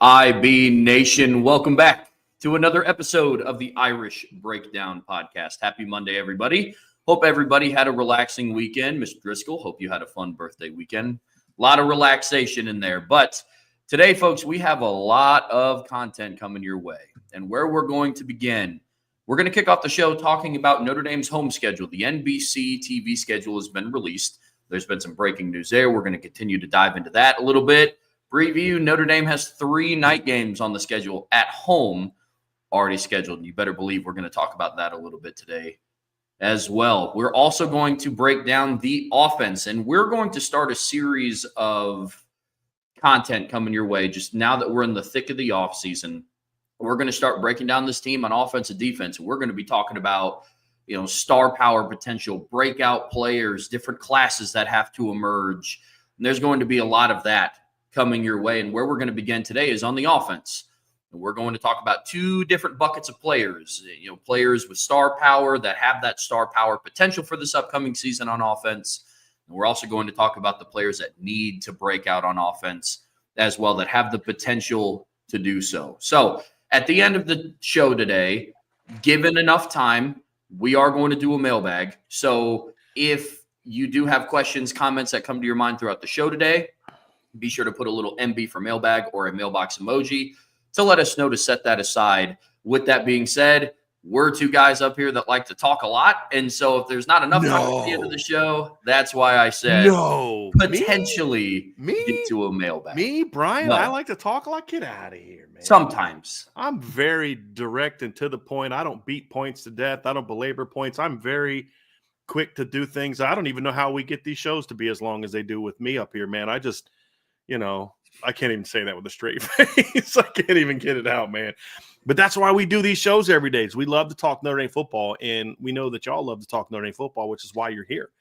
IB Nation, welcome back to another episode of the Irish Breakdown podcast. Happy Monday, everybody. Hope everybody had a relaxing weekend. Miss Driscoll, hope you had a fun birthday weekend. A lot of relaxation in there. But today, folks, we have a lot of content coming your way. And where we're going to begin, we're going to kick off the show talking about Notre Dame's home schedule. The NBC TV schedule has been released. There's been some breaking news there. We're going to continue to dive into that a little bit. Preview, Notre Dame has 3 night games on the schedule at home already scheduled. And you better believe we're going to talk about that a little bit today as well. We're also going to break down the offense, and we're going to start a series of content coming your way just now that we're in the thick of the offseason. We're going to start breaking down this team on offense and defense. We're going to be talking about, star power potential, breakout players, different classes that have to emerge. And there's going to be a lot of that coming your way. And where we're going to begin today is on the offense. And we're going to talk about 2 different buckets of players, players with star power that have that star power potential for this upcoming season on offense. And we're also going to talk about the players that need to break out on offense as well, that have the potential to do so. So at the end of the show today, given enough time, we are going to do a mailbag. So if you do have questions, comments that come to your mind throughout the show today, be sure to put a little MB for mailbag or a mailbox emoji to let us know to set that aside. With that being said, we're 2 guys up here that like to talk a lot. And so if there's not enough time at the end of the show, that's why I said potentially get to a mailbag. Me, Brian, I like to talk a lot. Get out of here, man. Sometimes. I'm very direct and to the point. I don't beat points to death. I don't belabor points. I'm very quick to do things. I don't even know how we get these shows to be as long as they do with me up here, man. I just – I can't even say that with a straight face. I can't even get it out, man. But that's why we do these shows every day. We love to talk Notre Dame football, and we know that y'all love to talk Notre Dame football, which is why you're here.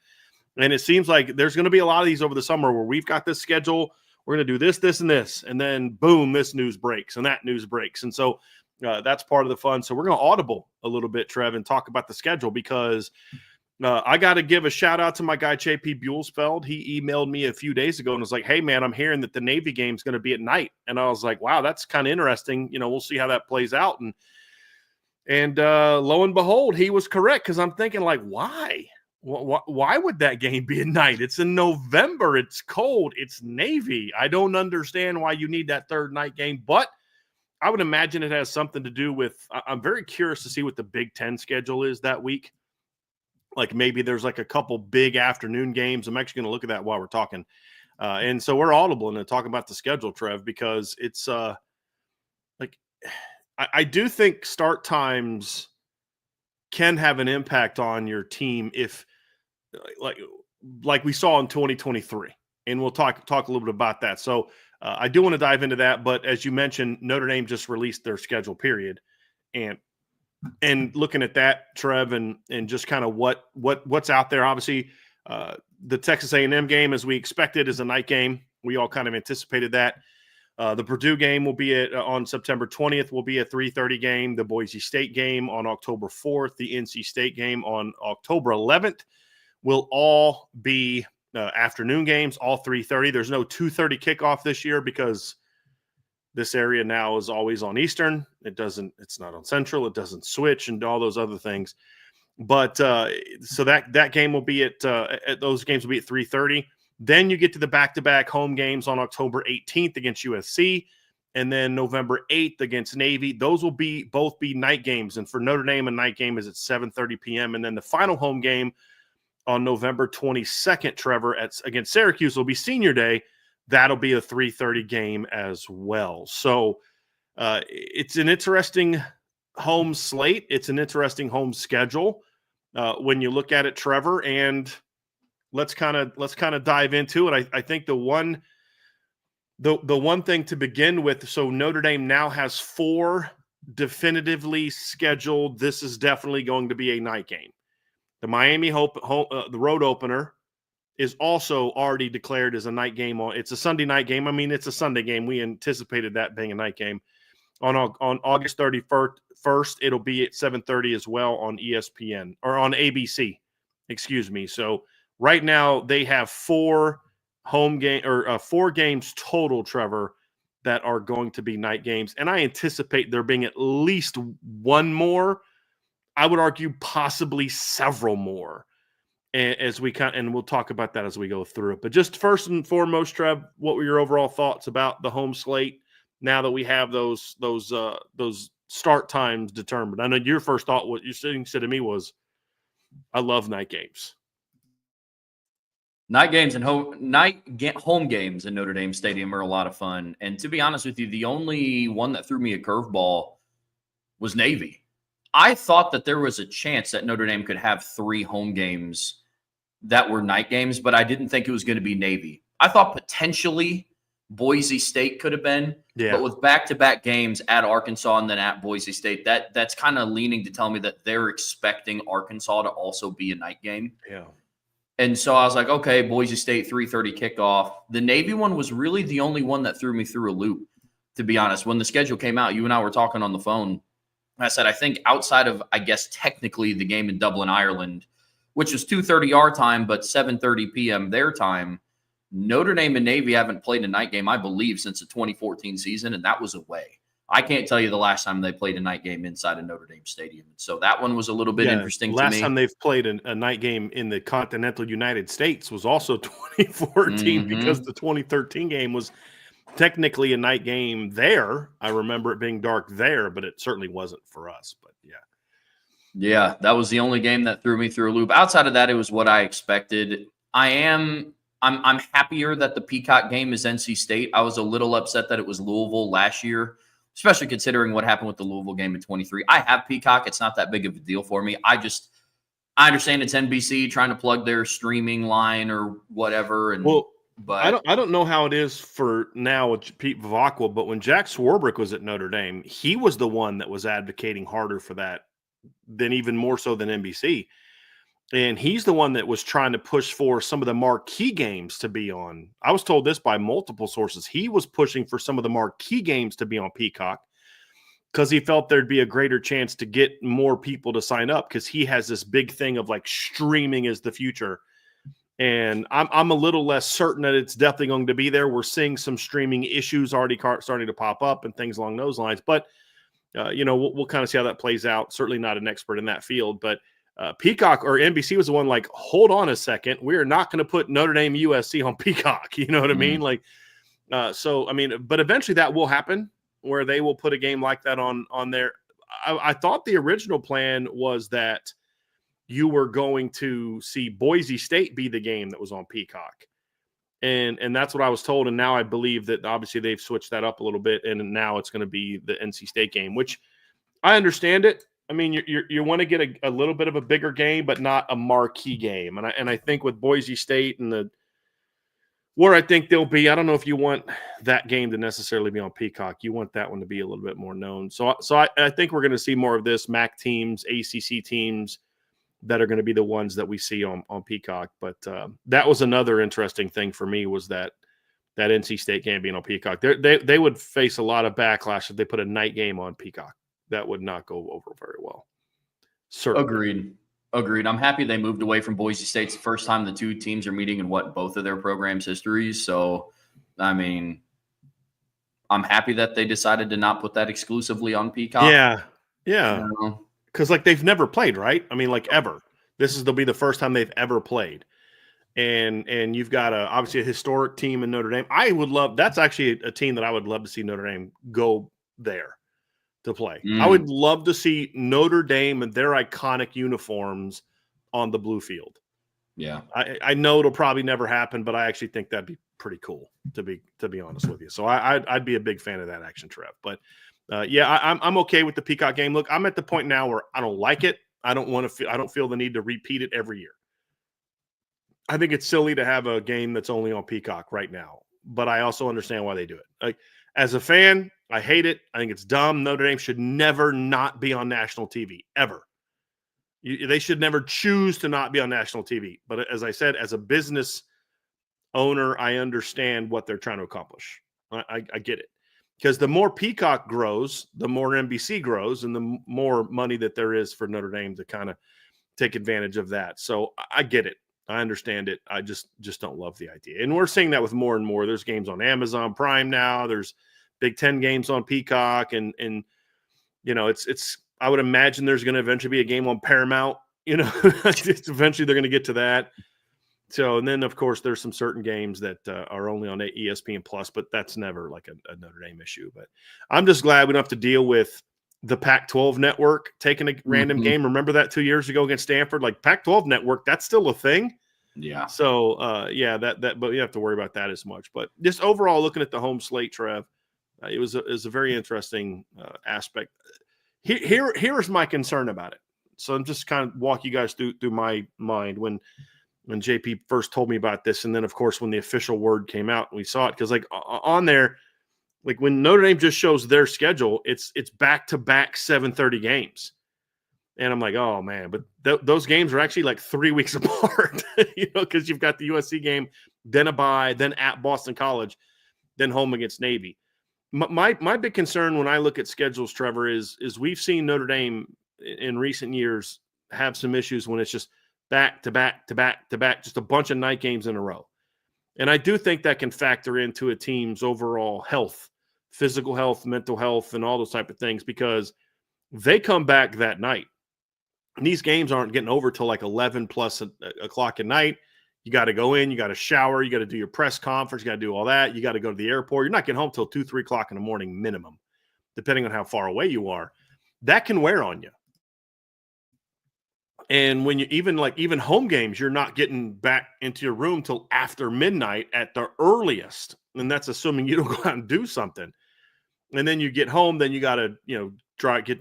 And it seems like there's going to be a lot of these over the summer where we've got this schedule. We're going to do this, this, and this. And then, boom, this news breaks and that news breaks. And so that's part of the fun. So we're going to audible a little bit, Trev, and talk about the schedule because I got to give a shout out to my guy, JP Buellsfeld. He emailed me a few days ago and was like, hey, man, I'm hearing that the Navy game is going to be at night. And I was like, wow, that's kind of interesting. We'll see how that plays out. And lo and behold, he was correct because I'm thinking like, why? Why would that game be at night? It's in November. It's cold. It's Navy. I don't understand why you need that 3rd night game, but I would imagine it has something to do with – I'm very curious to see what the Big Ten schedule is that week. Like maybe there's like a couple big afternoon games. I'm actually going to look at that while we're talking. And so we're audible and talking about the schedule, Trev, because it's I do think start times can have an impact on your team if like we saw in 2023. And we'll talk a little bit about that. So I do want to dive into that. But as you mentioned, Notre Dame just released their schedule period. And looking at that, Trev, and just kind of what's out there, obviously the Texas A&M game, as we expected, is a night game. We all kind of anticipated that. The Purdue game will be on September 20th, will be a 3:30 game. The Boise State game on October 4th. The NC State game on October 11th will all be afternoon games, all 3:30. There's no 2:30 kickoff this year because this area now is always on Eastern. It's not on Central. It doesn't switch and all those other things. But so that game will be at those games will be at 3:30. Then you get to the back-to-back home games on October 18th against USC and then November 8th against Navy. Those will both be night games. And for Notre Dame, a night game is at 7:30 p.m. And then the final home game on November 22nd, Trevor, against Syracuse will be Senior Day. That'll be a 3:30 game as well. So it's an interesting home slate. It's an interesting home schedule when you look at it, Trevor. And let's kind of dive into it. I think the one thing to begin with. So Notre Dame now has 4 definitively scheduled. This is definitely going to be a night game. The Miami the road opener is also already declared as a night game. It's a Sunday night game. I mean, it's a Sunday game. We anticipated that being a night game. On August 31st, it'll be at 7:30 as well on ESPN or on ABC. Excuse me. So right now they have 4 games total, Trevor, that are going to be night games, and I anticipate there being at least one more. I would argue possibly several more as we and we'll talk about that as we go through it. But just first and foremost, Trev, what were your overall thoughts about the home slate now that we have those start times determined? I know your first thought, what you said to me was, I love night games. Night games and home games in Notre Dame Stadium are a lot of fun. And to be honest with you, the only one that threw me a curveball was Navy. I thought that there was a chance that Notre Dame could have 3 home games that were night games, but I didn't think it was going to be Navy. I thought potentially Boise State could have been, but with back-to-back games at Arkansas and then at Boise State, that's kind of leaning to tell me that they're expecting Arkansas to also be a night game. Yeah. And so I was like, okay, Boise State, 3:30 kickoff. The Navy one was really the only one that threw me through a loop, to be honest. When the schedule came out, you and I were talking on the phone. I said, I think outside of, I guess, technically the game in Dublin, Ireland, which was 2:30 our time, but 7:30 p.m. their time, Notre Dame and Navy haven't played a night game, I believe, since the 2014 season, and that was away. I can't tell you the last time they played a night game inside of Notre Dame Stadium. So that one was a little bit interesting to me. Last time they've played a night game in the continental United States was also 2014 because the 2013 game was technically a night game there. I remember it being dark there, but it certainly wasn't for us. But yeah, that was the only game that threw me through a loop. Outside of that, it was what I expected. I'm happier that the Peacock game is NC State. I was a little upset that it was Louisville last year, especially considering what happened with the Louisville game in 23. I have Peacock. It's not that big of a deal for me. I understand it's NBC trying to plug their streaming line or whatever. But I don't know how it is for now with Pete Vivacqua, but when Jack Swarbrick was at Notre Dame, he was the one that was advocating harder for that than even more so than NBC. And he's the one that was trying to push for some of the marquee games to be on. I was told this by multiple sources. He was pushing for some of the marquee games to be on Peacock because he felt there'd be a greater chance to get more people to sign up because he has this big thing of like streaming is the future. And I'm a little less certain that it's definitely going to be there. We're seeing some streaming issues already starting to pop up and things along those lines. But, we'll kind of see how that plays out. Certainly not an expert in that field, but Peacock or NBC was the one like, hold on a second. We're not going to put Notre Dame USC on Peacock. You know what I mean? Like, but eventually that will happen where they will put a game like that on there. I thought the original plan was that you were going to see Boise State be the game that was on Peacock. And that's what I was told. And now I believe that obviously they've switched that up a little bit. And now it's going to be the NC State game, which I understand it. I mean, you want to get a little bit of a bigger game, but not a marquee game. And I think with Boise State and where I think they'll be, I don't know if you want that game to necessarily be on Peacock. You want that one to be a little bit more known. So I think we're going to see more of this MAC teams, ACC teams that are going to be the ones that we see on Peacock. But that was another interesting thing for me was that NC State game being on Peacock. They would face a lot of backlash if they put a night game on Peacock. That would not go over very well. Certainly. Agreed. I'm happy they moved away from Boise State. It's the first time the two teams are meeting in both of their programs' histories. So, I mean, I'm happy that they decided to not put that exclusively on Peacock. Yeah. Because like they've never played, right? I mean, like ever. They'll be the first time they've ever played. And you've got obviously a historic team in Notre Dame. That's actually a team that I would love to see Notre Dame go there to play. I would love to see Notre Dame and their iconic uniforms on the blue field. Yeah. I know it'll probably never happen, but I actually think that'd be pretty cool to be honest with you. So I'd be a big fan of that action, Trev. But I'm okay with the Peacock game. Look, I'm at the point now where I don't like it. I don't feel the need to repeat it every year. I think it's silly to have a game that's only on Peacock right now, but I also understand why they do it. Like as a fan, I hate it. I think it's dumb. Notre Dame should never not be on national TV ever. They should never choose to not be on national TV. But as I said, as a business owner, I understand what they're trying to accomplish. I get it. Because the more Peacock grows, the more NBC grows, and the more money that there is for Notre Dame to kind of take advantage of that. So I get it. I understand it. I just don't love the idea. And we're seeing that with more and more. There's games on Amazon Prime now. There's Big Ten games on Peacock, and it's I would imagine there's going to eventually be a game on Paramount. Eventually they're going to get to that. So, and then of course there's some certain games that are only on ESPN Plus, but that's never like a Notre Dame issue. But I'm just glad we don't have to deal with the Pac-12 network taking a random game. Remember that 2 years ago against Stanford? Like Pac-12 network, that's still a thing. Yeah. So, but you have to worry about that as much. But just overall, looking at the home slate, Trev, it was a very interesting aspect. Here's my concern about it. So I'm just kind of walk you guys through my mind when JP first told me about this, and then of course when the official word came out and we saw it, because like on there, like when Notre Dame just shows their schedule, it's back-to-back 7:30 games. And I'm like, oh, man. But those games are actually like 3 weeks apart, because you've got the USC game, then a bye, then at Boston College, then home against Navy. My big concern when I look at schedules, Trevor, is we've seen Notre Dame in recent years have some issues when it's just back-to-back, just a bunch of night games in a row. And I do think that can factor into a team's overall health, physical health, mental health, and all those type of things, because they come back that night. And these games aren't getting over till like 11 plus o'clock at night. You got to go in, you got to shower, you got to do your press conference, you got to do all that. You got to go to the airport. You're not getting home till 2, 3 o'clock in the morning minimum, depending on how far away you are. That can wear on you. And when you even home games, you're not getting back into your room till after midnight at the earliest. And that's assuming you don't go out and do something. And then you get home, then you got to,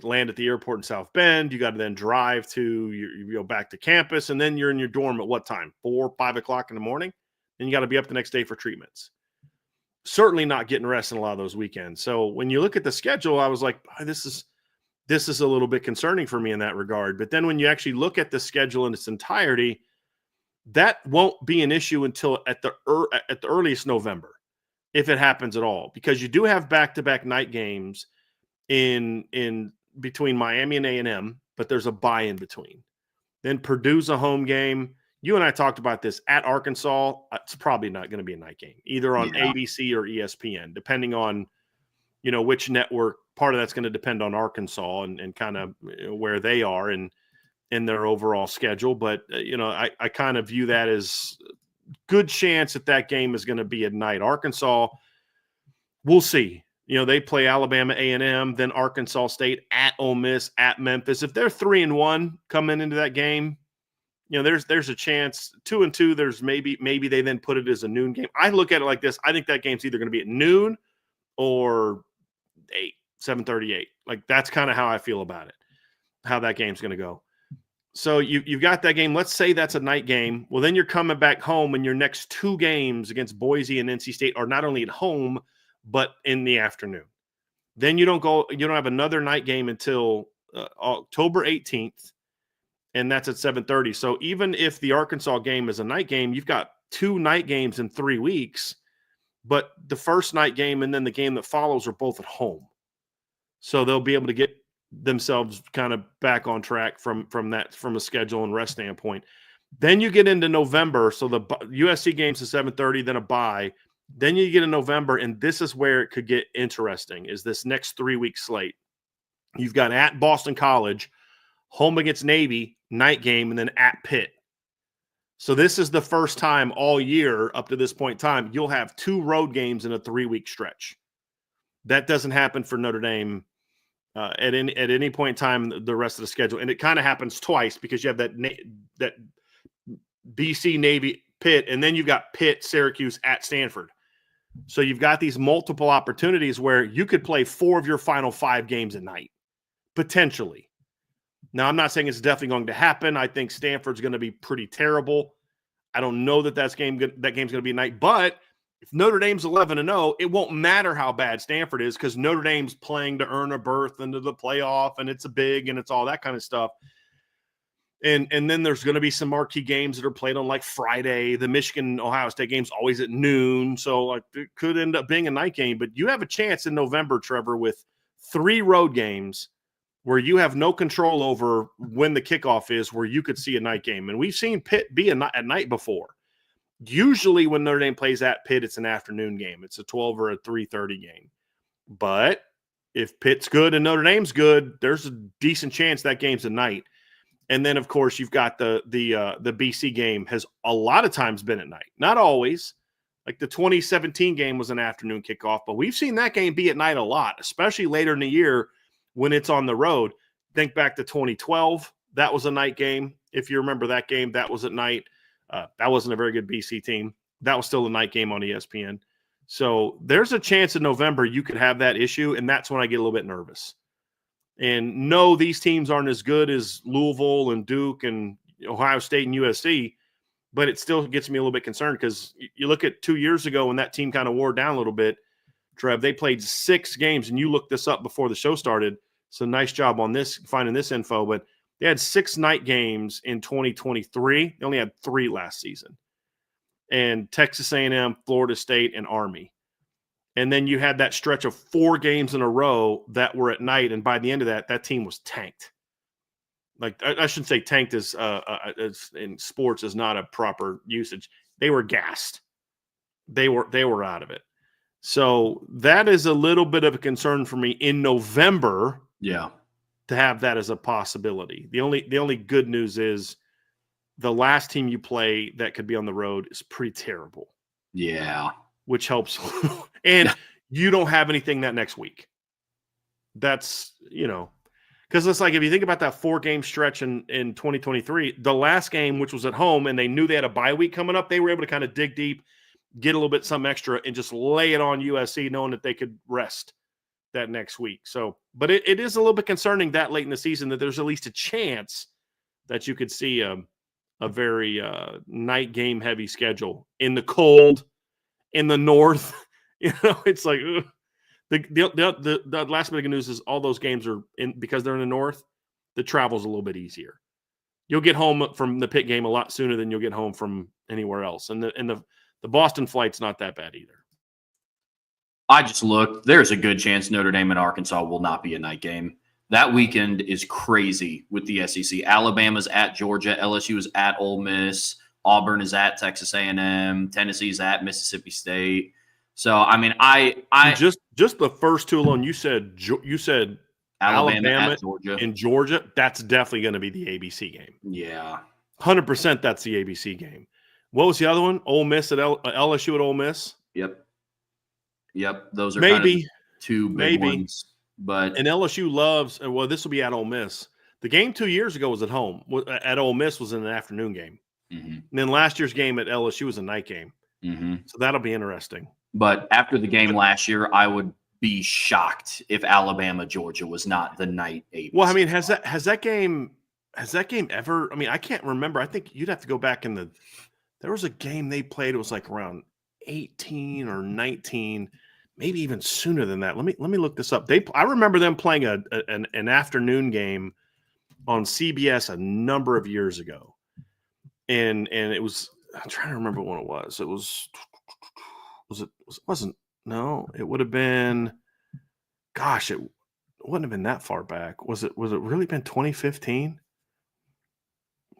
land at the airport in South Bend. You got to then drive to back to campus, and then you're in your dorm at what time? 4, 5 o'clock in the morning. And you got to be up the next day for treatments. Certainly not getting rest in a lot of those weekends. So when you look at the schedule, I was like, this is a little bit concerning for me in that regard. But then when you actually look at the schedule in its entirety, that won't be an issue until at the earliest November, if it happens at all, because you do have back-to-back night games in between Miami and A&M, but there's a bye in between. Then Purdue's a home game. You and I talked about this at Arkansas. It's probably not going to be a night game, either on ABC or ESPN, depending on which network. Part of that's going to depend on Arkansas and kind of where they are in their overall schedule. But I kind of view that as good chance that game is going to be at night. Arkansas, we'll see. They play Alabama A&M, then Arkansas State, at Ole Miss, at Memphis. If they're 3-1 coming into that game, there's a chance. 2-2, there's maybe they then put it as a noon game. I look at it like this. I think that game's either going to be at noon or 7:38. Like, that's kind of how I feel about it, how that game's going to go. So you've got that game. Let's say that's a night game. Well, then you're coming back home, and your next 2 games against Boise and NC State are not only at home, but in the afternoon. Then you don't have another night game until October 18th, and that's at 7:30. So even if the Arkansas game is a night game, you've got 2 night games in 3 weeks, but the first night game and then the game that follows are both at home. So they'll be able to get themselves kind of back on track from a schedule and rest standpoint. Then you get into November. So the USC game's at 7:30, then a bye. Then you get in November, and this is where it could get interesting, is this next 3-week slate. You've got at Boston College, home against Navy, night game, and then at Pitt. So this is the first time all year up to this point in time you'll have 2 road games in a 3-week stretch. That doesn't happen for Notre Dame at any point in time the rest of the schedule. And it kind of happens twice, because you have that BC, Navy, Pitt, and then you've got Pitt, Syracuse, at Stanford. So you've got these multiple opportunities where you could play 4 of your final 5 games at night, potentially. Now, I'm not saying it's definitely going to happen. I think Stanford's going to be pretty terrible. I don't know that game's going to be at night. But if Notre Dame's 11-0, it won't matter how bad Stanford is, because Notre Dame's playing to earn a berth into the playoff, and it's big, and it's all that kind of stuff. And then there's going to be some marquee games that are played on like Friday. The Michigan-Ohio State game's always at noon. So like it could end up being a night game. But you have a chance in November, Trevor, with 3 road games where you have no control over when the kickoff is, where you could see a night game. And we've seen Pitt be at night before. Usually when Notre Dame plays at Pitt, it's an afternoon game. It's a 12 or a 3:30 game. But if Pitt's good and Notre Dame's good, there's a decent chance that game's at night. And then, of course, you've got the BC game has a lot of times been at night. Not always. Like the 2017 game was an afternoon kickoff, but we've seen that game be at night a lot, especially later in the year when it's on the road. Think back to 2012. That was a night game. If you remember that game, that was at night. That wasn't a very good BC team. That was still a night game on ESPN. So there's a chance in November you could have that issue, and that's when I get a little bit nervous. And no, these teams aren't as good as Louisville and Duke and Ohio State and USC, but it still gets me a little bit concerned because you look at 2 years ago when that team kind of wore down a little bit, Trev, they played 6 games, and you looked this up before the show started. So nice job on this, finding this info, but they had 6 night games in 2023. They only had 3 last season. And Texas A&M, Florida State, and Army. And then you had that stretch of 4 games in a row that were at night, and by the end of that team was tanked. Like I shouldn't say tanked as in sports is not a proper usage. They were gassed. They were out of it. So that is a little bit of a concern for me in November. Yeah. To have that as a possibility. The only good news is the last team you play that could be on the road is pretty terrible. Yeah. Which helps. And you don't have anything that next week. That's, because it's like if you think about that 4-game stretch in 2023, the last game, which was at home, and they knew they had a bye week coming up, they were able to kind of dig deep, get a little bit some extra, and just lay it on USC, knowing that they could rest that next week. So, but it is a little bit concerning that late in the season that there's at least a chance that you could see a very night game heavy schedule in the cold, in the north. It's like ugh. The last bit of news is all those games are because they're in the north. The travel's a little bit easier. You'll get home from the Pitt game a lot sooner than you'll get home from anywhere else, and the Boston flight's not that bad either. I just looked. There's a good chance Notre Dame and Arkansas will not be a night game. That weekend is crazy with the SEC. Alabama's at Georgia. LSU is at Ole Miss. Auburn is at Texas A&M. Tennessee's at Mississippi State. So, I mean, I just the first 2 alone. You said Alabama at Georgia. And Georgia. That's definitely going to be the ABC game. Yeah, 100%. That's the ABC game. What was the other one? Ole Miss at LSU at Ole Miss. Yep. Those are maybe kind of 2 big ones. But and LSU loves. Well, this will be at Ole Miss. The game 2 years ago was at home. At Ole Miss was an afternoon game. Mm-hmm. And then last year's game at LSU was a night game. Mm-hmm. So that'll be interesting. But after the game last year, I would be shocked if Alabama Georgia was not the night ABC. Well, I mean, has that game ever? I mean, I can't remember. I think you'd have to go back there was a game they played. It was like around 18 or 19, maybe even sooner than that. Let me look this up. I remember them playing an afternoon game on CBS a number of years ago, and it was. I'm trying to remember when it was. It would have been. Gosh, it wouldn't have been that far back. Was it really been 2015?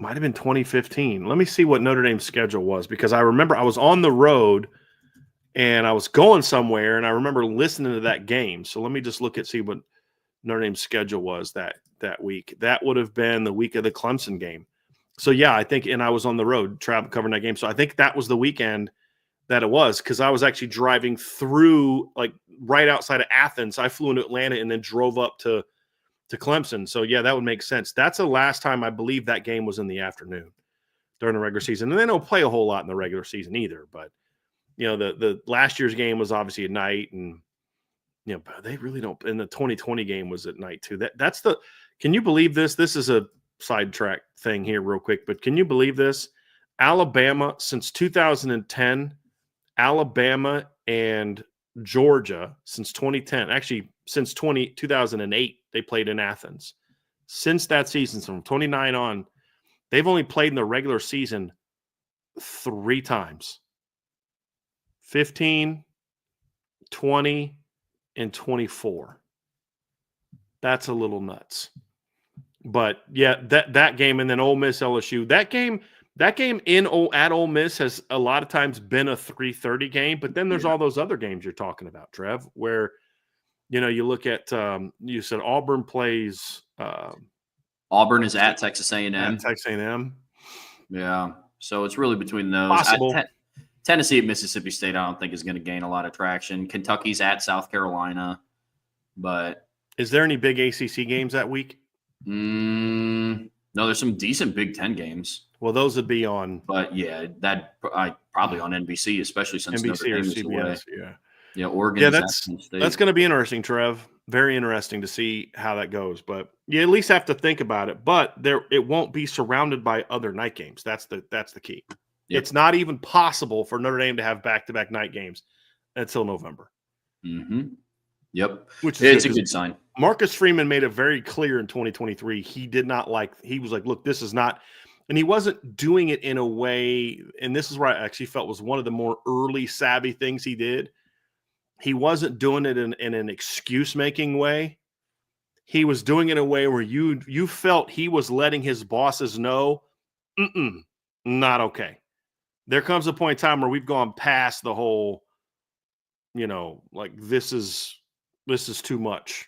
Might have been 2015. Let me see what Notre Dame's schedule was, because I remember I was on the road and I was going somewhere, and I remember listening to that game. So let me just see what Notre Dame's schedule was that week. That would have been the week of the Clemson game. So yeah, I think, and I was on the road covering that game. So I think that was the weekend that it was, because I was actually driving through, like, right outside of Athens. I flew into Atlanta and then drove up to Clemson. So yeah, that would make sense. That's the last time I believe that game was in the afternoon during the regular season. And they don't play a whole lot in the regular season either. But the last year's game was obviously at night, and they really don't. And the 2020 game was at night too. Can you believe this? This is a sidetrack thing here real quick, but can you believe this? Alabama, since 2010, Alabama and Georgia since 2010, actually since 2008, they played in Athens. Since that season, from 29 on, they've only played in the regular season 3 times. 15, 20, and 24. That's a little nuts. But yeah, that game, and then Ole Miss LSU, that game at Ole Miss has a lot of times been a 3:30 game, but then there's all those other games you're talking about, Trev, where You look at you said Auburn plays Auburn is at Texas A&M. At Texas A&M. Yeah, so it's really between those. Possible. Tennessee at Mississippi State, I don't think is going to gain a lot of traction. Kentucky's at South Carolina, but is there any big ACC games that week? No, there's some decent Big Ten games. Well, those would be on. But yeah, probably on NBC, especially since Notre Dame is away. Yeah, Oregon. Yeah, that's going to be interesting, Trev. Very interesting to see how that goes. But you at least have to think about it. But it won't be surrounded by other night games. That's the key. Yep. It's not even possible for Notre Dame to have back-to-back night games until November. Mm-hmm. Yep, which is a good sign. Marcus Freeman made it very clear in 2023. He did not he was like, look, this is not. And he wasn't doing it in a way, and this is where I actually felt was one of the more early savvy things he did. He wasn't doing it in an excuse-making way. He was doing it in a way where you felt he was letting his bosses know, not okay. There comes a point in time where we've gone past the whole, this is too much.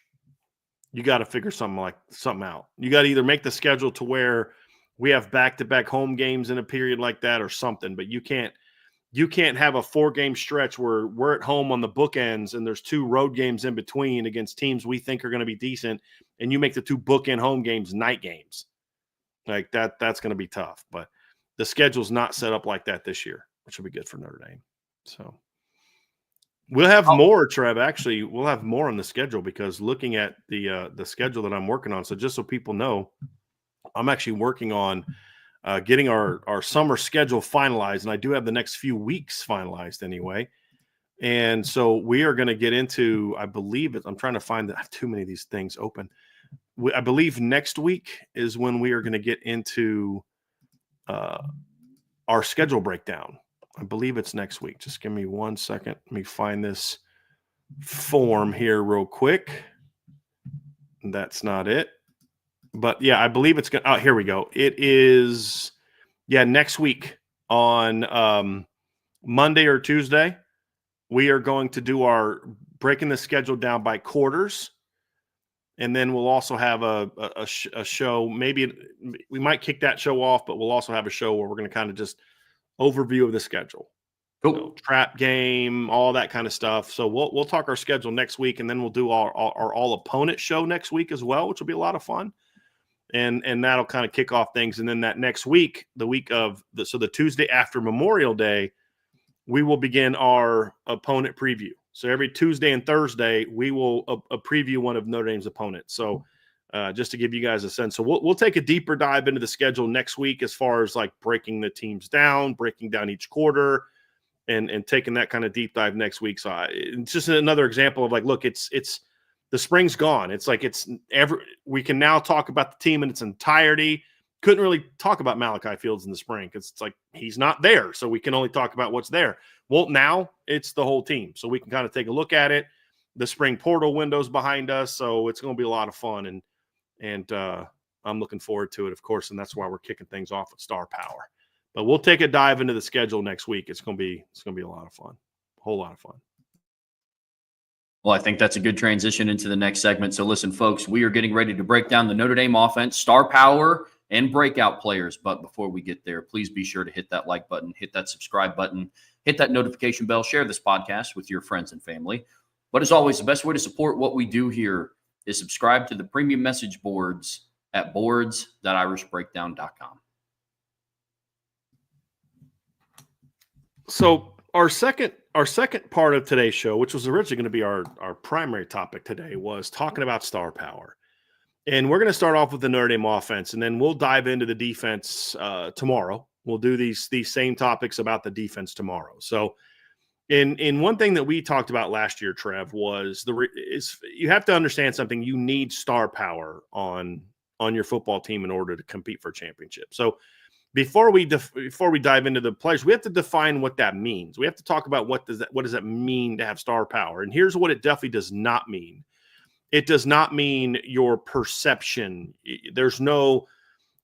You got to figure something out. You got to either make the schedule to where we have back-to-back home games in a period like that or something, but you can't have a 4-game stretch where we're at home on the bookends and there's 2 road games in between against teams we think are going to be decent, and you make the 2 bookend home games night games. Like that's going to be tough, but the schedule's not set up like that this year, which will be good for Notre Dame. So we'll have more, Trev. Actually, we'll have more on the schedule because looking at the schedule that I'm working on. So just so people know, I'm actually working on getting our summer schedule finalized, and I do have the next few weeks finalized anyway. And so we are going to get into, I believe I'm trying to find that I have too many of these things open. I believe next week is when we are going to get into our schedule breakdown. I believe it's next week. Just give me 1 second. Let me find this form here real quick. That's not it. But yeah, I believe it's going to, here we go. It is, next week on Monday or Tuesday, we are going to do our breaking the schedule down by quarters. And then we'll also have a show. Maybe we might kick that show off, but we'll also have a show where we're going to kind of just overview of the schedule. Cool. Trap game, all that kind of stuff. So we'll talk our schedule next week, and then we'll do our all opponent show next week as well, which will be a lot of fun. And that'll kind of kick off things. And then that next week, the week of the Tuesday after Memorial Day, we will begin our opponent preview. So every Tuesday and Thursday, we will preview one of Notre Dame's opponents. So just to give you guys a sense. So we'll take a deeper dive into the schedule next week as far as like breaking the teams down, breaking down each quarter, and taking that kind of deep dive next week. So it's just another example of like, look, it's the spring's gone. It's like we can now talk about the team in its entirety. Couldn't really talk about Malachi Fields in the spring because it's like he's not there. So we can only talk about what's there. Well, now it's the whole team. So we can kind of take a look at it. The spring portal window's behind us. So it's going to be a lot of fun. And I'm looking forward to it, of course. And that's why we're kicking things off with Star Power. But we'll take a dive into the schedule next week. It's going to be a lot of fun. A whole lot of fun. Well, I think that's a good transition into the next segment. So listen, folks, we are getting ready to break down the Notre Dame offense, Star Power, and breakout players. But before we get there, please be sure to hit that like button, hit that subscribe button, hit that notification bell, share this podcast with your friends and family. But as always, the best way to support what we do here is subscribe to the premium message boards at boards.irishbreakdown.com. So our second part of today's show, which was originally going to be our primary topic today, was talking about Star Power. And we're going to start off with the Notre Dame offense, and then we'll dive into the defense tomorrow. We'll do these same topics about the defense tomorrow. So in one thing that we talked about last year, Trev, was you have to understand something. You need star power on your football team in order to compete for a championship. So before we dive into the players, we have to define what that means. We have to talk about what does that mean to have star power. And here's what it definitely does not mean. It does not mean your perception. There's no,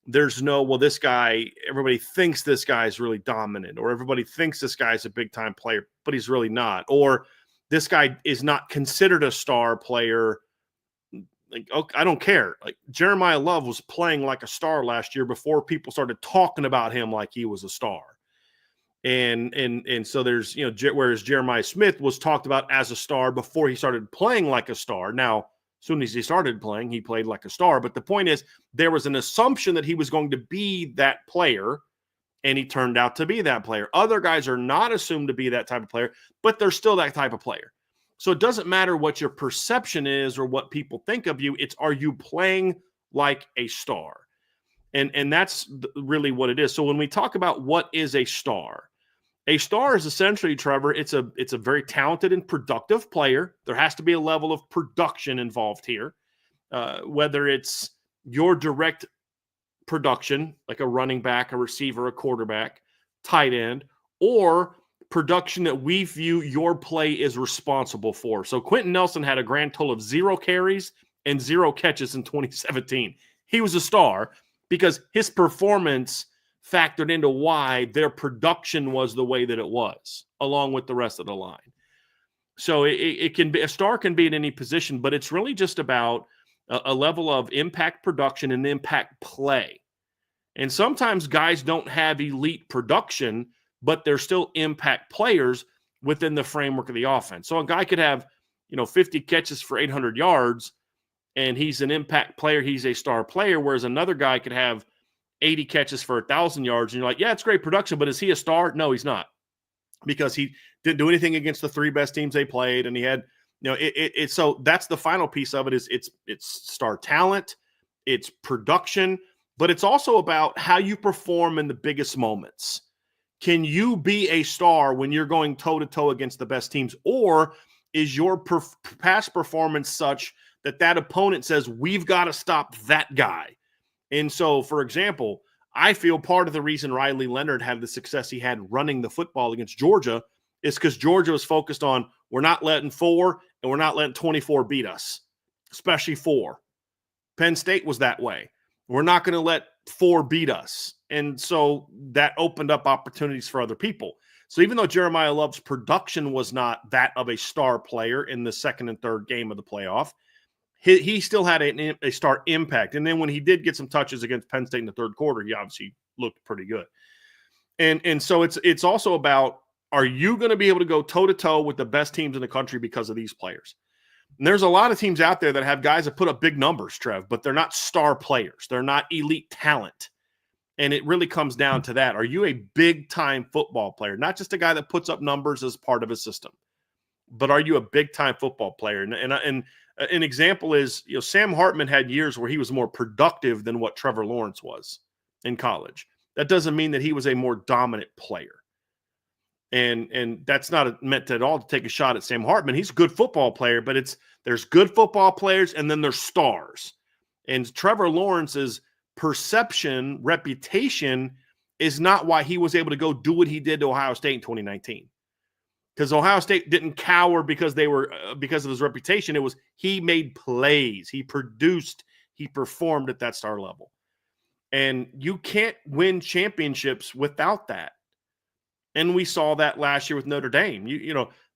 well, this guy, everybody thinks this guy is really dominant, or everybody thinks this guy is a big time player, but he's really not. Or this guy is not considered a star player. Like, okay, I don't care. Like Jeremiah Love was playing like a star last year before people started talking about him like he was a star. And so there's, whereas Jeremiah Smith was talked about as a star before he started playing like a star. Now, as soon as he started playing, he played like a star. But the point is, there was an assumption that he was going to be that player, and he turned out to be that player. Other guys are not assumed to be that type of player, but they're still that type of player. So it doesn't matter what your perception is or what people think of you. It's, are you playing like a star? And that's really what it is. So when we talk about what is a star is essentially, Trevor, it's a very talented and productive player. There has to be a level of production involved here, whether it's your direct production, like a running back, a receiver, a quarterback, tight end, or production that we view your play is responsible for. So Quentin Nelson had a grand total of 0 carries and 0 catches in 2017. He was a star because his performance factored into why their production was the way that it was, along with the rest of the line. So it can be, a star can be in any position, but it's really just about a level of impact production and impact play. And sometimes guys don't have elite production, but they're still impact players within the framework of the offense. So a guy could have, 50 catches for 800 yards, and he's an impact player. He's a star player, whereas another guy could have 80 catches for 1,000 yards, and you're like, yeah, it's great production, but is he a star? No, he's not, because he didn't do anything against the 3 best teams they played, and he had, so that's the final piece of it. Is it's star talent, it's production, but it's also about how you perform in the biggest moments. Can you be a star when you're going toe-to-toe against the best teams, or is your past performance such that opponent says, we've got to stop that guy? And so, for example, I feel part of the reason Riley Leonard had the success he had running the football against Georgia is because Georgia was focused on, we're not letting 4 and we're not letting 24 beat us, especially 4. Penn State was that way. We're not going to let 4 beat us. And so that opened up opportunities for other people. So even though Jeremiah Love's production was not that of a star player in the second and third game of the playoff, he still had a star impact. And then when he did get some touches against Penn State in the third quarter, he obviously looked pretty good. And so it's also about, are you going to be able to go toe-to-toe with the best teams in the country because of these players? And there's a lot of teams out there that have guys that put up big numbers, Trev, but they're not star players. They're not elite talent. And it really comes down to that. Are you a big-time football player? Not just a guy that puts up numbers as part of a system, but are you a big-time football player? And an example is, Sam Hartman had years where he was more productive than what Trevor Lawrence was in college. That doesn't mean that he was a more dominant player. And that's not meant at all to take a shot at Sam Hartman. He's a good football player, but there's good football players and then there's stars. And Trevor Lawrence's reputation is not why he was able to go do what he did to Ohio State in 2019. Because Ohio State didn't cower because of his reputation. It was, he made plays, he produced, he performed at that star level. And you can't win championships without that. And we saw that last year with Notre Dame.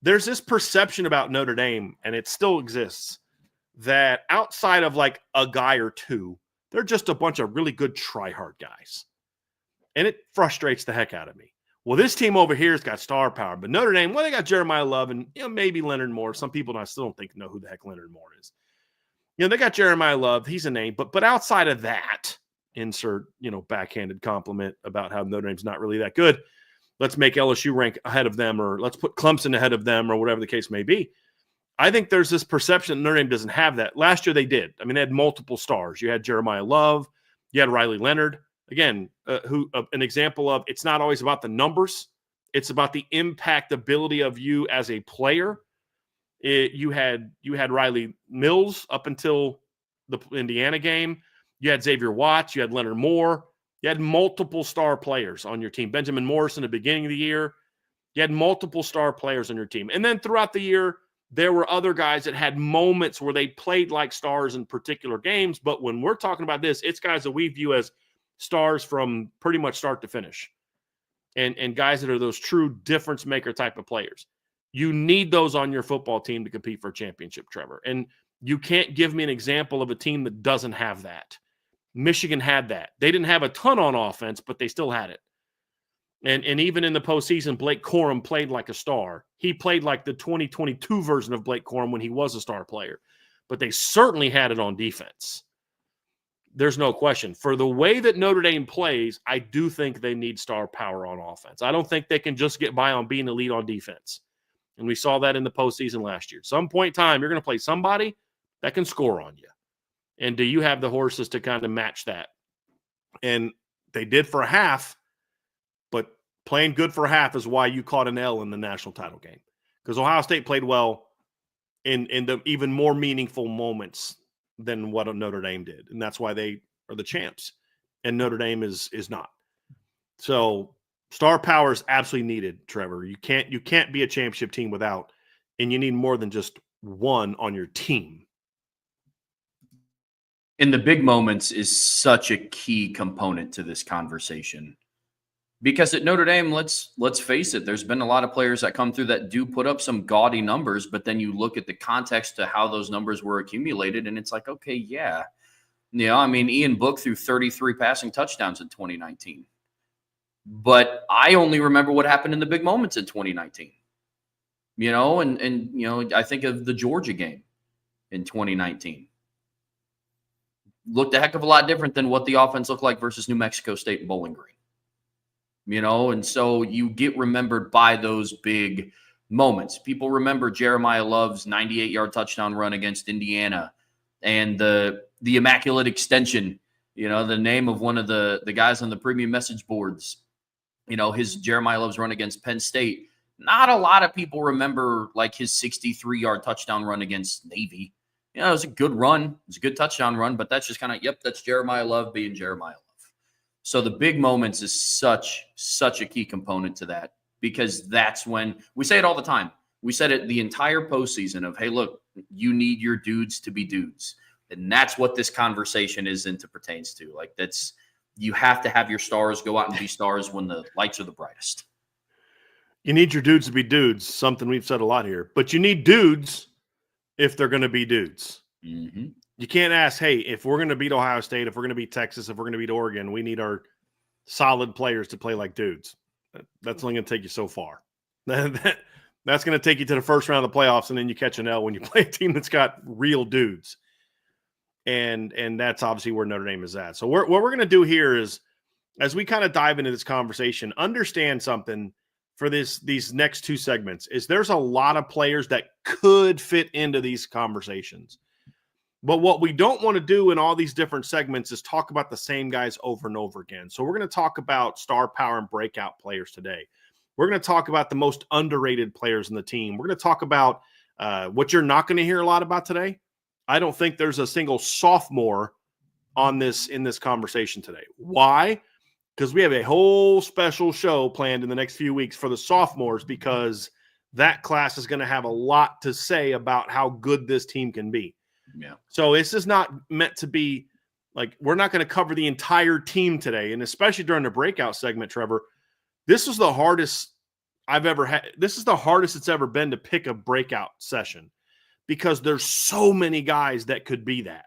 There's this perception about Notre Dame, and it still exists, that outside of like a guy or two, they're just a bunch of really good try-hard guys. And it frustrates the heck out of me. Well, this team over here has got star power, but Notre Dame, well, they got Jeremiah Love and maybe Leonard Moore. Some people I still don't know who the heck Leonard Moore is. They got Jeremiah Love. He's a name, but outside of that, insert backhanded compliment about how Notre Dame's not really that good. Let's make LSU rank ahead of them, or let's put Clemson ahead of them, or whatever the case may be. I think there's this perception that Notre Dame doesn't have that. Last year they did. I mean, they had multiple stars. You had Jeremiah Love. You had Riley Leonard. Again, an example of, it's not always about the numbers. It's about the impact ability of you as a player. You had Riley Mills up until the Indiana game. You had Xavier Watts. You had Leonard Moore. You had multiple star players on your team. Benjamin Morris in the beginning of the year. You had multiple star players on your team. And then throughout the year, there were other guys that had moments where they played like stars in particular games. But when we're talking about this, it's guys that we view as stars from pretty much start to finish. And guys that are those true difference maker type of players. You need those on your football team to compete for a championship, Trevor. And you can't give me an example of a team that doesn't have that. Michigan had that. They didn't have a ton on offense, but they still had it. And even in the postseason, Blake Corum played like a star. He played like the 2022 version of Blake Corum when he was a star player. But they certainly had it on defense. There's no question. For the way that Notre Dame plays, I do think they need star power on offense. I don't think they can just get by on being elite on defense. And we saw that in the postseason last year. Some point in time, you're going to play somebody that can score on you. And do you have the horses to kind of match that? And they did for a half, but playing good for a half is why you caught an L in the national title game. Because Ohio State played well in the even more meaningful moments than what Notre Dame did. And that's why they are the champs. And Notre Dame is not. So star power is absolutely needed, Trevor. You can't be a championship team without, and you need more than just one on your team. In the big moments is such a key component to this conversation. Because at Notre Dame, let's face it, there's been a lot of players that come through that do put up some gaudy numbers, but then you look at the context to how those numbers were accumulated, and it's like, okay, yeah. You know, I mean, Ian Book threw 33 passing touchdowns in 2019. But I only remember what happened in the big moments in 2019. You know, and you know, I think of the Georgia game in 2019. Looked a heck of a lot different than what the offense looked like versus New Mexico State and Bowling Green. You know, and so you get remembered by those big moments. People remember Jeremiah Love's 98-yard touchdown run against Indiana and the Immaculate Extension, you know, the name of one of the guys on the premium message boards, you know, his Jeremiah Love's run against Penn State. Not a lot of people remember like his 63-yard touchdown run against Navy. You know, it was a good run. It was a good touchdown run, but that's just kind of, yep, that's Jeremiah Love being Jeremiah Love. So the big moments is such a key component to that, because that's when we say it all the time. We said it the entire postseason of, hey, look, you need your dudes to be dudes. And that's what this conversation is and pertains to. Like, that's, you have to have your stars go out and be stars when the lights are the brightest. You need your dudes to be dudes, something we've said a lot here. But you need dudes if they're going to be dudes. Mm-hmm. You can't ask, hey, if we're going to beat Ohio State, if we're going to beat Texas, if we're going to beat Oregon, we need our solid players to play like dudes. That's only going to take you so far. That's going to take you to the first round of the playoffs, and then you catch an L when you play a team that's got real dudes. And that's obviously where Notre Dame is at. So what we're going to do here is, as we kind of dive into this conversation, understand something for these next two segments is there's a lot of players that could fit into these conversations. But what we don't want to do in all these different segments is talk about the same guys over and over again. So we're going to talk about star power and breakout players today. We're going to talk about the most underrated players in the team. We're going to talk about what you're not going to hear a lot about today. I don't think there's a single sophomore in this conversation today. Why? Because we have a whole special show planned in the next few weeks for the sophomores, because that class is going to have a lot to say about how good this team can be. Yeah. So this is not meant to be like, we're not going to cover the entire team today. And especially during the breakout segment, Trevor, this is the hardest I've ever had. This is the hardest it's ever been to pick a breakout session, because there's so many guys that could be that.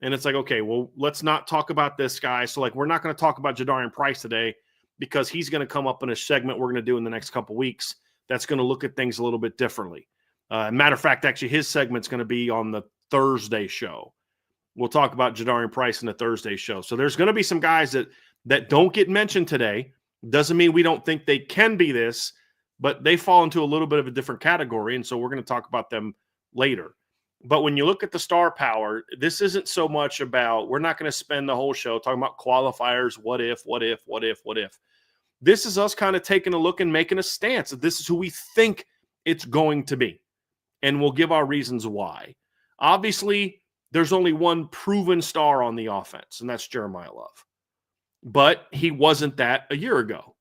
And it's like, okay, well, let's not talk about this guy. So like, we're not going to talk about Jadarian Price today, because he's going to come up in a segment we're going to do in the next couple weeks that's going to look at things a little bit differently. Matter of fact, actually, his segment's going to be on the Thursday show. We'll talk about Jadarian Price in the Thursday show. So there's going to be some guys that don't get mentioned today. Doesn't mean we don't think they can be this, but they fall into a little bit of a different category. And so we're going to talk about them later. But when you look at the star power, this isn't so much about, we're not going to spend the whole show talking about qualifiers, what if. This is us kind of taking a look and making a stance. This is who we think it's going to be. And we'll give our reasons why. Obviously, there's only one proven star on the offense, and that's Jeremiah Love. But he wasn't that a year ago.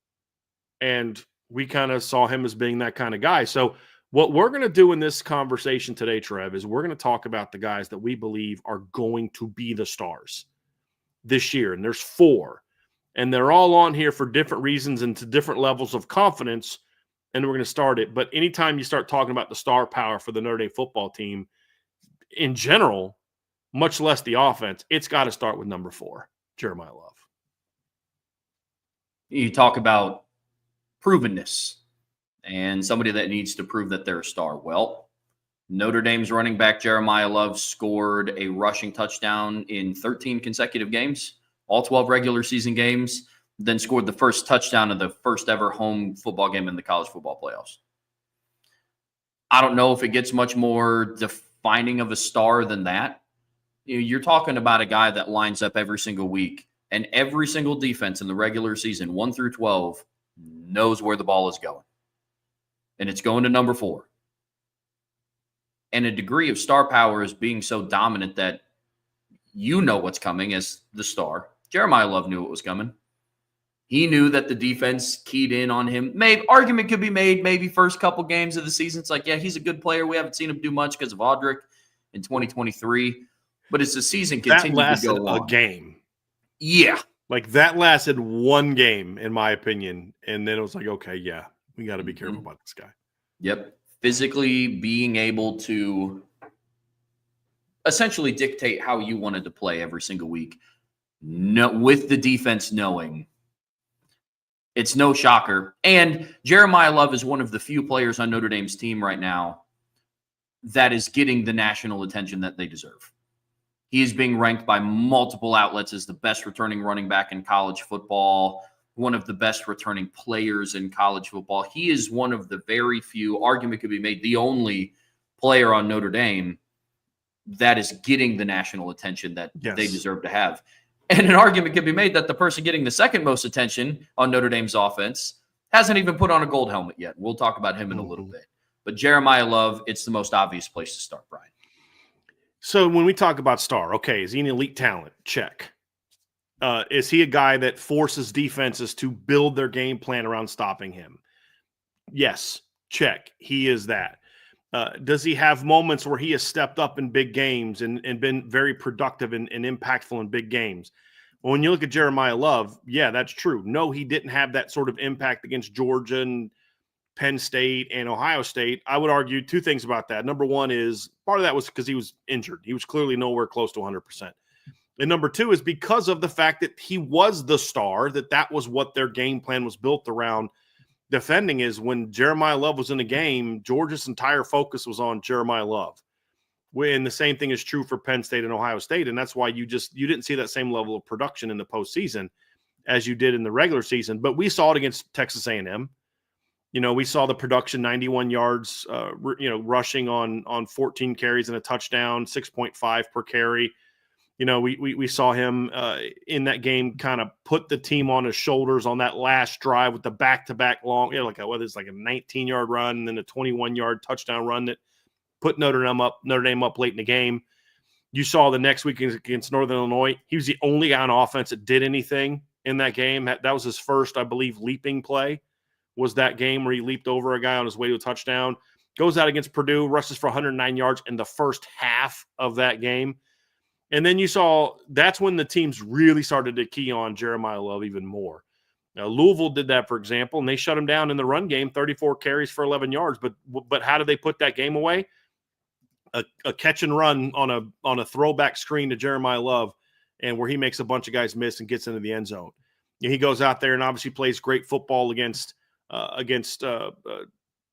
And we kind of saw him as being that kind of guy. So what we're going to do in this conversation today, Trev, is we're going to talk about the guys that we believe are going to be the stars this year. And there's 4. And they're all on here for different reasons and to different levels of confidence and we're going to start it. But anytime you start talking about the star power for the Notre Dame football team in general, much less the offense, it's got to start with number 4, Jeremiah Love. You talk about provenness and somebody that needs to prove that they're a star. Well, Notre Dame's running back Jeremiah Love scored a rushing touchdown in 13 consecutive games, all 12 regular season games, then scored the first touchdown of the first ever home football game in the college football playoffs. I don't know if it gets much more defining of a star than that. You're talking about a guy that lines up every single week, and every single defense in the regular season, 1 through 12, knows where the ball is going. And it's going to number 4. And a degree of star power is being so dominant that you know what's coming as the star. Jeremiah Love knew what was coming. He knew that the defense keyed in on him. Maybe argument could be made, maybe first couple games of the season. It's like, yeah, he's a good player. We haven't seen him do much because of Audric in 2023. But as the season continued to go on. A game. Yeah. Like that lasted one game, in my opinion. And then it was like, okay, yeah, we got to be careful about this guy. Yep. Physically being able to essentially dictate how you wanted to play every single week. No, with the defense knowing. It's no shocker. And Jeremiah Love is one of the few players on Notre Dame's team right now that is getting the national attention that they deserve. He is being ranked by multiple outlets as the best returning running back in college football, one of the best returning players in college football. He is one of the very few, argument could be made, the only player on Notre Dame that is getting the national attention that they deserve to have. And an argument can be made that the person getting the second most attention on Notre Dame's offense hasn't even put on a gold helmet yet. We'll talk about him in a little bit. But Jeremiah Love, it's the most obvious place to start, Bryan. So when we talk about star, okay, is he an elite talent? Check. Is he a guy that forces defenses to build their game plan around stopping him? Yes, check. He is that. Does he have moments where he has stepped up in big games and been very productive and impactful in big games? Well, when you look at Jeremiah Love, yeah, that's true. No, he didn't have that sort of impact against Georgia and Penn State and Ohio State. I would argue two things about that. Number one is part of that was because he was injured. He was clearly nowhere close to 100%. And number two is because of the fact that he was the star, that was what their game plan was built around. Defending is when Jeremiah Love was in the game, Georgia's entire focus was on Jeremiah Love. And the same thing is true for Penn State and Ohio State. And that's why you didn't see that same level of production in the postseason as you did in the regular season. But we saw it against Texas A&M. We saw the production, 91 yards, rushing on 14 carries and a touchdown, 6.5 per carry. We saw him in that game kind of put the team on his shoulders on that last drive with the back-to-back long, whether it's like a 19-yard run and then a 21-yard touchdown run that put Notre Dame up late in the game. You saw the next week against Northern Illinois. He was the only guy on offense that did anything in that game. That was his first, I believe, leaping play, was that game where he leaped over a guy on his way to a touchdown. Goes out against Purdue, rushes for 109 yards in the first half of that game. And then you saw that's when the teams really started to key on Jeremiah Love even more. Now, Louisville did that, for example, and they shut him down in the run game, 34 carries for 11 yards. But how did they put that game away? A catch and run on a throwback screen to Jeremiah Love, and where he makes a bunch of guys miss and gets into the end zone. He goes out there and obviously plays great football against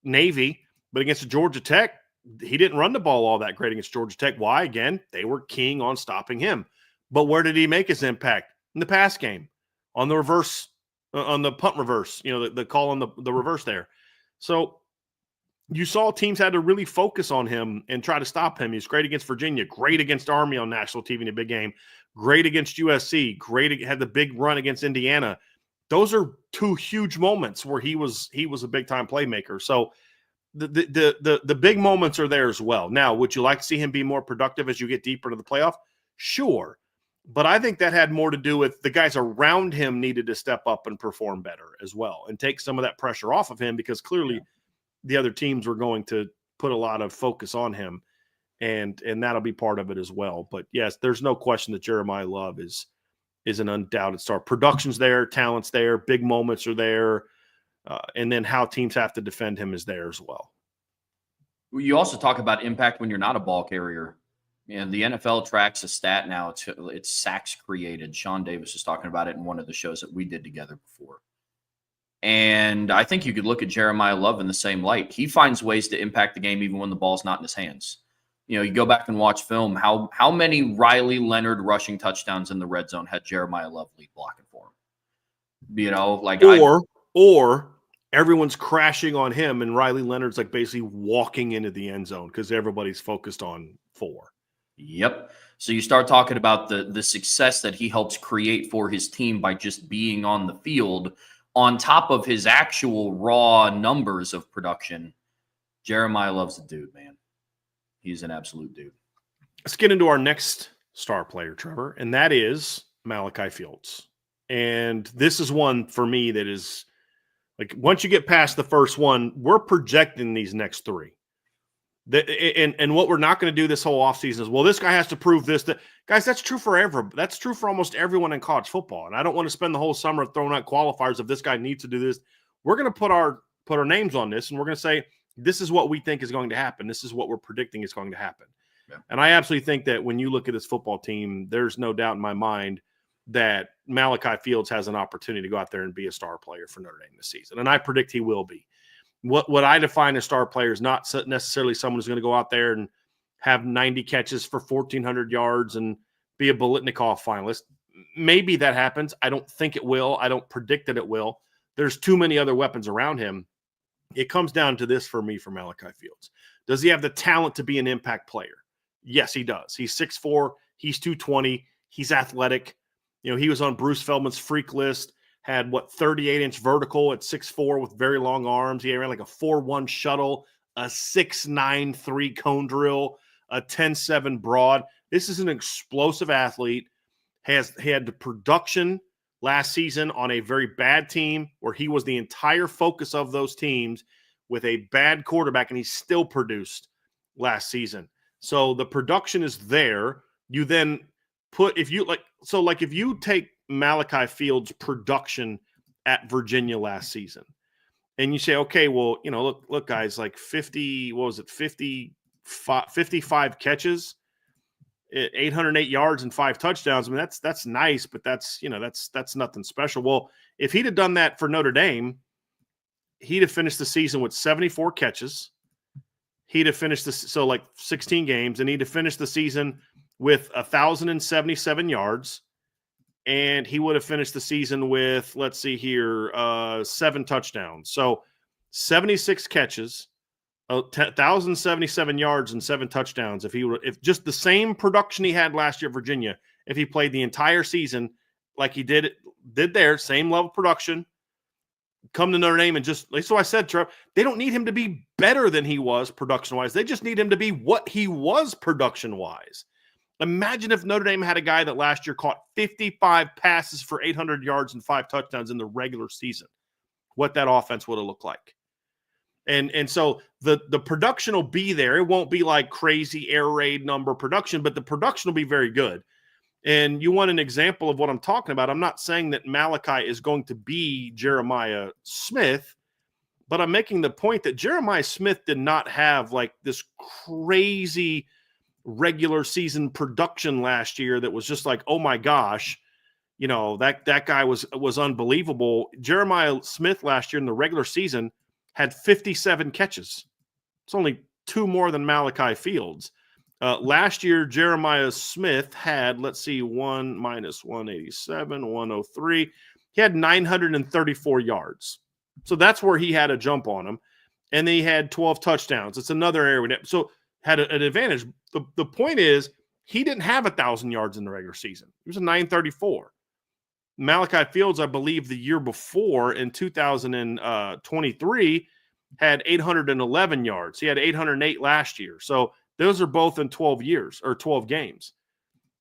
Navy, but against Georgia Tech, he didn't run the ball all that great against Georgia Tech. Why? Again, they were keying on stopping him. But where did he make his impact? In the pass game, on the reverse, on the punt reverse, the call on the reverse there. So you saw teams had to really focus on him and try to stop him. He's great against Virginia, great against Army on national TV in a big game, great against USC, had the big run against Indiana. Those are two huge moments where he was a big-time playmaker. So the big moments are there as well. Now, would you like to see him be more productive as you get deeper into the playoff? Sure. But I think that had more to do with the guys around him needed to step up and perform better as well and take some of that pressure off of him, because clearly the other teams were going to put a lot of focus on him, and that'll be part of it as well. But yes, there's no question that Jeremiah Love is an undoubted star. Production's there, talent's there, big moments are there. And then how teams have to defend him is there as well. You also talk about impact when you're not a ball carrier. And the NFL tracks a stat now. It's sacks created. Sean Davis was talking about it in one of the shows that we did together before. And I think you could look at Jeremiah Love in the same light. He finds ways to impact the game even when the ball's not in his hands. You go back and watch film. How many Riley Leonard rushing touchdowns in the red zone had Jeremiah Love lead blocking for him? Or everyone's crashing on him, and Riley Leonard's like basically walking into the end zone because everybody's focused on 4. Yep. So you start talking about the success that he helps create for his team by just being on the field on top of his actual raw numbers of production. Jeremiah Love's a dude, man. He's an absolute dude. Let's get into our next star player, Trevor, and that is Malachi Fields. And this is one for me that is like, once you get past the first one, we're projecting these next 3. And what we're not going to do this whole offseason is, well, this guy has to prove this. Guys, that's true forever. That's true for almost everyone in college football. And I don't want to spend the whole summer throwing out qualifiers of this guy needs to do this. We're going to put our names on this, and we're going to say, this is what we think is going to happen. This is what we're predicting is going to happen. Yeah. And I absolutely think that when you look at this football team, there's no doubt in my mind that Malachi Fields has an opportunity to go out there and be a star player for Notre Dame this season. And I predict he will be. What I define as star player is not necessarily someone who's going to go out there and have 90 catches for 1,400 yards and be a Bolitnikoff finalist. Maybe that happens. I don't think it will. I don't predict that it will. There's too many other weapons around him. It comes down to this for me for Malachi Fields. Does he have the talent to be an impact player? Yes, he does. He's 6'4". He's 220. He's athletic. He was on Bruce Feldman's freak list. Had 38-inch vertical at 6'4" with very long arms. He ran like a 4.1 shuttle, a 6'9" 3-cone drill, a 10.7 broad. This is an explosive athlete. He had the production last season on a very bad team where he was the entire focus of those teams with a bad quarterback, and he still produced last season. So the production is there. You then if you take Malachi Fields' production at Virginia last season, and you say, okay, well, look, guys, like 55 catches, 808 yards and 5 touchdowns. I mean, that's nice, but that's nothing special. Well, if he'd have done that for Notre Dame, he'd have finished the season with 74 catches. He'd have finished 16 games, and he'd have finished the season with 1,077 yards. And he would have finished the season with, 7 touchdowns. So 76 catches, 1,077 yards and 7 touchdowns. If just the same production he had last year at Virginia, if he played the entire season like he did there, same level of production, come to Notre Dame and so I said, Trev, they don't need him to be better than he was production-wise. They just need him to be what he was production-wise. Imagine if Notre Dame had a guy that last year caught 55 passes for 800 yards and 5 touchdowns in the regular season, what that offense would have looked like. And so the production will be there. It won't be like crazy air raid number production, but the production will be very good. And you want an example of what I'm talking about. I'm not saying that Malachi is going to be Jeremiah Smith, but I'm making the point that Jeremiah Smith did not have like this crazy regular season production last year that was just like, oh my gosh, that guy was unbelievable. Jeremiah Smith last year in the regular season had 57 catches. It's only 2 more than Malachi Fields. Last year, Jeremiah Smith had, 1 minus 187, 103. He had 934 yards. So that's where he had a jump on him. And then he had 12 touchdowns. It's another area. So had an advantage. The point is, he didn't have 1,000 yards in the regular season. He was a 934. Malachi Fields, I believe, the year before in 2023 had 811 yards. He had 808 last year. So those are both in 12 years or 12 games.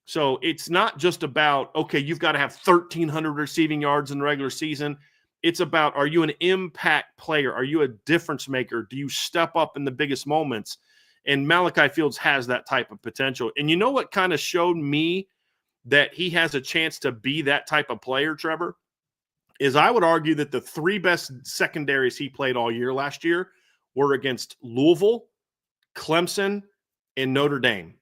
So it's not just about, okay, you've got to have 1,300 receiving yards in the regular season. It's about, are you an impact player? Are you a difference maker? Do you step up in the biggest moments? And Malachi Fields has that type of potential. And you know what kind of showed me that he has a chance to be that type of player, Trevor, is I would argue that the 3 best secondaries he played all year last year were against Louisville, Clemson, and Notre Dame.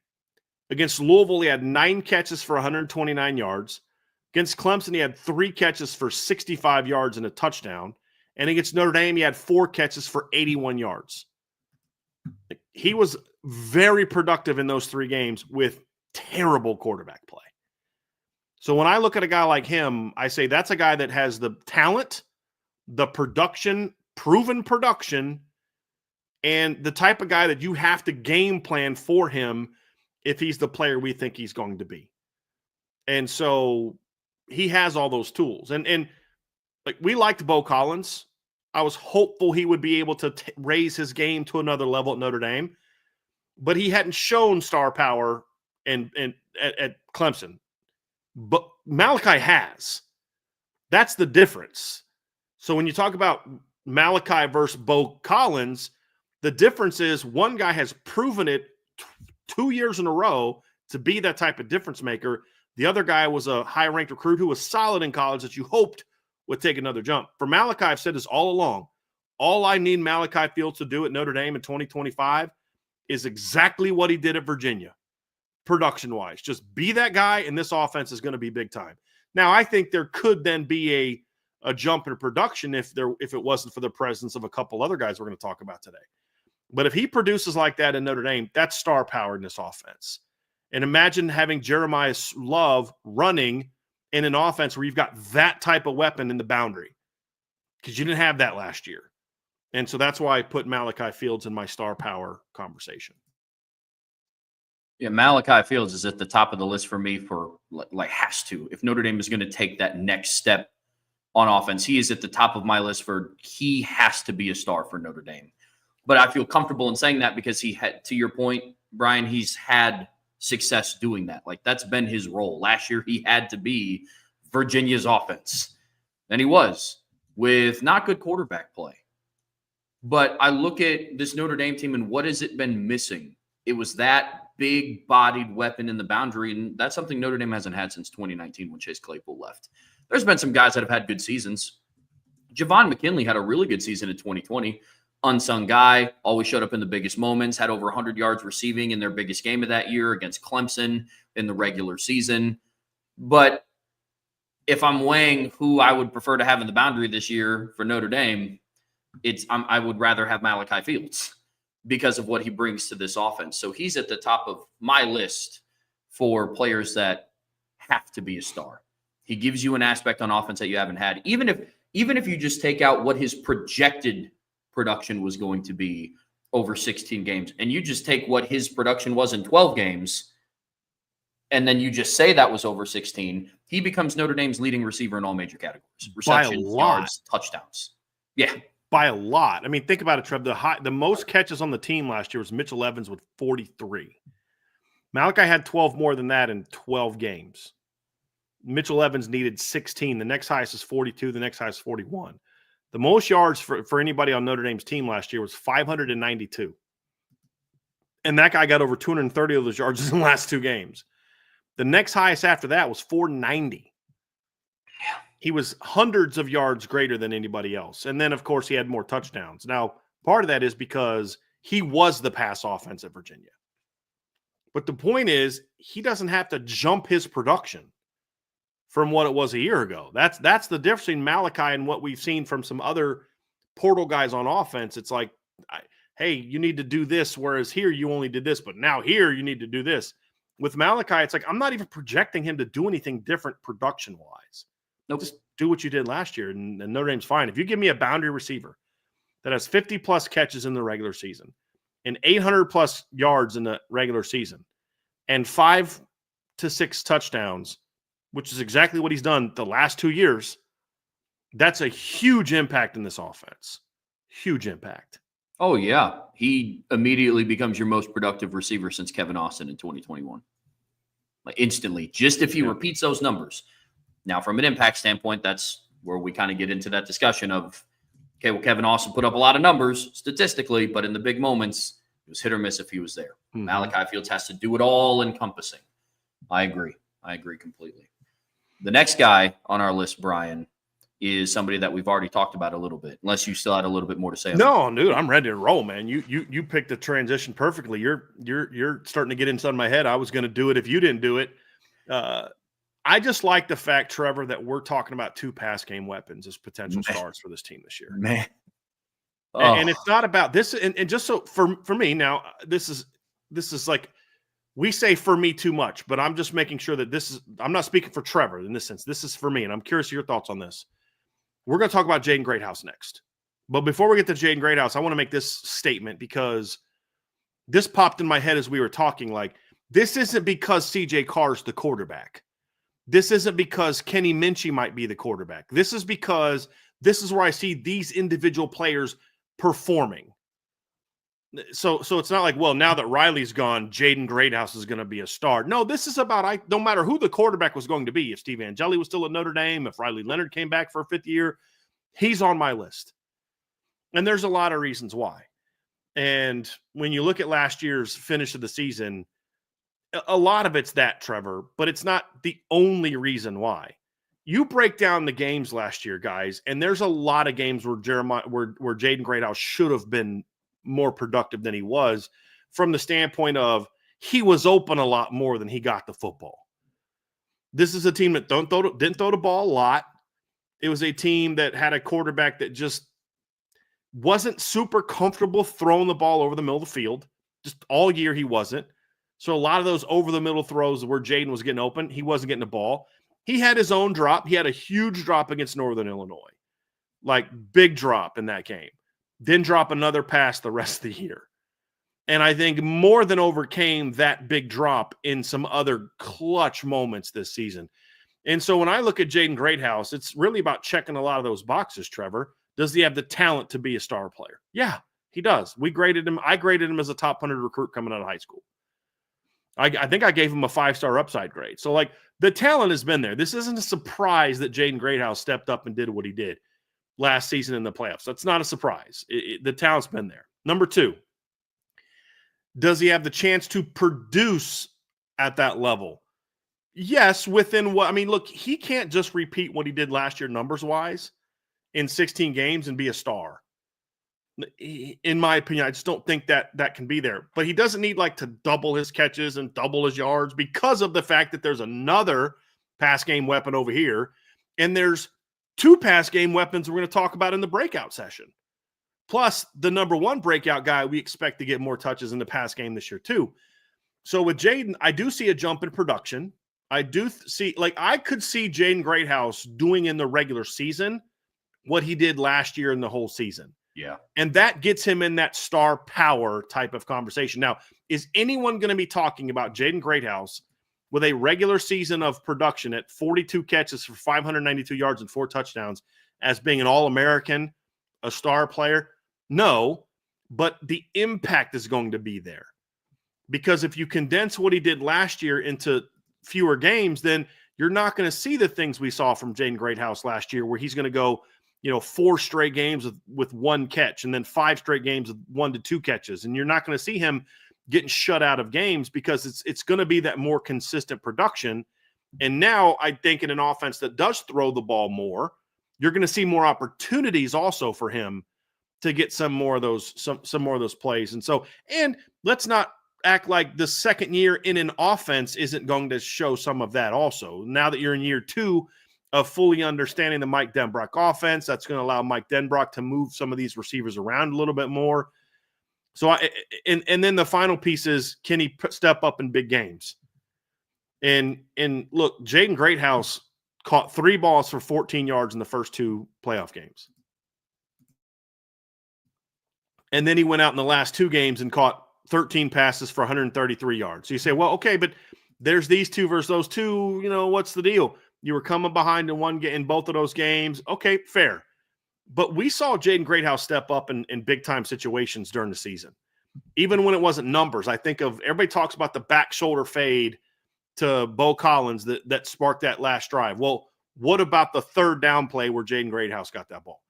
Against Louisville, he had 9 catches for 129 yards. Against Clemson, he had 3 catches for 65 yards and a touchdown. And against Notre Dame, he had 4 catches for 81 yards. He was very productive in those 3 games with terrible quarterback play. So when I look at a guy like him, I say that's a guy that has the talent, the production, proven production, and the type of guy that you have to game plan for him if he's the player we think he's going to be. And so he has all those tools. And like, we liked Bo Collins. I was hopeful he would be able to raise his game to another level at Notre Dame, but he hadn't shown star power at Clemson. But Malachi has. That's the difference. So when you talk about Malachi versus Bo Collins, the difference is one guy has proven it 2 years in a row to be that type of difference maker. The other guy was a high-ranked recruit who was solid in college that you hoped would take another jump. For Malachi, I've said this all along. All I need Malachi Fields to do at Notre Dame in 2025 is exactly what he did at Virginia, production-wise. Just be that guy, and this offense is going to be big time. Now, I think there could then be a jump in production if it wasn't for the presence of a couple other guys we're going to talk about today. But if he produces like that in Notre Dame, that's star power in this offense. And imagine having Jeremiah Love running in an offense where you've got that type of weapon in the boundary, because you didn't have that last year. And so that's why I put Malachi Fields in my star power conversation. Yeah, Malachi Fields is at the top of the list for me for like has to. If Notre Dame is going to take that next step on offense, he is at the top of my list for he has to be a star for Notre Dame. But I feel comfortable in saying that because he had, to your point, Brian, he's had success doing that. Like, that's been his role. Last year, he had to be Virginia's offense. And he was, with not good quarterback play. But I look at this Notre Dame team and what has it been missing? It was that big-bodied weapon in the boundary, and that's something Notre Dame hasn't had since 2019 when Chase Claypool left. There's been some guys that have had good seasons. Javon McKinley had a really good season in 2020. Unsung guy, always showed up in the biggest moments, had over 100 yards receiving in their biggest game of that year against Clemson in the regular season. But if I'm weighing who I would prefer to have in the boundary this year for Notre Dame, I would rather have Malachi Fields because of what he brings to this offense. So he's at the top of my list for players that have to be a star. He gives you an aspect on offense that you haven't had. Even if you just take out what his projected production was going to be over 16 games, and you just take what his production was in 12 games, and then you just say that was over 16, he becomes Notre Dame's leading receiver in all major categories. Receptions, yards, touchdowns. Yeah. By a lot. I mean, think about it, Trev. The most catches on the team last year was Mitchell Evans with 43. Malachi had 12 more than that in 12 games. Mitchell Evans needed 16. The next highest is 42. The next highest is 41. The most yards for anybody on Notre Dame's team last year was 592. And that guy got over 230 of those yards in the last 2 games. The next highest after that was 490. He was hundreds of yards greater than anybody else. And then, of course, he had more touchdowns. Now, part of that is because he was the pass offense at Virginia. But the point is, he doesn't have to jump his production from what it was a year ago. That's the difference between Malachi and what we've seen from some other portal guys on offense. It's like, hey, you need to do this, whereas here you only did this, but now here you need to do this. With Malachi, it's like I'm not even projecting him to do anything different production-wise. Nope. Just do what you did last year, and Notre Dame's fine. If you give me a boundary receiver that has 50-plus catches in the regular season and 800-plus yards in the regular season and 5 to 6 touchdowns, which is exactly what he's done the last 2 years, that's a huge impact in this offense. Huge impact. Oh, yeah. He immediately becomes your most productive receiver since Kevin Austin in 2021. Like, instantly, just if he repeats those numbers. Now, from an impact standpoint, that's where we kind of get into that discussion of, okay, well, Kevin Austin put up a lot of numbers statistically, but in the big moments, it was hit or miss if he was there. Mm-hmm. Malachi Fields has to do it all encompassing. I agree completely. The next guy on our list, Brian, is somebody that we've already talked about a little bit, unless you still had a little bit more to say. No, dude, I'm ready to roll, man. You picked the transition perfectly. You're starting to get inside my head. I was going to do it if you didn't do it. I just like the fact, Trevor, that we're talking about 2 pass game weapons as potential stars for this team this year. Man. Oh. And it's not about this. And just so for me now, this is like, we say for me too much, but I'm just making sure that I'm not speaking for Trevor in this sense. This is for me. And I'm curious of your thoughts on this. We're going to talk about Jaden Greathouse next. But before we get to Jaden Greathouse, I want to make this statement because this popped in my head as we were talking. Like, this isn't because CJ Carr's the quarterback. This isn't because Kenny Minchie might be the quarterback. This is because this is where I see these individual players performing. So it's not like, well, now that Riley's gone, Jaden Greathouse is going to be a star. No, this is about, no matter who the quarterback was going to be, if Steve Angeli was still at Notre Dame, if Riley Leonard came back for a 5th year, he's on my list. And there's a lot of reasons why. And when you look at last year's finish of the season, a lot of it's that, Trevor, but it's not the only reason why. You break down the games last year, guys, and there's a lot of games where Jaden Greathouse should have been more productive than he was, from the standpoint of he was open a lot more than he got the football. This is a team that didn't throw the ball a lot. It was a team that had a quarterback that just wasn't super comfortable throwing the ball over the middle of the field. Just all year he wasn't. So a lot of those over the middle throws where Jaden was getting open, he wasn't getting the ball. He had his own drop. He had a huge drop against Northern Illinois. Like, big drop in that game. Didn't drop another pass the rest of the year. And I think more than overcame that big drop in some other clutch moments this season. And so when I look at Jaden Greathouse, it's really about checking a lot of those boxes, Trevor. Does he have the talent to be a star player? Yeah, he does. We graded him. I graded him as a top 100 recruit coming out of high school. I think I gave him a 5-star upside grade. So, like, the talent has been there. This isn't a surprise that Jaden Greathouse stepped up and did what he did last season in the playoffs. That's not a surprise. The talent's been there. Number 2, does he have the chance to produce at that level? Yes, within what – I mean, look, he can't just repeat what he did last year numbers-wise in 16 games and be a star. In my opinion, I just don't think that can be there. But he doesn't need, like, to double his catches and double his yards because of the fact that there's another pass game weapon over here, and there's 2 pass game weapons we're going to talk about in the breakout session. Plus, the number 1 breakout guy we expect to get more touches in the pass game this year too. So with Jaden, I do see a jump in production. I do see, like, I could see Jaden Greathouse doing in the regular season what he did last year in the whole season. Yeah. And that gets him in that star power type of conversation. Now, is anyone going to be talking about Jaden Greathouse with a regular season of production at 42 catches for 592 yards and 4 touchdowns as being an All-American, a star player? No, but the impact is going to be there. Because if you condense what he did last year into fewer games, then you're not going to see the things we saw from Jaden Greathouse last year, where he's going to go, 4 straight games with 1 catch, and then 5 straight games with 1 to 2 catches. And you're not going to see him getting shut out of games because it's going to be that more consistent production. And now I think in an offense that does throw the ball more, you're going to see more opportunities also for him to get some more of those plays. And let's not act like the second year in an offense isn't going to show some of that also. Now that you're in year 2 of fully understanding the Mike Denbrock offense, that's going to allow Mike Denbrock to move some of these receivers around a little bit more. So, and then the final piece is, can he step up in big games? And look, Jaden Greathouse caught 3 balls for 14 yards in the first 2 playoff games. And then he went out in the last 2 games and caught 13 passes for 133 yards. So you say, well, okay, but there's these 2 versus those 2, what's the deal? You were coming behind in both of those games. Okay, fair. But we saw Jaden Greathouse step up in big-time situations during the season. Even when it wasn't numbers, I think of, everybody talks about the back shoulder fade to Bo Collins that sparked that last drive. Well, what about the 3rd down play where Jaden Greathouse got that ball?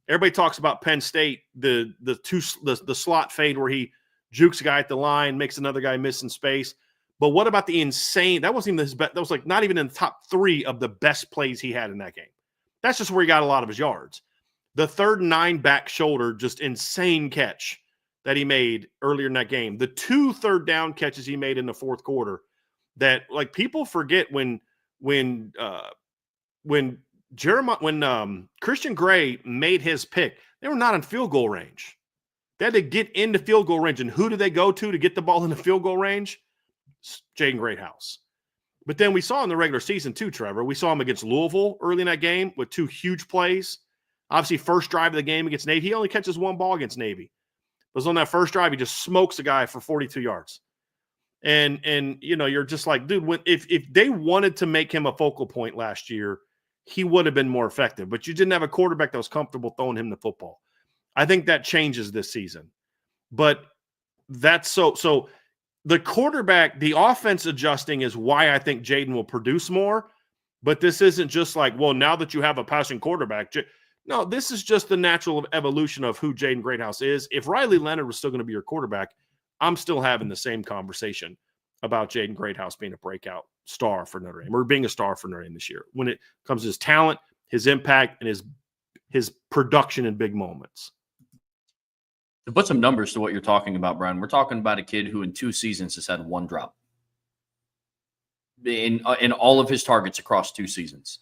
Everybody talks about Penn State, the slot fade where he jukes a guy at the line, makes another guy miss in space. But what about the insane? That wasn't even his best. That was like not even in the top 3 of the best plays he had in that game. That's just where he got a lot of his yards. The 3rd and 9 back shoulder, just insane catch that he made earlier in that game. The 2 third down catches he made in the fourth quarter that, like, people forget when Christian Gray made his pick, they were not in field goal range. They had to get into field goal range. And who do they go to get the ball in the field goal range? Jaden Greathouse. But then we saw in the regular season too, Trevor. We saw him against Louisville early in that game with 2 huge plays. Obviously, first drive of the game against Navy. He only catches 1 ball against Navy. It was on that first drive, he just smokes a guy for 42 yards. And you're just like, dude, if they wanted to make him a focal point last year, he would have been more effective. But you didn't have a quarterback that was comfortable throwing him the football. I think that changes this season. But that's so the quarterback, the offense adjusting is why I think Jaden will produce more. But this isn't just like, well, now that you have a passing quarterback. No, this is just the natural evolution of who Jaden Greathouse is. If Riley Leonard was still going to be your quarterback, I'm still having the same conversation about Jaden Greathouse being a breakout star for Notre Dame, or being a star for Notre Dame this year when it comes to his talent, his impact, and his production in big moments. To put some numbers to what you're talking about, Brian, we're talking about a kid who in 2 seasons has had 1 drop in all of his targets across 2 seasons.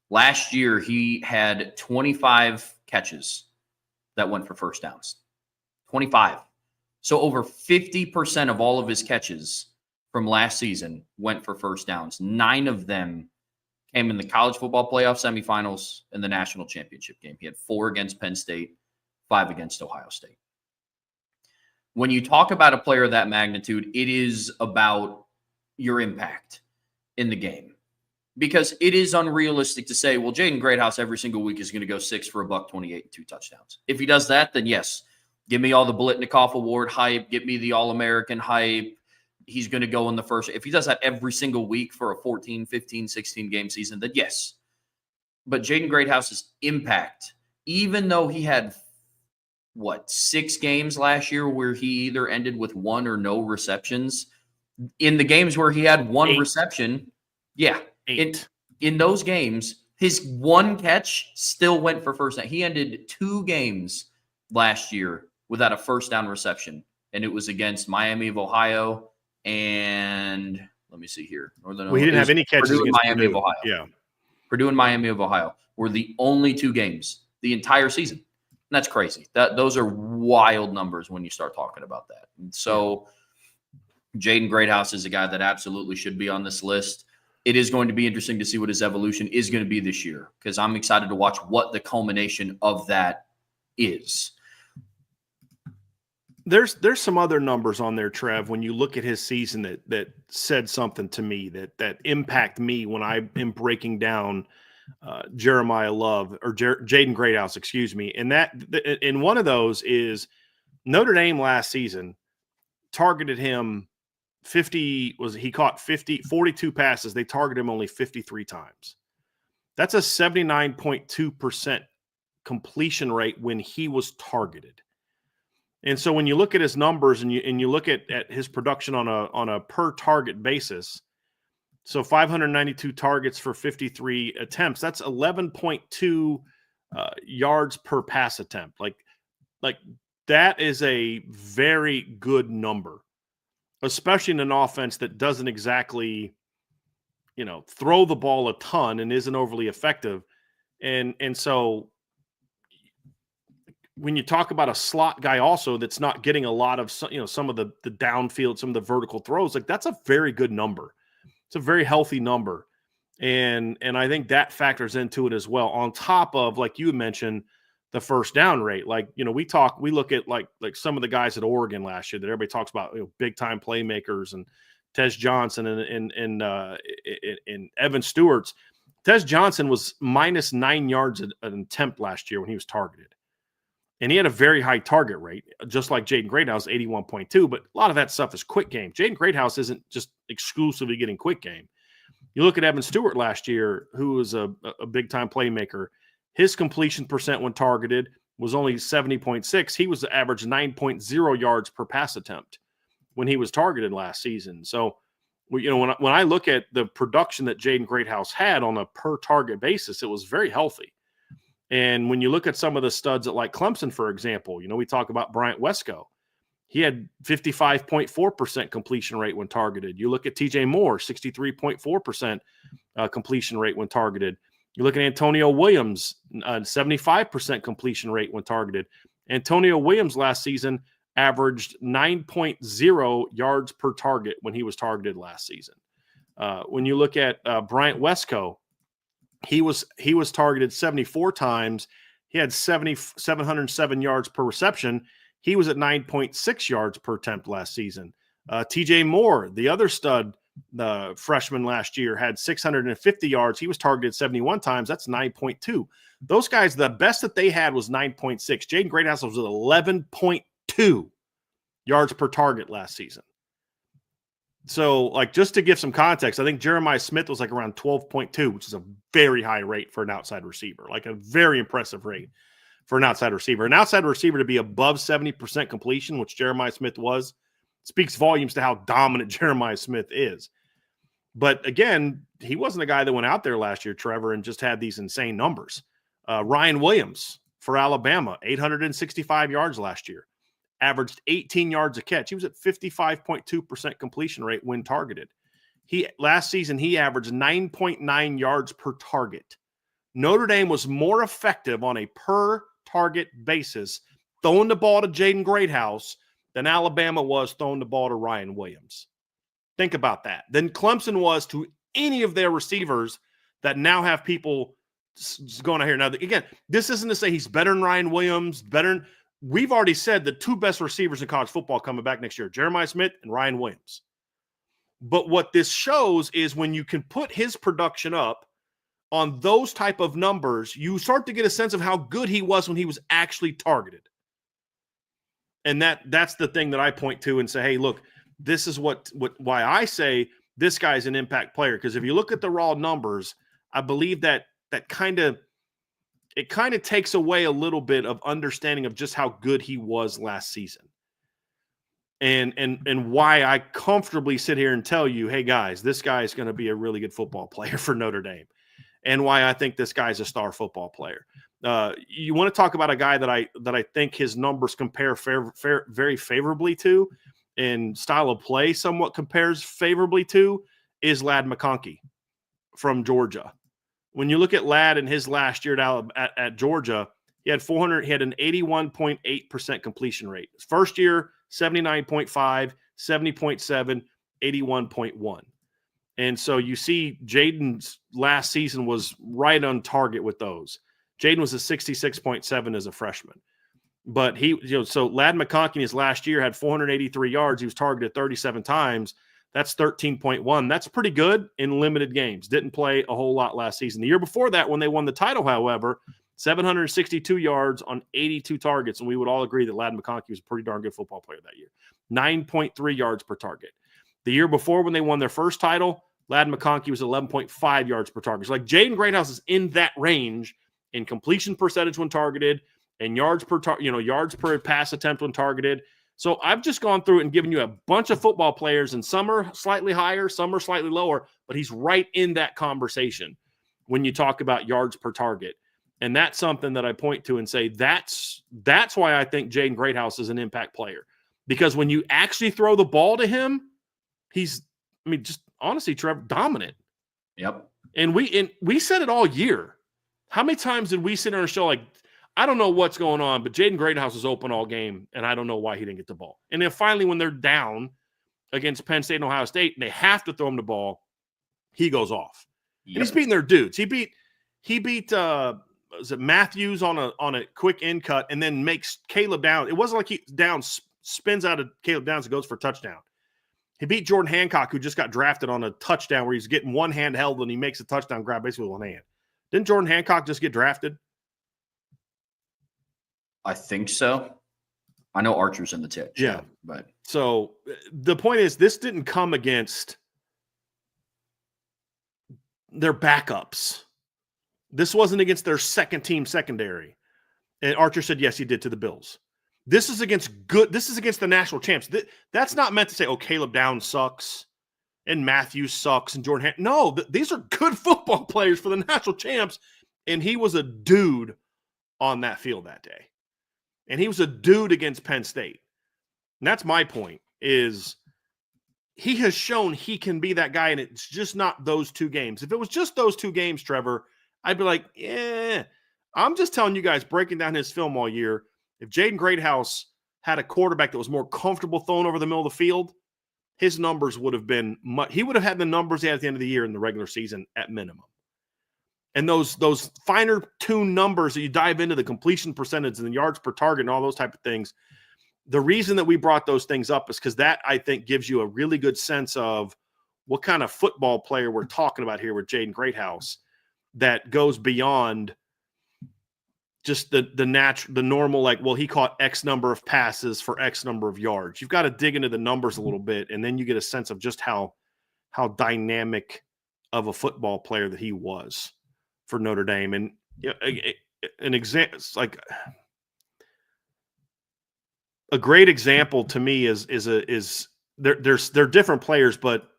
Last year, he had 25 catches that went for first downs. 25. So over 50% of all of his catches from last season went for first downs. 9 of them came in the college football playoff semifinals and the national championship game. He had 4 against Penn State, 5 against Ohio State. When you talk about a player of that magnitude, it is about your impact in the game. Because it is unrealistic to say, well, Jaden Greathouse every single week is going to go 6 for $128 and 2 touchdowns. If he does that, then yes, give me all the Biletnikoff Award hype, get me the All-American hype. He's going to go in the first. If he does that every single week for a 14, 15, 16 game season, then yes. But Jaden Greathouse's impact, even though he had 6 games last year where he either ended with 1 or no receptions, in the games where he had 1 reception, 8. In those games, his 1 catch still went for first down. He ended 2 games last year without a first down reception, and it was against Miami of Ohio and let me see here. He didn't have any catches Purdue against Miami of Ohio. Yeah, Purdue and Miami of Ohio were the only 2 games the entire season. And that's crazy. Those are wild numbers when you start talking about that. And so Jaden Greathouse is a guy that absolutely should be on this list. It is going to be interesting to see what his evolution is going to be this year, because I'm excited to watch what the culmination of that is. There's some other numbers on there, Trev, when you look at his season that said something to me, that impact me when I am breaking down Jeremiah Love or Jaden Greathouse, excuse me. And one of those is Notre Dame last season targeted him 42 passes. They targeted him only 53 times. That's a 79.2% completion rate when he was targeted. And so when you look at his numbers and you look at his production on a per target basis, so 592 targets for 53 attempts, that's 11.2 yards per pass attempt. Like that is a very good number, especially in an offense that doesn't exactly, throw the ball a ton and isn't overly effective. And so when you talk about a slot guy also that's not getting a lot of, some of the downfield, some of the vertical throws, like that's a very good number. It's a very healthy number. And I think that factors into it as well. On top of, like you mentioned, the first down rate. Like, we look at like some of the guys at Oregon last year that everybody talks about, big time playmakers, and Tez Johnson and Evan Stewart's. Tez Johnson was minus 9 yards an attempt last year when he was targeted. And he had a very high target rate, just like Jaden Greathouse, 81.2. But a lot of that stuff is quick game. Jaden Greathouse isn't just exclusively getting quick game. You look at Evan Stewart last year, who was a big-time playmaker. His completion percent when targeted was only 70.6. He was average 9.0 yards per pass attempt when he was targeted last season. So, when I look at the production that Jaden Greathouse had on a per-target basis, it was very healthy. And when you look at some of the studs at like Clemson, for example, we talk about Bryant Wesco. He had 55.4% completion rate when targeted. You look at TJ Moore, 63.4% completion rate when targeted. You look at Antonio Williams, 75% completion rate when targeted. Antonio Williams last season averaged 9.0 yards per target when he was targeted last season. When you look at Bryant Wesco, he was targeted 74 times. He had 707 yards per reception. He was at 9.6 yards per attempt last season. TJ Moore, the other stud freshman last year, had 650 yards. He was targeted 71 times. That's 9.2. Those guys, the best that they had was 9.6. Jaden Greathouse was at 11.2 yards per target last season. So, just to give some context, I think Jeremiah Smith was around 12.2, which is a very high rate for an outside receiver, a very impressive rate for an outside receiver. An outside receiver to be above 70% completion, which Jeremiah Smith was, speaks volumes to how dominant Jeremiah Smith is. But again, he wasn't a guy that went out there last year, Trevor, and just had these insane numbers. Ryan Williams for Alabama, 865 yards last year, averaged 18 yards a catch. He was at 55.2% completion rate when targeted. Last season, he averaged 9.9 yards per target. Notre Dame was more effective on a per-target basis throwing the ball to Jaden Greathouse than Alabama was throwing the ball to Ryan Williams. Think about that. Than Clemson was to any of their receivers that now have people going out here. Now, again, this isn't to say he's better than Ryan Williams, we've already said the two best receivers in college football coming back next year, Jeremiah Smith and Ryan Williams. But what this shows is when you can put his production up on those type of numbers, you start to get a sense of how good he was when he was actually targeted. And that's the thing that I point to and say, hey, look, this is why I say this guy's an impact player. Because if you look at the raw numbers, I believe that kind of takes away a little bit of understanding of just how good he was last season. And why I comfortably sit here and tell you, hey guys, this guy is going to be a really good football player for Notre Dame. And why I think this guy's a star football player. You want to talk about a guy that I think his numbers compare very favorably to, and style of play somewhat compares favorably to, is Ladd McConkey from Georgia. When you look at Ladd in his last year at Georgia, he had an 81.8% completion rate. His first year, 79.5, 70.7, 81.1. And so you see Jaden's last season was right on target with those. Jaden was a 66.7 as a freshman. But so Ladd McConkey in his last year had 483 yards. He was targeted 37 times. That's 13.1. That's pretty good in limited games. Didn't play a whole lot last season. The year before that, when they won the title, however, 762 yards on 82 targets. And we would all agree that Ladd McConkey was a pretty darn good football player that year. 9.3 yards per target. The year before, when they won their first title, Ladd McConkey was 11.5 yards per target. So Jaden Greathouse is in that range in completion percentage when targeted and yards per pass attempt when targeted. So I've just gone through it and given you a bunch of football players, and some are slightly higher, some are slightly lower, but he's right in that conversation when you talk about yards per target. And that's something that I point to and say that's why I think Jaden Greathouse is an impact player. Because when you actually throw the ball to him, he's, just honestly, Trevor, dominant. Yep. And we said it all year. How many times did we sit on a show I don't know what's going on, but Jaden Greathouse was open all game, and I don't know why he didn't get the ball. And then finally, when they're down against Penn State and Ohio State, and they have to throw him the ball, he goes off. Yep. And he's beating their dudes. He beat was it Matthews on a quick in cut, and then makes Caleb down. It wasn't like he down spins out of Caleb Downs and goes for a touchdown. He beat Jordan Hancock, who just got drafted on a touchdown where he's getting one hand held and he makes a touchdown grab basically with one hand. Didn't Jordan Hancock just get drafted? I think so. I know Archer's in the tip. Yeah. But so the point is, this didn't come against their backups. This wasn't against their second team secondary. And Archer said, yes, he did to the Bills. This is against the national champs. That's not meant to say, oh, Caleb Downs sucks and Matthews sucks and Jordan. No, these are good football players for the national champs. And he was a dude on that field that day. And he was a dude against Penn State. And that's my point, is he has shown he can be that guy, and it's just not those 2 games. If it was just those 2 games, Trevor, I'd be like, yeah. I'm just telling you guys, breaking down his film all year, if Jaden Greathouse had a quarterback that was more comfortable throwing over the middle of the field, his numbers would have been much. He would have had the numbers he had at the end of the year in the regular season at minimum. And those finer tuned numbers that you dive into, the completion percentage and the yards per target and all those type of things, the reason that we brought those things up is because that, I think, gives you a really good sense of what kind of football player we're talking about here with Jaden Greathouse, that goes beyond just the normal, like, well, he caught X number of passes for X number of yards. You've got to dig into the numbers a little bit, and then you get a sense of just how dynamic of a football player that he was for Notre Dame. And an example, like a great example to me is they're different players, but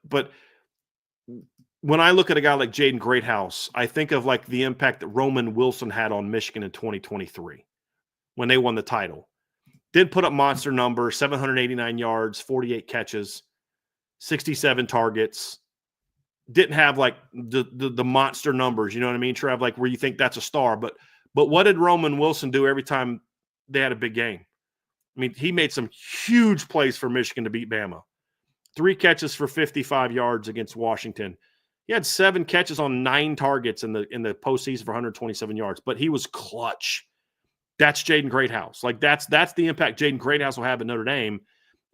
when I look at a guy like Jaden Greathouse, I think of like the impact that Roman Wilson had on Michigan in 2023 when they won the title. Did put up monster numbers, 789 yards, 48 catches, 67 targets. Didn't have like the monster numbers, you know what I mean, Trev? Like where you think that's a star. But what did Roman Wilson do every time they had a big game? I mean, he made some huge plays for Michigan to beat Bama. 3 catches for 55 yards against Washington. He had 7 catches on 9 targets in the postseason for 127 yards, but he was clutch. That's Jaden Greathouse. Like that's the impact Jaden Greathouse will have at Notre Dame.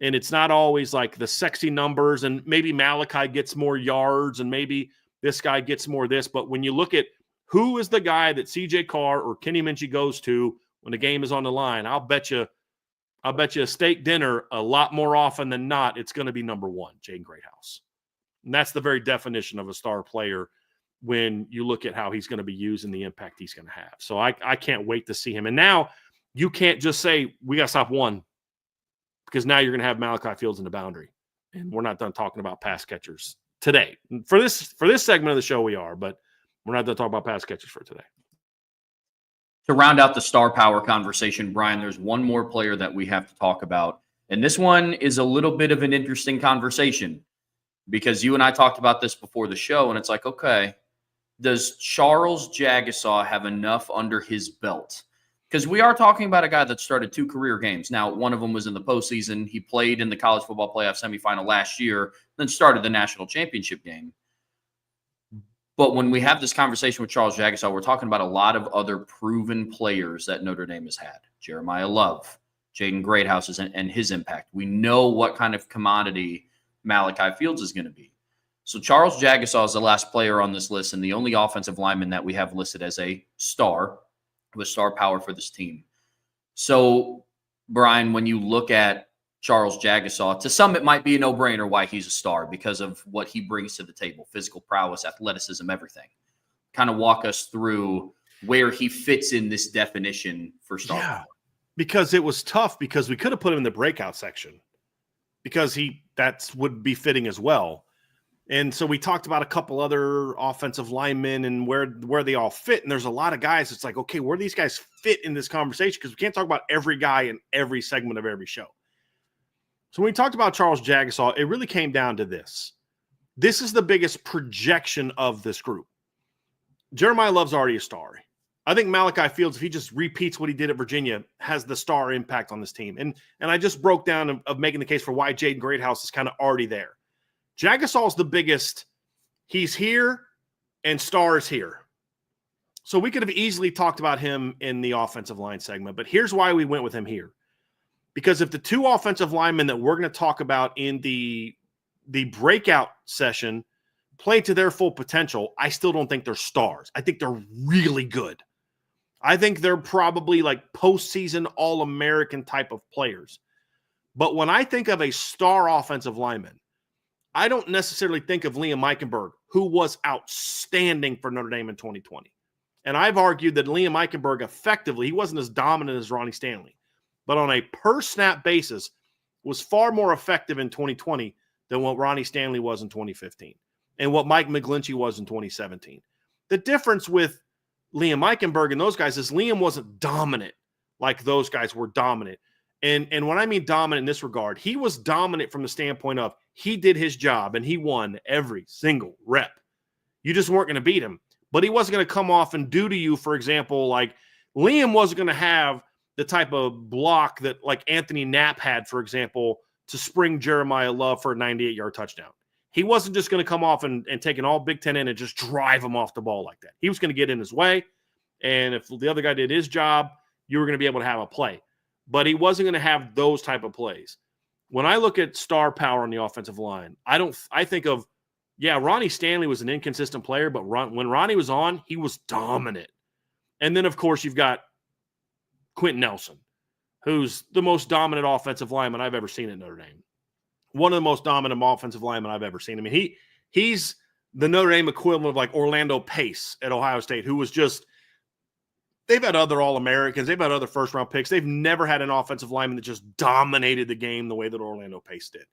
And it's not always like the sexy numbers, and maybe Malachi gets more yards and maybe this guy gets more this. But when you look at who is the guy that CJ Carr or Kenny Minchie goes to when the game is on the line, I'll bet you a steak dinner a lot more often than not, it's going to be number 1, Jaden Greathouse. And that's the very definition of a star player when you look at how he's going to be used and the impact he's going to have. So I can't wait to see him. And now you can't just say, we got to stop 1, because now you're going to have Malachi Fields in the boundary. And we're not done talking about pass catchers today. For this segment of the show, we are, but we're not done talking about pass catchers for today. To round out the star power conversation, Brian, there's one more player that we have to talk about. And this one is a little bit of an interesting conversation because you and I talked about this before the show, and it's like, okay, does Charles Jagusah have enough under his belt? Because we are talking about a guy that started 2 career games. Now, one of them was in the postseason. He played in the college football playoff semifinal last year, then started the national championship game. But when we have this conversation with Charles Jagusah, we're talking about a lot of other proven players that Notre Dame has had. Jeremiah Love, Jaden Greathouse, and his impact. We know what kind of commodity Malachi Fields is going to be. So Charles Jagusah is the last player on this list and the only offensive lineman that we have listed as a star with star power for this team. So, Brian, when you look at Charles Jagusah, to some it might be a no-brainer why he's a star because of what he brings to the table, physical prowess, athleticism, everything. Kind of walk us through where he fits in this definition for star power. Because it was tough because we could have put him in the breakout section because that would be fitting as well. And so we talked about a couple other offensive linemen and where they all fit. And there's a lot of guys. It's like, okay, where do these guys fit in this conversation? Because we can't talk about every guy in every segment of every show. So when we talked about Charles Jagusah, it really came down to this. This is the biggest projection of this group. Jeremiah Love's already a star. I think Malachi Fields, if he just repeats what he did at Virginia, has the star impact on this team. And I just broke down of making the case for why Jaden Greathouse is kind of already there. Jagusah is the biggest. He's here and star is here. So we could have easily talked about him in the offensive line segment, but here's why we went with him here. Because if the 2 offensive linemen that we're going to talk about in the breakout session play to their full potential, I still don't think they're stars. I think they're really good. I think they're probably like postseason All-American type of players. But when I think of a star offensive lineman, I don't necessarily think of Liam Eichenberg, who was outstanding for Notre Dame in 2020. And I've argued that Liam Eichenberg effectively, he wasn't as dominant as Ronnie Stanley, but on a per-snap basis was far more effective in 2020 than what Ronnie Stanley was in 2015 and what Mike McGlinchey was in 2017. The difference with Liam Eichenberg and those guys is Liam wasn't dominant like those guys were dominant. And when I mean dominant in this regard, he was dominant from the standpoint of he did his job and he won every single rep. You just weren't going to beat him. But he wasn't going to come off and do to you, for example, like Liam wasn't going to have the type of block that like Anthony Knapp had, for example, to spring Jeremiah Love for a 98-yard touchdown. He wasn't just going to come off and take an all Big Ten in and just drive him off the ball like that. He was going to get in his way. And if the other guy did his job, you were going to be able to have a play. But he wasn't going to have those type of plays. When I look at star power on the offensive line, I think of, yeah, Ronnie Stanley was an inconsistent player, but when Ronnie was on, he was dominant. And then, of course, you've got Quentin Nelson, who's the most dominant offensive lineman I've ever seen at Notre Dame. One of the most dominant offensive linemen I've ever seen. I mean, he's the Notre Dame equivalent of like Orlando Pace at Ohio State, who was just – they've had other All-Americans. They've had other first-round picks. They've never had an offensive lineman that just dominated the game the way that Orlando Pace did.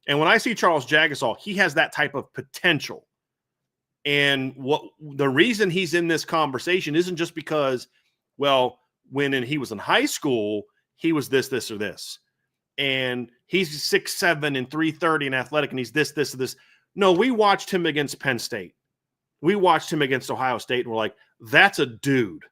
And when I see Charles Jagusah, he has that type of potential. And what the reason he's in this conversation isn't just because, well, when he was in high school, he was this, or this. And he's 6'7" and 330 and athletic, and he's this, or this. No, we watched him against Penn State. We watched him against Ohio State, and we're like, that's a dude.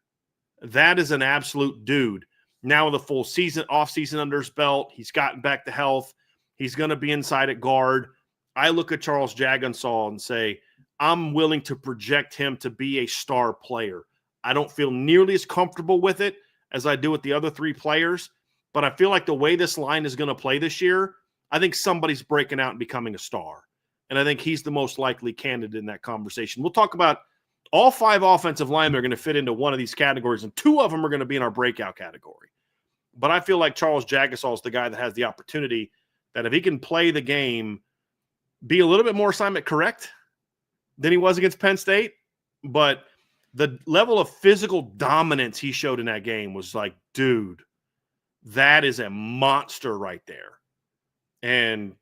That is an absolute dude. Now with a full season, off-season under his belt, he's gotten back to health. He's going to be inside at guard. I look at Charles Jagusah and say, I'm willing to project him to be a star player. I don't feel nearly as comfortable with it as I do with the other three players, but I feel like the way this line is going to play this year, I think somebody's breaking out and becoming a star. And I think he's the most likely candidate in that conversation. We'll talk about all 5 offensive linemen are going to fit into one of these categories, and 2 of them are going to be in our breakout category. But I feel like Charles Jagusah is the guy that has the opportunity that if he can play the game, be a little bit more assignment correct than he was against Penn State. But the level of physical dominance he showed in that game was like, dude, that is a monster right there. And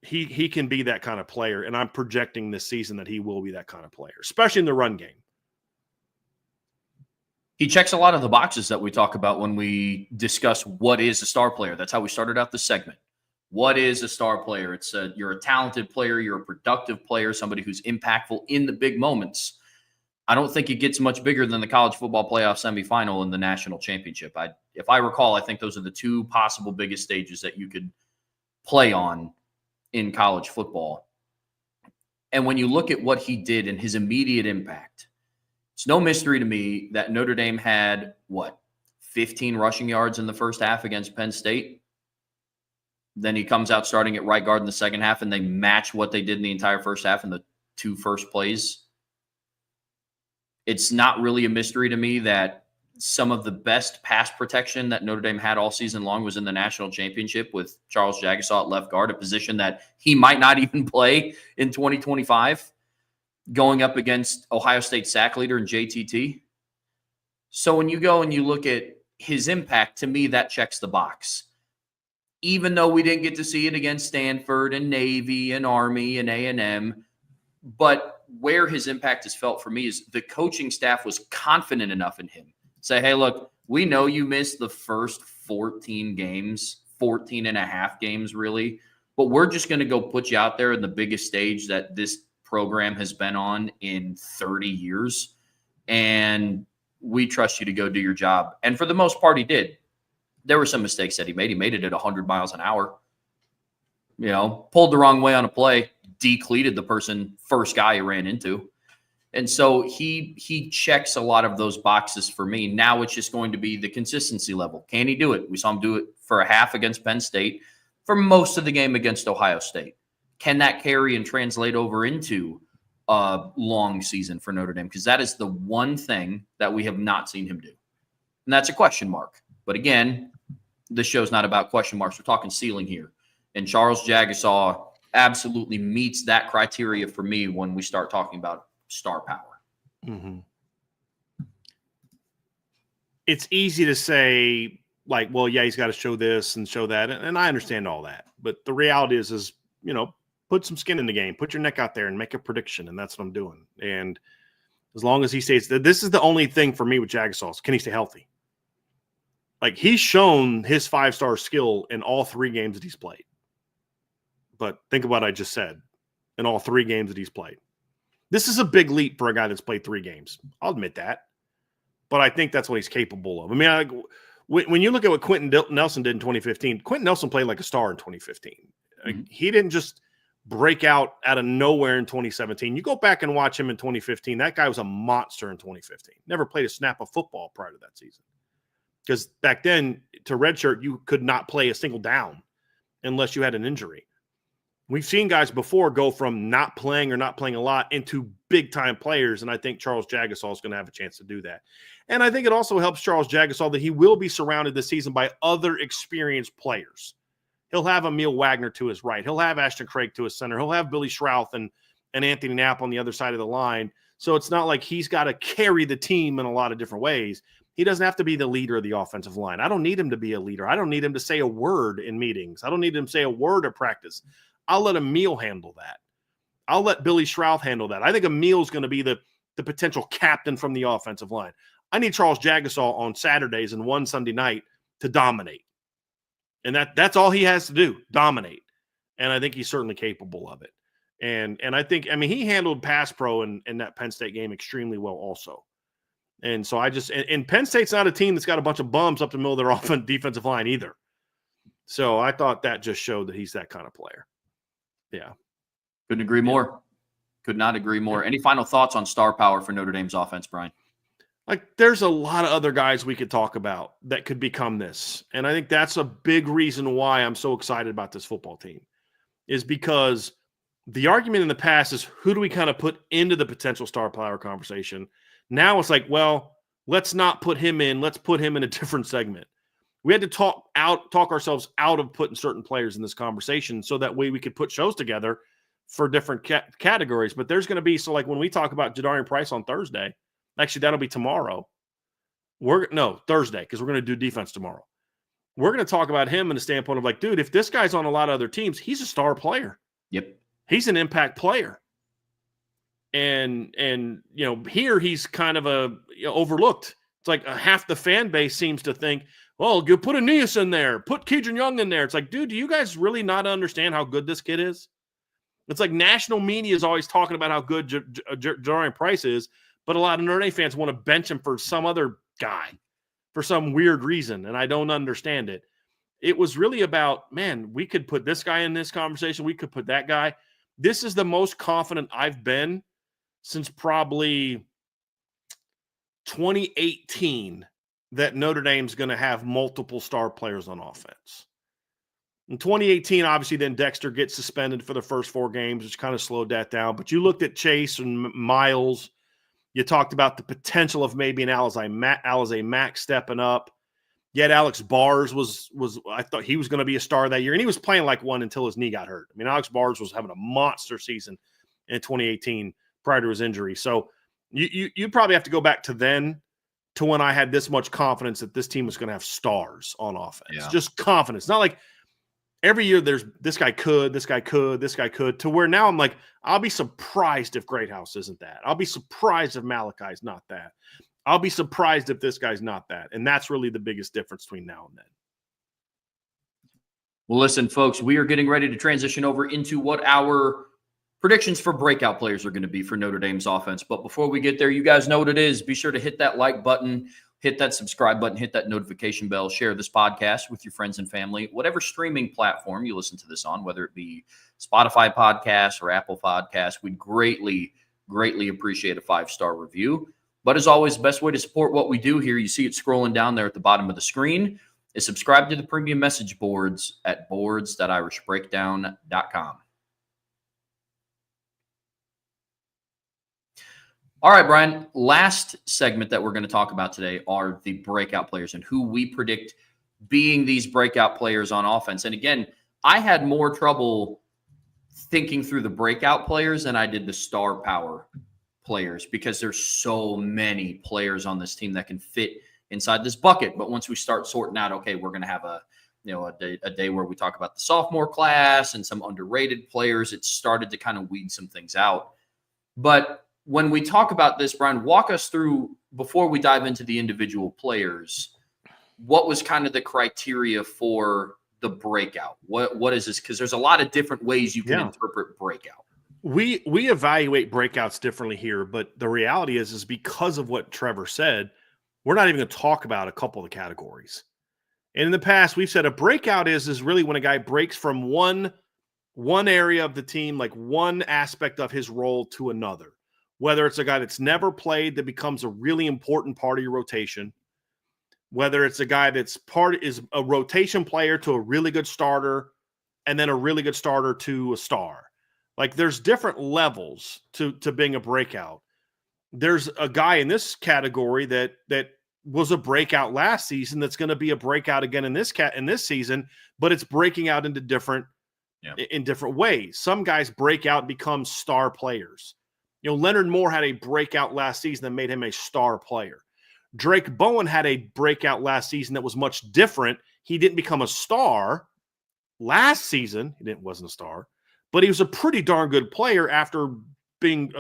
he can be that kind of player, and I'm projecting this season that he will be that kind of player, especially in the run game. He checks a lot of the boxes that we talk about when we discuss what is a star player. That's how we started out the segment. What is a star player? It's you're a talented player, you're a productive player, somebody who's impactful in the big moments. I don't think it gets much bigger than the college football playoff semifinal and the national championship. If I recall, I think those are the 2 possible biggest stages that you could play on in college football. And when you look at what he did and his immediate impact, it's no mystery to me that Notre Dame had, 15 rushing yards in the first half against Penn State. Then he comes out starting at right guard in the second half, and they match what they did in the entire first half in the 2 first plays. It's not really a mystery to me that some of the best pass protection that Notre Dame had all season long was in the national championship with Charles Jagusah at left guard, a position that he might not even play in 2025, going up against Ohio State sack leader and JTT. So when you go and you look at his impact, to me, that checks the box. Even though we didn't get to see it against Stanford and Navy and Army and A&M, but where his impact is felt for me is the coaching staff was confident enough in him. Say, hey, look, we know you missed the first 14 games, 14 and a half games, really, but we're just going to go put you out there in the biggest stage that this program has been on in 30 years, and we trust you to go do your job. And for the most part, he did. There were some mistakes that he made. He made it at 100 miles an hour. Pulled the wrong way on a play, decleated the person, first guy he ran into. And so he checks a lot of those boxes for me. Now it's just going to be the consistency level. Can he do it? We saw him do it for a half against Penn State, for most of the game against Ohio State. Can that carry and translate over into a long season for Notre Dame? Because that is the one thing that we have not seen him do. And that's a question mark. But again, this show's not about question marks. We're talking ceiling here. And Charles Jagusah absolutely meets that criteria for me when we start talking about star power. Mm-hmm. It's easy to say, like, well, yeah, he's got to show this and show that. And I understand all that. But the reality is, put some skin in the game, put your neck out there and make a prediction. And that's what I'm doing. And as long as he stays. This is the only thing for me with Jagasol. Can he stay healthy? Like, he's shown his 5-star skill in all 3 games that he's played. But think about what I just said. In all 3 games that he's played. This is a big leap for a guy that's played 3 games. I'll admit that. But I think that's what he's capable of. I mean, when you look at what Quentin Nelson did in 2015, Quentin Nelson played like a star in 2015. Mm-hmm. He didn't just break out of nowhere in 2017. You go back and watch him in 2015. That guy was a monster in 2015. Never played a snap of football prior to that season. Because back then, to redshirt, you could not play a single down unless you had an injury. We've seen guys before go from not playing or not playing a lot into big-time players, and I think Charles Jagasol is going to have a chance to do that. And I think it also helps Charles Jagasol that he will be surrounded this season by other experienced players. He'll have Emil Wagner to his right. He'll have Ashton Craig to his center. He'll have Billy Schrouth and Anthony Knapp on the other side of the line. So it's not like he's got to carry the team in a lot of different ways. He doesn't have to be the leader of the offensive line. I don't need him to be a leader. I don't need him to say a word in meetings. I don't need him to say a word at practice. I'll let Emil handle that. I'll let Billy Schrouth handle that. I think Emil's going to be the potential captain from the offensive line. I need Charles Jagasol on Saturdays and one Sunday night to dominate. And that's all he has to do, dominate. And I think he's certainly capable of it. And I think, I mean, he handled pass pro in that Penn State game extremely well also. And so and Penn State's not a team that's got a bunch of bums up the middle of their defensive line either. So I thought that just showed that he's that kind of player. Yeah. Couldn't agree more. Could not agree more. Any final thoughts on star power for Notre Dame's offense, Bryan? Like, there's a lot of other guys we could talk about that could become this. And I think that's a big reason why I'm so excited about this football team, is because the argument in the past is who do we kind of put into the potential star power conversation? Now it's like, well, let's not put him in. Let's put him in a different segment. We had to talk ourselves out of putting certain players in this conversation so that way we could put shows together for different categories. But there's going to be, so like when we talk about Jadarian Price on Thursday, actually that'll be tomorrow. Thursday, because we're going to do defense tomorrow. We're going to talk about him in the standpoint of like, dude, if this guy's on a lot of other teams, he's a star player. Yep. He's an impact player. And here he's kind of overlooked. It's like half the fan base seems to think, well, you put Aeneas in there, put Keidron Young in there. It's like, dude, do you guys really not understand how good this kid is? It's like national media is always talking about how good Jadarian Price is, but a lot of Notre Dame fans want to bench him for some other guy for some weird reason, and I don't understand it. It was really about, man, we could put this guy in this conversation. We could put that guy. This is the most confident I've been since probably 2018 that Notre Dame's going to have multiple star players on offense. In 2018, obviously, then Dexter gets suspended for the first 4 games, which kind of slowed that down. But you looked at Chase and Miles. You talked about the potential of maybe an Alizé Mack stepping up. Yet Alex Bars was I thought he was going to be a star that year, and he was playing like one until his knee got hurt. I mean, Alex Bars was having a monster season in 2018 prior to his injury. So you probably have to go back to then to when I had this much confidence that this team was going to have stars on offense. Yeah. Just confidence. Not like every year there's this guy could, to where now I'm like, I'll be surprised if Greathouse isn't that. I'll be surprised if Malachi's not that. I'll be surprised if this guy's not that. And that's really the biggest difference between now and then. Well, listen, folks, we are getting ready to transition over into what our predictions for breakout players are going to be for Notre Dame's offense. But before we get there, you guys know what it is. Be sure to hit that like button, hit that subscribe button, hit that notification bell, share this podcast with your friends and family, whatever streaming platform you listen to this on, whether it be Spotify podcast or Apple podcast. We'd greatly, greatly appreciate a 5-star review. But as always, the best way to support what we do here, you see it scrolling down there at the bottom of the screen, is subscribe to the premium message boards at boards.irishbreakdown.com. All right, Bryan, last segment that we're going to talk about today are the breakout players and who we predict being these breakout players on offense. And again, I had more trouble thinking through the breakout players than I did the star power players, because there's so many players on this team that can fit inside this bucket. But once we start sorting out, okay, we're going to have a day where we talk about the sophomore class and some underrated players, it started to kind of weed some things out. But when we talk about this, Bryan, walk us through, before we dive into the individual players, what was kind of the criteria for the breakout? What is this? Because there's a lot of different ways you can interpret breakout. We evaluate breakouts differently here, but the reality is because of what Trevor said, we're not even going to talk about a couple of the categories. And in the past, we've said a breakout is really when a guy breaks from one area of the team, like one aspect of his role, to another. Whether it's a guy that's never played that becomes a really important part of your rotation, whether it's a guy that's is a rotation player to a really good starter, and then a really good starter to a star. Like, there's different levels to being a breakout. There's a guy in this category that was a breakout last season that's going to be a breakout again in this season, but it's breaking out into different ways. Some guys break out and become star players. You know, Leonard Moore had a breakout last season that made him a star player. Drake Bowen had a breakout last season that was much different. He didn't become a star last season. Wasn't a star, but he was a pretty darn good player after being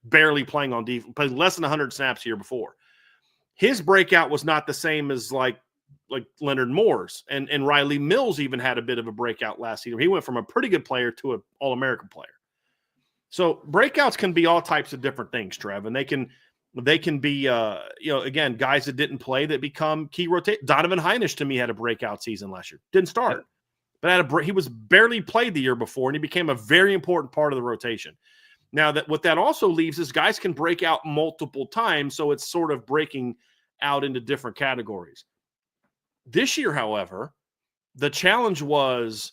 barely playing on defense, playing less than 100 snaps a year before. His breakout was not the same as like Leonard Moore's, and Riley Mills even had a bit of a breakout last season. He went from a pretty good player to an All-American player. So breakouts can be all types of different things, Trev, and they can be again, guys that didn't play that become key rotate. Donovan Heinisch to me had a breakout season last year. Didn't start, but he was barely played the year before, and he became a very important part of the rotation. Now, what that also leaves is guys can break out multiple times, so it's sort of breaking out into different categories. This year, however, the challenge was,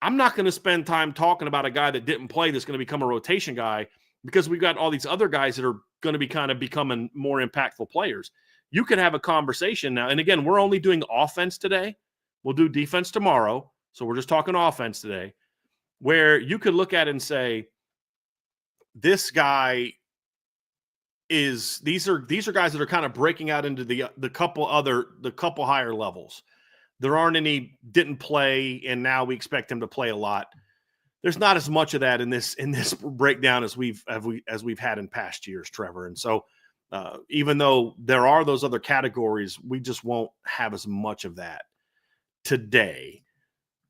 I'm not going to spend time talking about a guy that didn't play that's going to become a rotation guy, because we've got all these other guys that are going to be kind of becoming more impactful players. You could have a conversation now. And again, we're only doing offense today. We'll do defense tomorrow. So we're just talking offense today, where you could look at it and say, this guy is, these are guys that are kind of breaking out into the couple higher levels. There aren't any didn't play, and now we expect him to play a lot. There's not as much of that in this breakdown as we've had in past years, Trevor. And so even though there are those other categories, we just won't have as much of that today.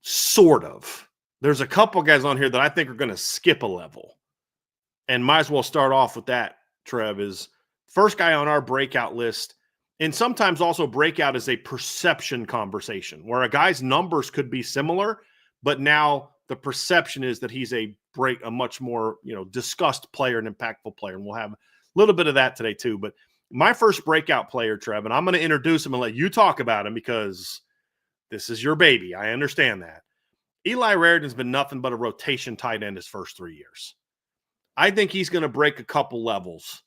Sort of. There's a couple guys on here that I think are going to skip a level, and might as well start off with that. Trev is first guy on our breakout list. And sometimes also breakout is a perception conversation where a guy's numbers could be similar, but now the perception is that he's a much more, discussed player, an impactful player. And we'll have a little bit of that today too. But my first breakout player, Trev, and I'm going to introduce him and let you talk about him because this is your baby. I understand that. Eli Raridan's been nothing but a rotation tight end his first 3 years. I think he's going to break a couple levels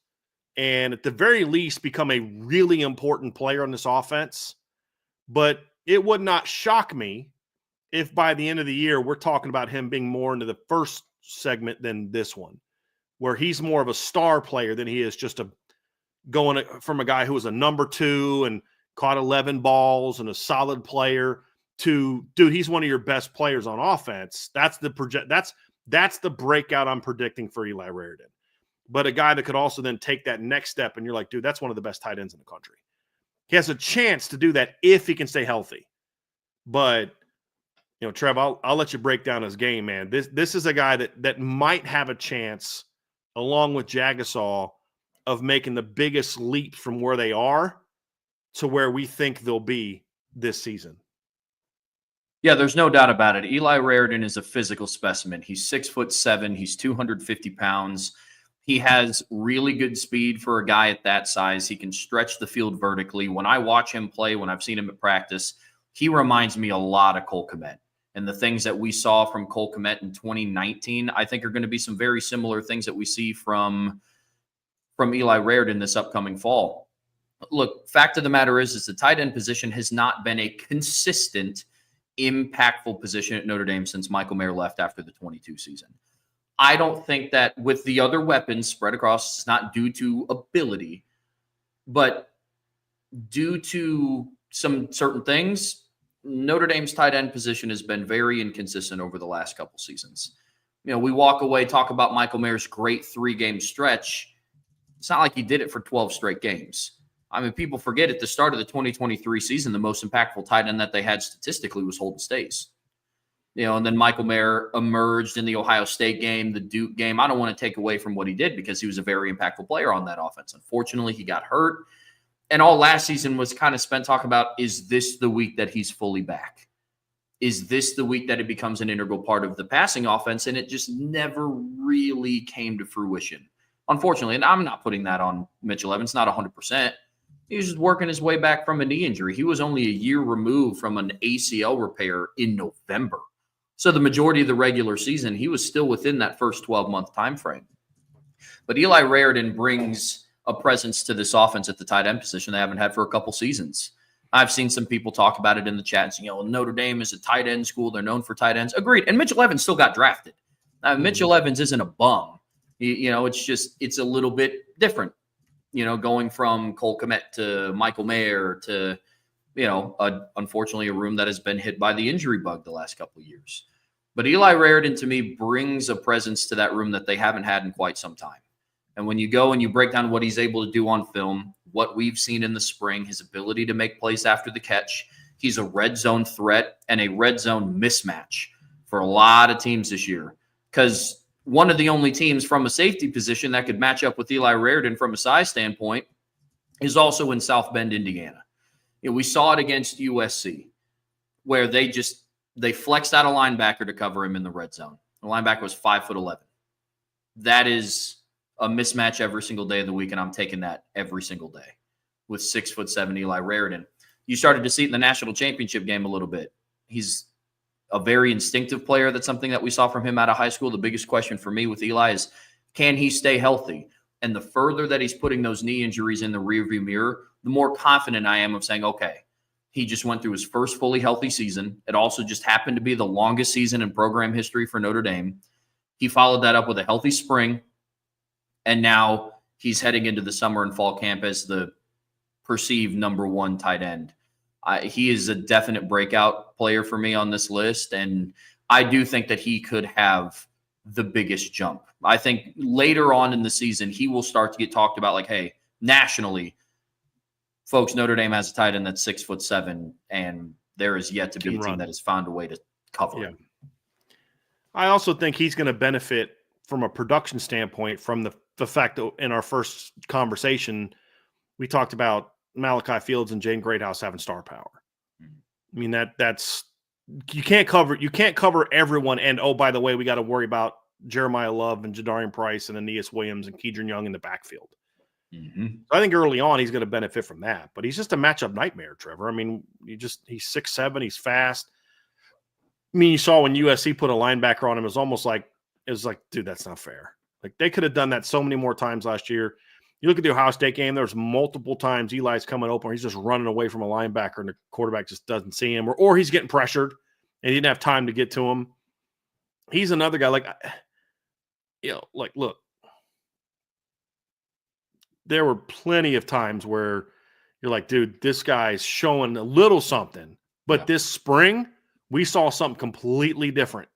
and at the very least become a really important player on this offense. But it would not shock me if by the end of the year we're talking about him being more into the first segment than this one, where he's more of a star player than he is just going from a guy who was a number 2 and caught 11 balls and a solid player to, dude, he's one of your best players on offense. That's the breakout I'm predicting for Eli Raridan. But a guy that could also then take that next step, and you're like, dude, that's one of the best tight ends in the country. He has a chance to do that if he can stay healthy. But, Trev, I'll let you break down his game, man. This is a guy that might have a chance, along with Jagasol, of making the biggest leap from where they are to where we think they'll be this season. Yeah, there's no doubt about it. Eli Raridan is a physical specimen. He's 6'7". He's 250 pounds. He has really good speed for a guy at that size. He can stretch the field vertically. When I watch him play, when I've seen him at practice, he reminds me a lot of Cole Kmet. And the things that we saw from Cole Kmet in 2019, I think are going to be some very similar things that we see from Eli Raridan this upcoming fall. Look, fact of the matter is the tight end position has not been a consistent, impactful position at Notre Dame since Michael Mayer left after the 22 season. I don't think that with the other weapons spread across, it's not due to ability, but due to some certain things, Notre Dame's tight end position has been very inconsistent over the last couple seasons. We walk away, talk about Michael Mayer's great 3-game stretch, It's not like he did it for 12 straight games. I mean, people forget at the start of the 2023 season, the most impactful tight end that they had statistically was Holden Staes. And then Michael Mayer emerged in the Ohio State game, the Duke game. I don't want to take away from what he did because he was a very impactful player on that offense. Unfortunately, he got hurt. And all last season was kind of spent talking about, is this the week that he's fully back? Is this the week that it becomes an integral part of the passing offense? And it just never really came to fruition, unfortunately. And I'm not putting that on Mitchell Evans, not 100%. He was just working his way back from a knee injury. He was only a year removed from an ACL repair in November. So the majority of the regular season, he was still within that first 12-month time frame. But Eli Raridan brings a presence to this offense at the tight end position they haven't had for a couple seasons. I've seen some people talk about it in the chat and saying, Notre Dame is a tight end school. They're known for tight ends. Agreed. And Mitchell Evans still got drafted. Mitchell Evans isn't a bum. It's a little bit different, going from Cole Kmet to Michael Mayer to, unfortunately a room that has been hit by the injury bug the last couple of years. But Eli Raridan, to me, brings a presence to that room that they haven't had in quite some time. And when you go and you break down what he's able to do on film, what we've seen in the spring, his ability to make plays after the catch, he's a red zone threat and a red zone mismatch for a lot of teams this year. Because one of the only teams from a safety position that could match up with Eli Raridan from a size standpoint is also in South Bend, Indiana. We saw it against USC, where they flexed out a linebacker to cover him in the red zone. The linebacker was 5'11". That is a mismatch every single day of the week, and I'm taking that every single day with 6'7" Eli Raridan. You started to see it in the national championship game a little bit. He's a very instinctive player. That's something that we saw from him out of high school. The biggest question for me with Eli is, can he stay healthy? And the further that he's putting those knee injuries in the rearview mirror, the more confident I am of saying, okay, he just went through his first fully healthy season. It also just happened to be the longest season in program history for Notre Dame. He followed that up with a healthy spring, and now he's heading into the summer and fall camp as the perceived number one tight end. He is a definite breakout player for me on this list, and I do think that he could have the biggest jump. I think later on in the season, he will start to get talked about like, hey, nationally, folks, Notre Dame has a tight end that's 6'7", and there is yet to be a team that has found a way to cover him. I also think he's going to benefit from a production standpoint from the fact that in our first conversation, we talked about Malachi Fields and Jaden Greathouse having star power. I mean, that's you can't cover everyone. And oh, by the way, we got to worry about Jeremiah Love and Jadarian Price and Aeneas Williams and Keedron Young in the backfield. I think early on he's going to benefit from that, but he's just a matchup nightmare, Trevor. I mean, he's 6'7", he's fast. I mean, you saw when USC put a linebacker on him, it was like, dude, that's not fair. Like, they could have done that so many more times last year. You look at the Ohio State game, there's multiple times Eli's coming open, or he's just running away from a linebacker and the quarterback just doesn't see him, or he's getting pressured and he didn't have time to get to him. He's another guy, look, there were plenty of times where you're like, dude, this guy's showing a little something. But this spring, we saw something completely different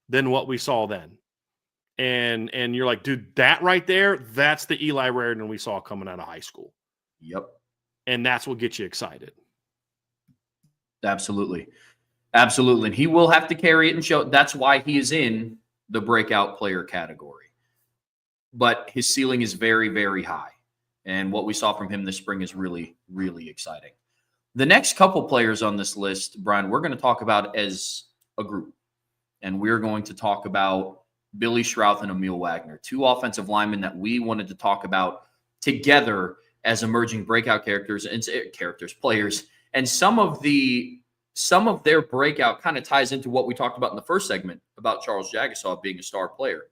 than what we saw then. And you're like, dude, that right there, that's the Eli Raridan we saw coming out of high school. Yep. And that's what gets you excited. Absolutely. And he will have to carry it and show. That's why he is in the breakout player category. But his ceiling is very, very high. And what we saw from him this spring is really, really exciting. The next couple players on this list, Brian, we're going to talk about as a group. And we're going to talk about Billy Schrauth and Emil Wagner, two offensive linemen that we wanted to talk about together as emerging breakout players. And some of their breakout kind of ties into what we talked about in the first segment about Charles Jagasaw being a star player.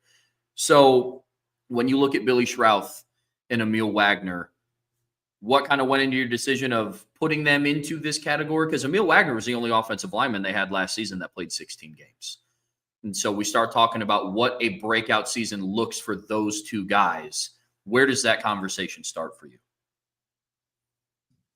So when you look at Billy Schrauth and Emil Wagner, what kind of went into your decision of putting them into this category? Because Emil Wagner was the only offensive lineman they had last season that played 16 games. And so we start talking about what a breakout season looks for those two guys. Where does that conversation start for you?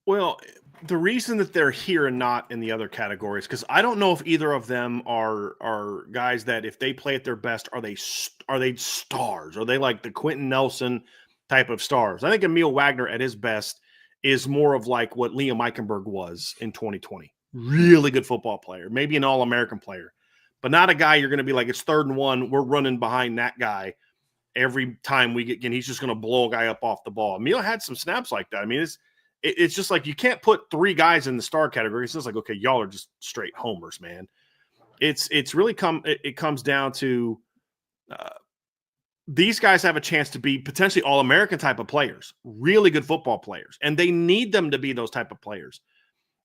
Well, the reason that they're here and not in the other categories, because I don't know if either of them are guys that if they play at their best, are they stars? Are they like the Quentin Nelson type of stars? I think Emil Wagner at his best is more of like what Liam Eichenberg was in 2020. Really good football player, maybe an All-American player, but not a guy you're going to be like, it's 3rd and 1, we're running behind that guy every time we get, again, he's just going to blow a guy up off the ball. Emil had some snaps like that. I mean, it's just like you can't put 3 guys in the star category. It's just like, okay, y'all are just straight homers, man. It's really it comes down to these guys have a chance to be potentially All-American type of players, really good football players, and they need them to be those type of players.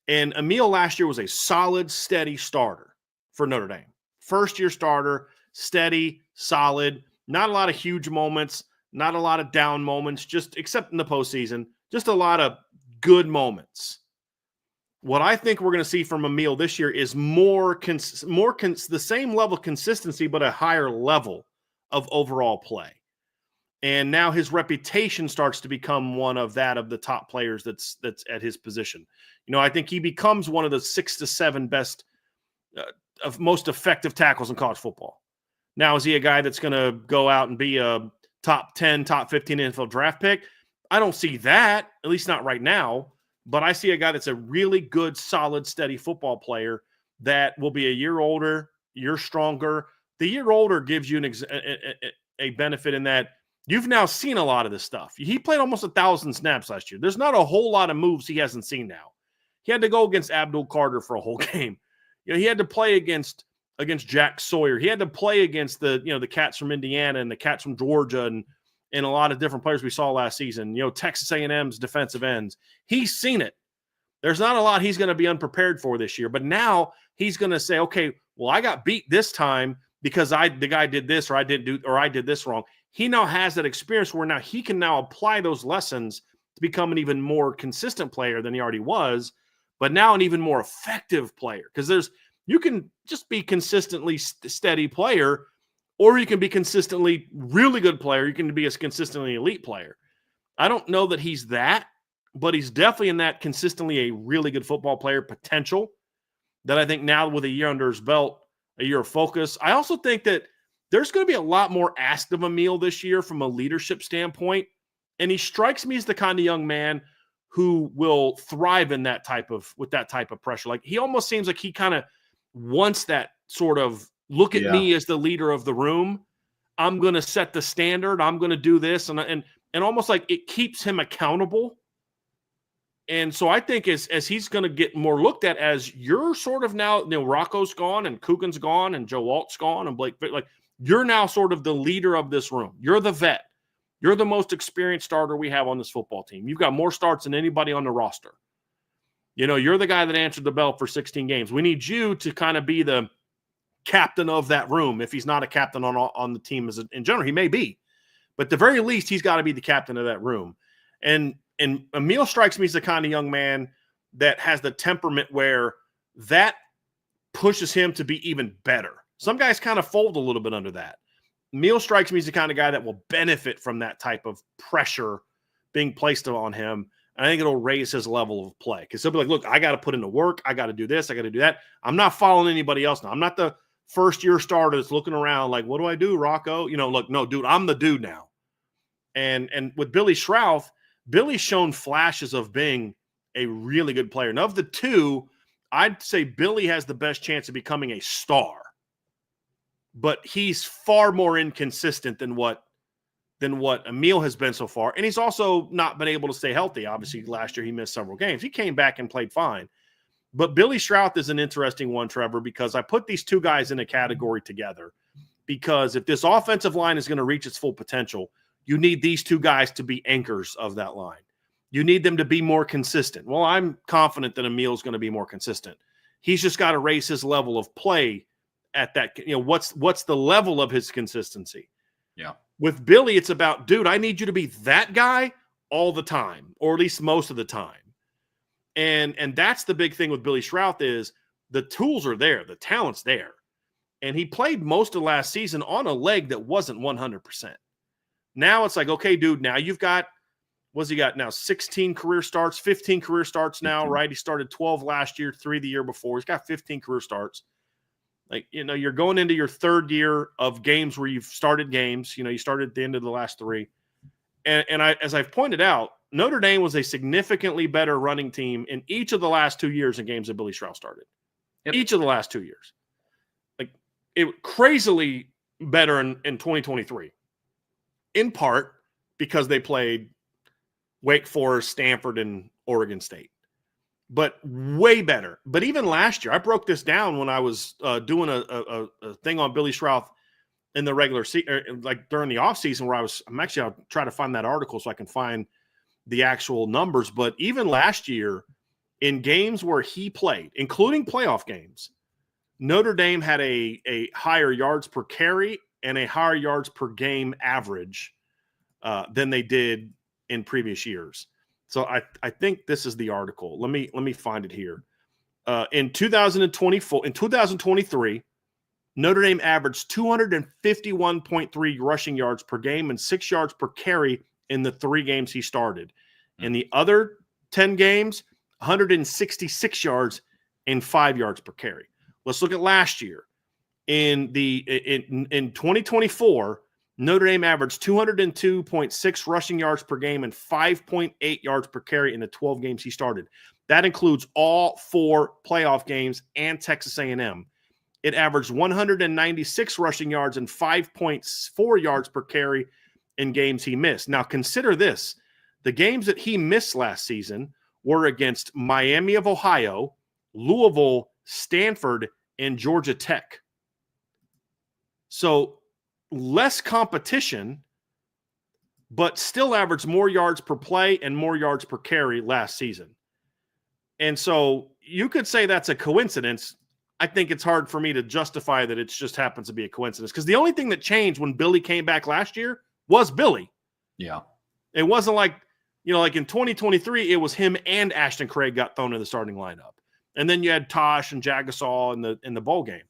And Emil last year was a solid, steady starter for Notre Dame. First-year starter, steady, solid, not a lot of huge moments, not a lot of down moments, just except in the postseason, just a lot of good moments. What I think we're going to see from Emil this year is the same level of consistency, but a higher level of overall play. And now his reputation starts to become one of the top players that's at his position. You know, I think he becomes one of the 6 to 7 best of most effective tackles in college football. Now, is he a guy that's going to go out and be a top 10, top 15 NFL draft pick? I don't see that, at least not right now. But I see a guy that's a really good, solid, steady football player that will be a year older, year stronger. The year older gives you a benefit in that you've now seen a lot of this stuff. He played almost 1,000 snaps last year. There's not a whole lot of moves he hasn't seen now. He had to go against Abdul Carter for a whole game. You know, he had to play against Jack Sawyer. He had to play against the cats from Indiana and the cats from Georgia and a lot of different players we saw last season. You know, Texas A&M's defensive ends. He's seen it. There's not a lot he's going to be unprepared for this year. But now he's going to say, okay, well, I got beat this time because the guy did this or I did this wrong. He now has that experience where now he can now apply those lessons to become an even more consistent player than he already was, but now an even more effective player. Because you can just be consistently steady player, or you can be consistently really good player. You can be a consistently elite player. I don't know that he's that, but he's definitely in that consistently a really good football player potential that I think now with a year under his belt, a year of focus. I also think that there's going to be a lot more asked of Emil this year from a leadership standpoint. And he strikes me as the kind of young man who will thrive in with that type of pressure. Like he almost seems like he kind of wants that sort of look at me as the leader of the room. I'm going to set the standard. I'm going to do this. And almost like it keeps him accountable. And so I think as he's going to get more looked at as you're sort of now, Rocco's gone and Coogan's gone and Joe Alt's gone and Blake, like you're now sort of the leader of this room. You're the vet. You're the most experienced starter we have on this football team. You've got more starts than anybody on the roster. You know, you're the guy that answered the bell for 16 games. We need you to kind of be the captain of that room. If he's not a captain on the team in general, he may be. But at the very least, he's got to be the captain of that room. And Emil strikes me as the kind of young man that has the temperament where that pushes him to be even better. Some guys kind of fold a little bit under that. Emil strikes me as the kind of guy that will benefit from that type of pressure being placed on him. I think it'll raise his level of play because he'll be like, look, I got to put in the work. I got to do this. I got to do that. I'm not following anybody else now. I'm not the first-year starter that's looking around like, what do I do, Rocco? You know, look, no, dude, I'm the dude now. And with Billy Schrauth, Billy's shown flashes of being a really good player. And of the two, I'd say Billy has the best chance of becoming a star. But he's far more inconsistent than what Emil has been so far. And he's also not been able to stay healthy. Obviously, last year he missed several games. He came back and played fine. But Billy Schrauth is an interesting one, Trevor, because I put these two guys in a category together. Because if this offensive line is going to reach its full potential, you need these two guys to be anchors of that line. You need them to be more consistent. Well, I'm confident that Emil's going to be more consistent. He's just got to raise his level of play at that. You know, what's the level of his consistency? Yeah. With Billy, it's about, dude, I need you to be that guy all the time, or at least most of the time. And that's the big thing with Billy Schrauth is the tools are there, the talent's there. And he played most of last season on a leg that wasn't 100%. Now it's like, okay, dude, now you've got what's he got now? 16 career starts, 15 career starts now, 15. right? He started 12 last year, 3 the year before. He's got 15 career starts. Like, you're going into your third year of games where you've started games. You started at the end of the last 3. And as I've pointed out, Notre Dame was a significantly better running team in each of the last 2 years in games that Billy Stroud started. Yep. Each of the last 2 years. Like, it crazily better in 2023. In part because they played Wake Forest, Stanford, and Oregon State. But way better. But even last year, I broke this down when I was doing a thing on Billy Stroud in the regular season, like during the offseason, where I'll try to find that article so I can find the actual numbers. But even last year, in games where he played, including playoff games, Notre Dame had a higher yards per carry and a higher yards per game average than they did in previous years. So I think this is the article. Let me find it here. In 2023, Notre Dame averaged 251.3 rushing yards per game and 6 yards per carry in the 3 games he started. In the other 10 games, 166 yards and 5 yards per carry. Let's look at last year. In 2024, Notre Dame averaged 202.6 rushing yards per game and 5.8 yards per carry in the 12 games he started. That includes all 4 playoff games and Texas A&M. It averaged 196 rushing yards and 5.4 yards per carry in games he missed. Now, consider this. The games that he missed last season were against Miami of Ohio, Louisville, Stanford, and Georgia Tech. So, less competition, but still averaged more yards per play and more yards per carry last season. And so you could say that's a coincidence. I think it's hard for me to justify that it just happens to be a coincidence, because the only thing that changed when Billy came back last year was Billy. Yeah. It wasn't like, like in 2023, it was him and Ashton Craig got thrown in the starting lineup. And then you had Tosh and Jagasol in the bowl game.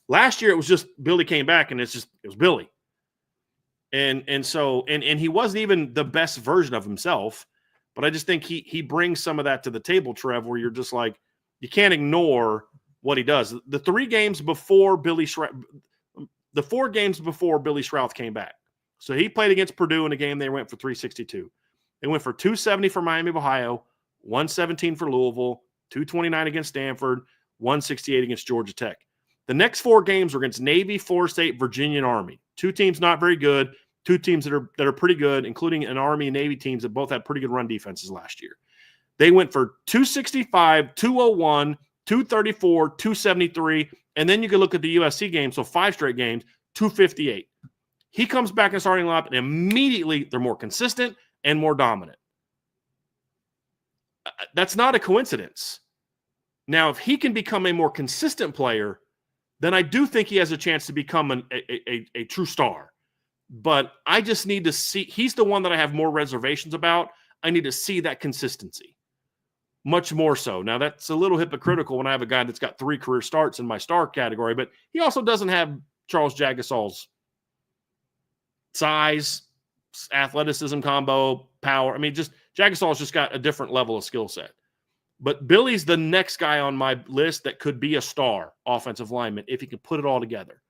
Last year, it was just Billy came back, and it was Billy. And so he wasn't even the best version of himself, but I just think he brings some of that to the table, Trev, where you're just like, you can't ignore what he does. The 4 games before Billy Stroud came back. So he played against Purdue in a game they went for 362. They went for 270 for Miami of Ohio, 117 for Louisville, 229 against Stanford, 168 against Georgia Tech. The next 4 games were against Navy, Florida State, Virginia, and Army. 2 teams not very good, 2 teams that are pretty good, including an Army and Navy teams that both had pretty good run defenses last year. They went for 265, 201, 234, 273, and then you can look at the USC game, so 5 straight games, 258. He comes back in starting lineup, and immediately they're more consistent and more dominant. That's not a coincidence. Now, if he can become a more consistent player, then I do think he has a chance to become a true star. But I just need to see – he's the one that I have more reservations about. I need to see that consistency, much more so. Now, that's a little hypocritical when I have a guy that's got 3 career starts in my star category, but he also doesn't have Charles Jagasol's size, athleticism combo, power. I mean, just Jagasol's just got a different level of skill set. But Billy's the next guy on my list that could be a star offensive lineman if he can put it all together.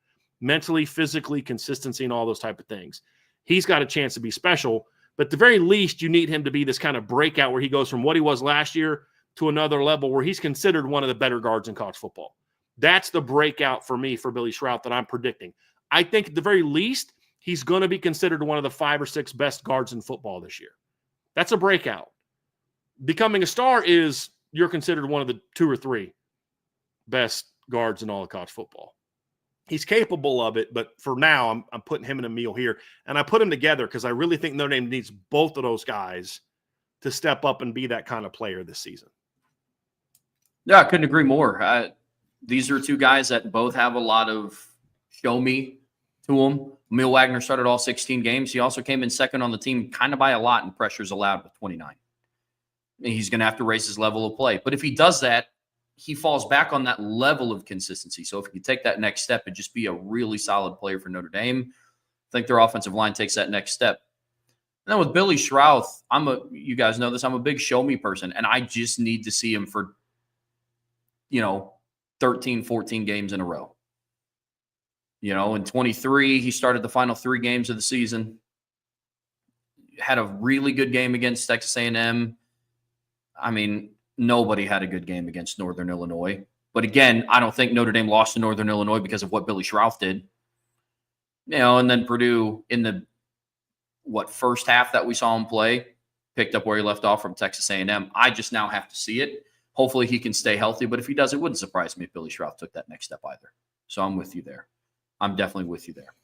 Mentally, physically, consistency, and all those type of things. He's got a chance to be special, but at the very least, you need him to be this kind of breakout where he goes from what he was last year to another level where he's considered one of the better guards in college football. That's the breakout for me for Billy Stroud that I'm predicting. I think at the very least, he's going to be considered one of the 5 or 6 best guards in football this year. That's a breakout. Becoming a star is you're considered one of the 2 or 3 best guards in all of college football. He's capable of it, but for now, I'm putting him in a meal here. And I put him together because I really think Notre Dame needs both of those guys to step up and be that kind of player this season. Yeah, I couldn't agree more. These are 2 guys that both have a lot of show me to them. Emil Wagner started all 16 games. He also came in second on the team kind of by a lot in pressures allowed with 29. He's going to have to raise his level of play. But if he does that, he falls back on that level of consistency. So if he can take that next step and just be a really solid player for Notre Dame, I think their offensive line takes that next step. And then with Billy Schrouth, you guys know this, I'm a big show me person, and I just need to see him for, 13, 14 games in a row. In 23, he started the final 3 games of the season. Had a really good game against Texas A&M. I mean, nobody had a good game against Northern Illinois. But again, I don't think Notre Dame lost to Northern Illinois because of what Billy Schrouth did. And then Purdue in the first half that we saw him play, picked up where he left off from Texas A&M. I just now have to see it. Hopefully he can stay healthy, but if he does, it wouldn't surprise me if Billy Schrouth took that next step either. So I'm with you there. I'm definitely with you there.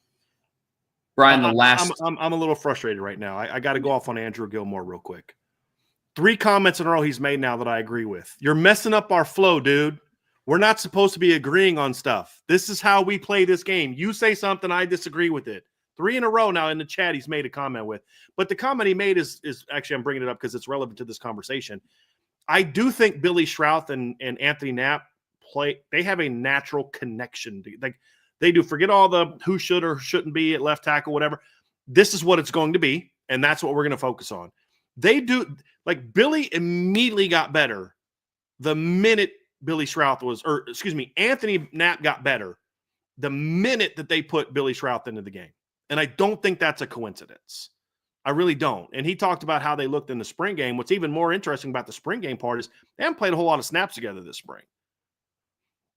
Brian, I'm a little frustrated right now. I got to go off on Andrew Gilmore real quick. 3 comments in a row he's made now that I agree with. You're messing up our flow, dude. We're not supposed to be agreeing on stuff. This is how we play this game. You say something, I disagree with it. 3 in a row now in the chat he's made a comment with. But the comment he made is actually, I'm bringing it up because it's relevant to this conversation. I do think Billy Schrouth and Anthony Knapp they have a natural connection. Like they do. Forget all the who should or shouldn't be at left tackle, whatever. This is what it's going to be, and that's what we're going to focus on. They do. Like Billy immediately got better the minute Billy Schrouth Anthony Knapp got better the minute that they put Billy Schrouth into the game. And I don't think that's a coincidence. I really don't. And he talked about how they looked in the spring game. What's even more interesting about the spring game part is they haven't played a whole lot of snaps together this spring.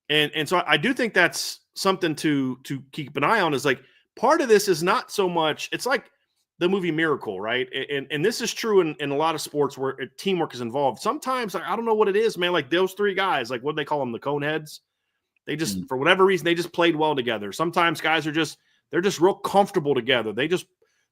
And so I do think that's something to keep an eye on, is like part of this is not so much, it's like the movie Miracle, right? And this is true in a lot of sports where teamwork is involved. Sometimes, I don't know what it is, man, like those 3 guys, like what do they call them? The Coneheads. They just, for whatever reason, they just played well together. Sometimes guys they're just real comfortable together.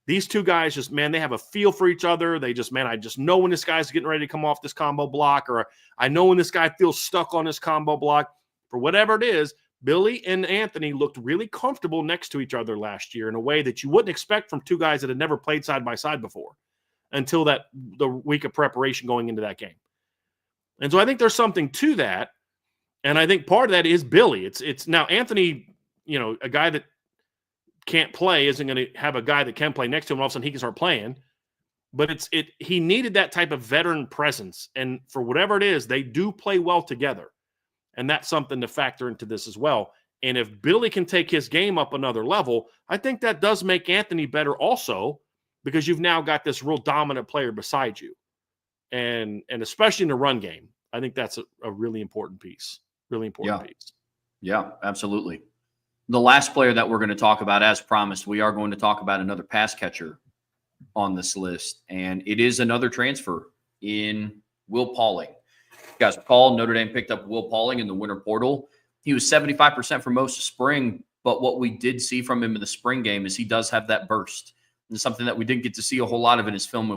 These 2 guys just, man, they have a feel for each other. They just, man, I just know when this guy's getting ready to come off this combo block, or I know when this guy feels stuck on this combo block. For whatever it is, Billy and Anthony looked really comfortable next to each other last year in a way that you wouldn't expect from 2 guys that had never played side by side before until the week of preparation going into that game. And so I think there's something to that. And I think part of that is Billy. It's now Anthony, a guy that can't play isn't going to have a guy that can play next to him. All of a sudden he can start playing, but he needed that type of veteran presence. And for whatever it is, they do play well together. And that's something to factor into this as well. And if Billy can take his game up another level, I think that does make Anthony better also, because you've now got this real dominant player beside you. And especially in the run game, I think that's a really important piece. Really important piece. Yeah, absolutely. The last player that we're going to talk about, as promised, we are going to talk about another pass catcher on this list. And it is another transfer in Will Pauling. You guys recall Notre Dame picked up Will Pauling in the winter portal. He was 75% for most of spring, but what we did see from him in the spring game is he does have that burst. And something that we didn't get to see a whole lot of in his film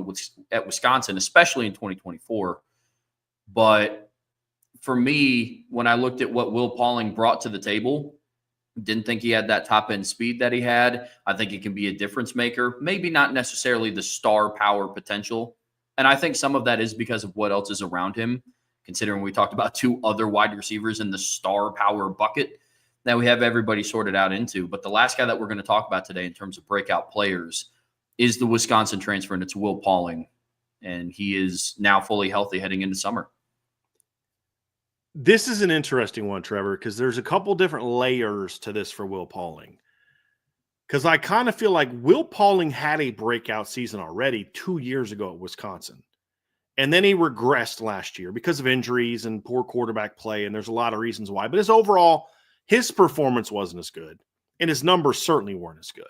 at Wisconsin, especially in 2024. But for me, when I looked at what Will Pauling brought to the table, didn't think he had that top-end speed that he had. I think he can be a difference maker. Maybe not necessarily the star power potential. And I think some of that is because of what else is around him, considering we talked about 2 other wide receivers in the star power bucket that we have everybody sorted out into. But the last guy that we're going to talk about today in terms of breakout players is the Wisconsin transfer, and it's Will Pauling. And he is now fully healthy heading into summer. This is an interesting one, Trevor, because there's a couple different layers to this for Will Pauling. Because I kind of feel like Will Pauling had a breakout season already 2 years ago at Wisconsin. And then he regressed last year because of injuries and poor quarterback play, and there's a lot of reasons why. But his performance wasn't as good, and his numbers certainly weren't as good.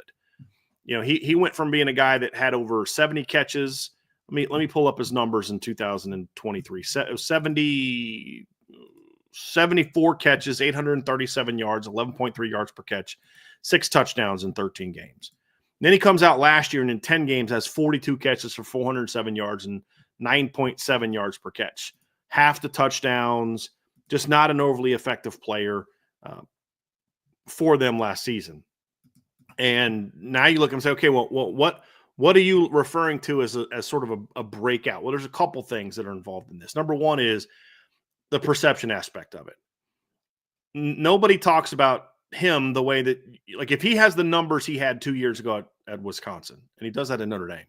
He went from being a guy that had over 70 catches. Let me pull up his numbers in 2023. 74 catches, 837 yards, 11.3 yards per catch, 6 touchdowns in 13 games. And then he comes out last year and in 10 games has 42 catches for 407 yards and 9.7 yards per catch. Half the touchdowns, just not an overly effective player for them last season. And now you look and say, okay, well, what are you referring to as sort of a breakout? Well, there's a couple things that are involved in this. Number one is the perception aspect of it. Nobody talks about him the way that, like, if he has the numbers he had 2 years ago at Wisconsin, and he does that in Notre Dame,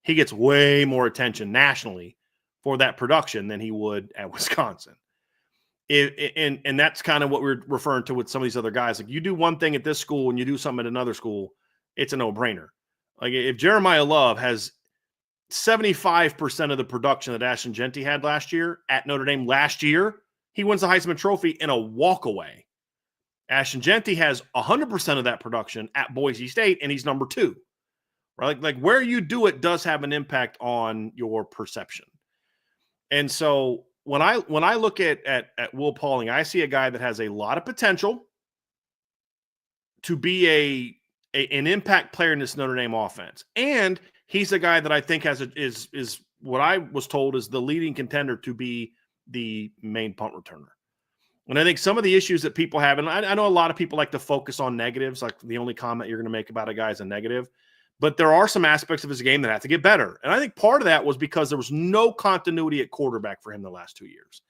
he gets way more attention nationally for that production than he would at Wisconsin. And that's kind of what we're referring to with some of these other guys. Like, you do one thing at this school and you do something at another school, it's a no-brainer. Like, if Jeremiah Love has 75% of the production that Ashton Jeanty had last year at Notre Dame last year, he wins the Heisman Trophy in a walkaway. Ashton Jeanty has 100% of that production at Boise State, and he's number 2. Right? Like where you do it does have an impact on your perception. And so when I look at Will Pauling, I see a guy that has a lot of potential to be an impact player in this Notre Dame offense. And he's a guy that I think is what I was told is the leading contender to be the main punt returner. And I think some of the issues that people have, and I know a lot of people like to focus on negatives, like the only comment you're going to make about a guy is a negative, but there are some aspects of his game that have to get better. And I think part of that was because there was no continuity at quarterback for him the last 2 years.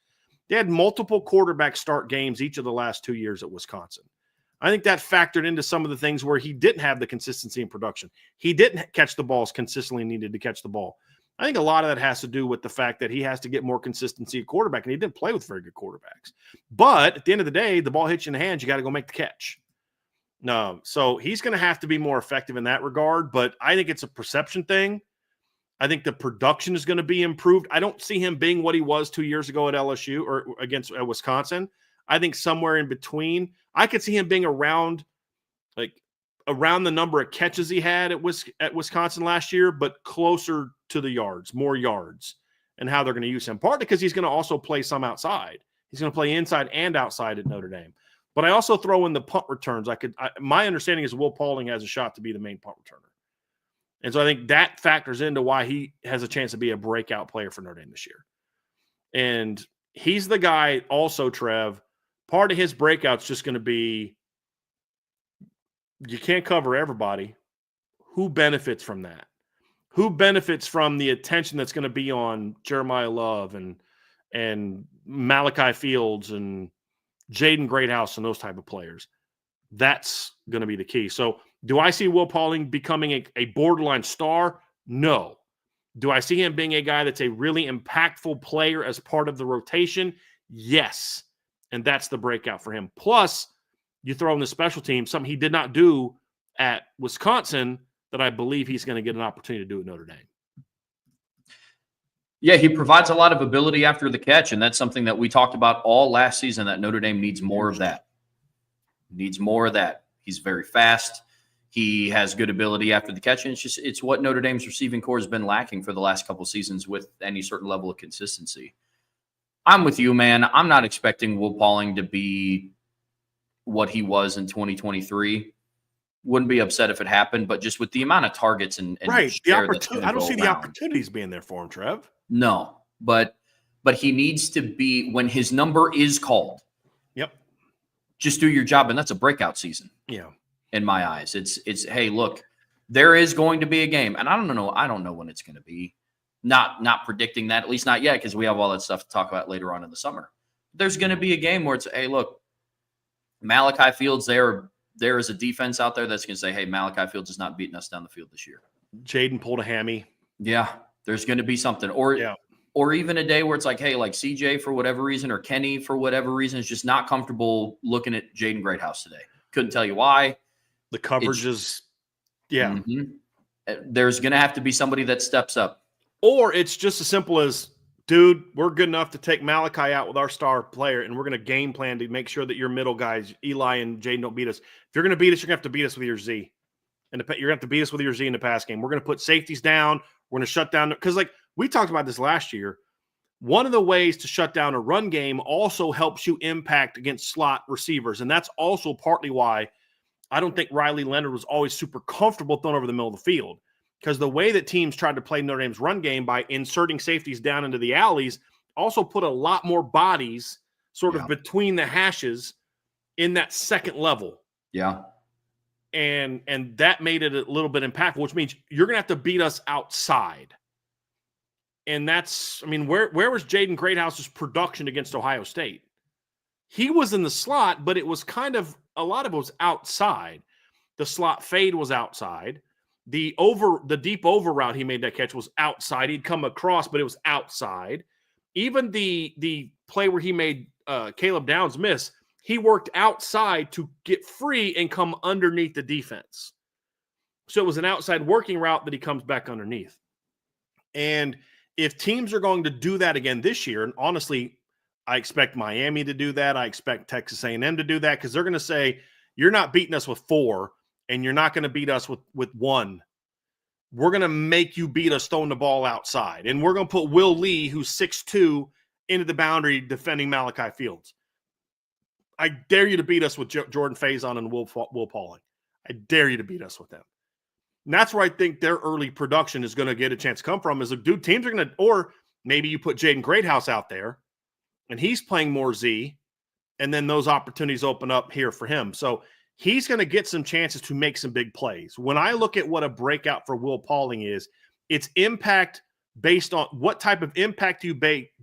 They had multiple quarterback start games each of the last 2 years at Wisconsin. I think that factored into some of the things where he didn't have the consistency in production. He didn't catch the balls consistently needed to catch the ball. I think a lot of that has to do with the fact that he has to get more consistency at quarterback, and he didn't play with very good quarterbacks. But at the end of the day, the ball hits you in the hands, you got to go make the catch. No, so he's going to have to be more effective in that regard, but I think it's a perception thing. I think the production is going to be improved. I don't see him being what he was 2 years ago at LSU or against Wisconsin. I think somewhere in between. I could see him being around the number of catches he had at Wisconsin last year, but closer to the yards, more yards, and how they're going to use him. Partly because he's going to also play some outside. He's going to play inside and outside at Notre Dame. But I also throw in the punt returns. My understanding is Will Pauling has a shot to be the main punt returner. And so I think that factors into why he has a chance to be a breakout player for Notre Dame this year. And he's the guy also, Trev, part of his breakout's just going to be you can't cover everybody. Who benefits from that? Who benefits from the attention that's going to be on Jeremiah Love and Malachi Fields and Jaden Greathouse and those type of players? That's going to be the key. So do I see Will Pauling becoming a borderline star? No. Do I see him being a guy that's a really impactful player as part of the rotation? Yes. And that's the breakout for him. Plus, you throw in the special team, something he did not do at Wisconsin that I believe he's going to get an opportunity to do at Notre Dame. Yeah, he provides a lot of ability after the catch, and that's something that we talked about all last season, that Notre Dame needs more of that. Needs more of that. He's very fast. He has good ability after the catch, and it's what Notre Dame's receiving core has been lacking for the last couple seasons with any certain level of consistency. I'm with you, man. I'm not expecting Will Pauling to be what he was in 2023. Wouldn't be upset if it happened, but just with the amount of targets and right, the opportunity. I don't see the opportunities being there for him, Trev. No, but he needs to be when his number is called. Yep. Just do your job, and that's a breakout season. Yeah. In my eyes, it's hey, look, there is going to be a game, and I don't know when it's going to be. Not predicting that, at least not yet, because we have all that stuff to talk about later on in the summer. There's going to be a game where it's, hey, look, Malachi Fields, there is a defense out there that's going to say, hey, Malachi Fields is not beating us down the field this year. Jaden pulled a hammy. Yeah, there's going to be something. Or even a day where it's like, hey, like CJ for whatever reason or Kenny for whatever reason is just not comfortable looking at Jaden Greathouse today. Couldn't tell you why. The coverage is, yeah. Mm-hmm. There's going to have to be somebody that steps up. Or it's just as simple as, dude, we're good enough to take Malachi out with our star player, and we're going to game plan to make sure that your middle guys, Eli and Jaden, don't beat us. If you're going to beat us, you're going to have to beat us with your Z. And you're going to have to beat us with your Z in the pass game. We're going to put safeties down. We're going to shut down. Because, like, we talked about this last year. One of the ways to shut down a run game also helps you impact against slot receivers. And that's also partly why I don't think Riley Leonard was always super comfortable throwing over the middle of the field. Because the way that teams tried to play Notre Dame's run game by inserting safeties down into the alleys also put a lot more bodies sort of between the hashes in that second level. Yeah. And that made it a little bit impactful, which means you're going to have to beat us outside. And that's, I mean, where was Jaden Greathouse's production against Ohio State? He was in the slot, but it was kind of, a lot of it was outside. The slot fade was outside. The deep over route he made that catch was outside. He'd come across, but it was outside. Even the play where he made Caleb Downs miss, he worked outside to get free and come underneath the defense. So it was an outside working route that he comes back underneath. And if teams are going to do that again this year, and honestly, I expect Miami to do that. I expect Texas A&M to do that because they're going to say, you're not beating us with 4 and you're not going to beat us with 1. We're going to make you beat us throwing the ball outside. And we're going to put Will Lee, who's 6'2", into the boundary defending Malachi Fields. I dare you to beat us with Jordan Faison and Will Pauling. I dare you to beat us with them. And that's where I think their early production is going to get a chance to come from is, dude, teams are going to – or maybe you put Jaden Greathouse out there, and he's playing more Z, and then those opportunities open up here for him. So he's going to get some chances to make some big plays. When I look at what a breakout for Will Pauling is, it's impact based on what type of impact do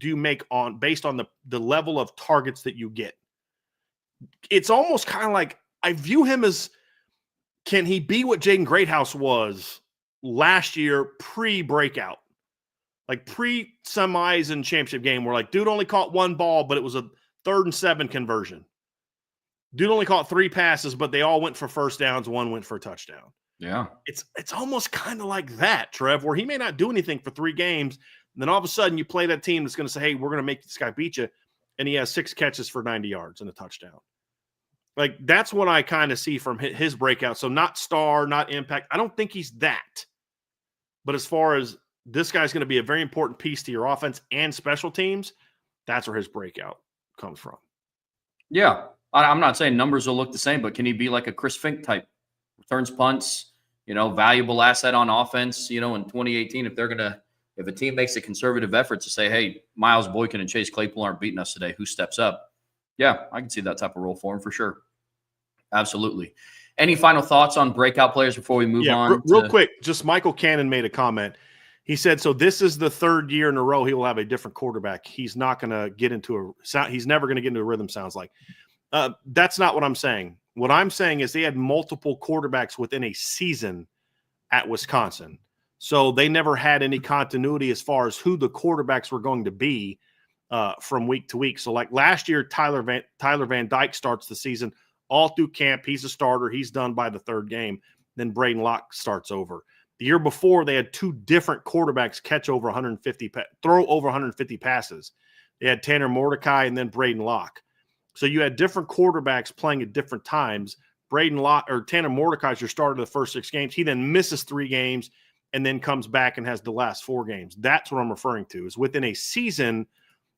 you make on based on the level of targets that you get. It's almost kind of like I view him as, can he be what Jaden Greathouse was last year pre-breakout? Like pre-semis and championship game where like dude only caught 1 ball, but it was a 3rd and 7 conversion. Dude only caught 3 passes, but they all went for first downs. 1 went for a touchdown. Yeah. It's almost kind of like that, Trev, where he may not do anything for 3 games. And then all of a sudden you play that team that's going to say, hey, we're going to make this guy beat you. And he has 6 catches for 90 yards and a touchdown. Like that's what I kind of see from his breakout. So not star, not impact. I don't think he's that. But as far as this guy's going to be a very important piece to your offense and special teams, that's where his breakout comes from. Yeah. I'm not saying numbers will look the same, but can he be like a Chris Fink type? Returns punts, valuable asset on offense, in 2018, if a team makes a conservative effort to say, hey, Miles Boykin and Chase Claypool aren't beating us today, who steps up? Yeah, I can see that type of role for him for sure. Absolutely. Any final thoughts on breakout players before we move on? Real quick, just Michael Cannon made a comment. He said, so this is the 3rd year in a row he will have a different quarterback. He's not going to get into he's never going to get into a rhythm, sounds like. That's not what I'm saying. What I'm saying is they had multiple quarterbacks within a season at Wisconsin. So they never had any continuity as far as who the quarterbacks were going to be from week to week. So like last year, Tyler Van Dyke starts the season all through camp. He's a starter. He's done by the 3rd game. Then Braden Locke starts over. The year before, they had 2 different quarterbacks throw over 150 passes. They had Tanner Mordecai and then Braden Locke. So you had different quarterbacks playing at different times. Tanner Mordecai is your starter the first 6 games. He then misses 3 games and then comes back and has the last 4 games. That's what I'm referring to, is within a season,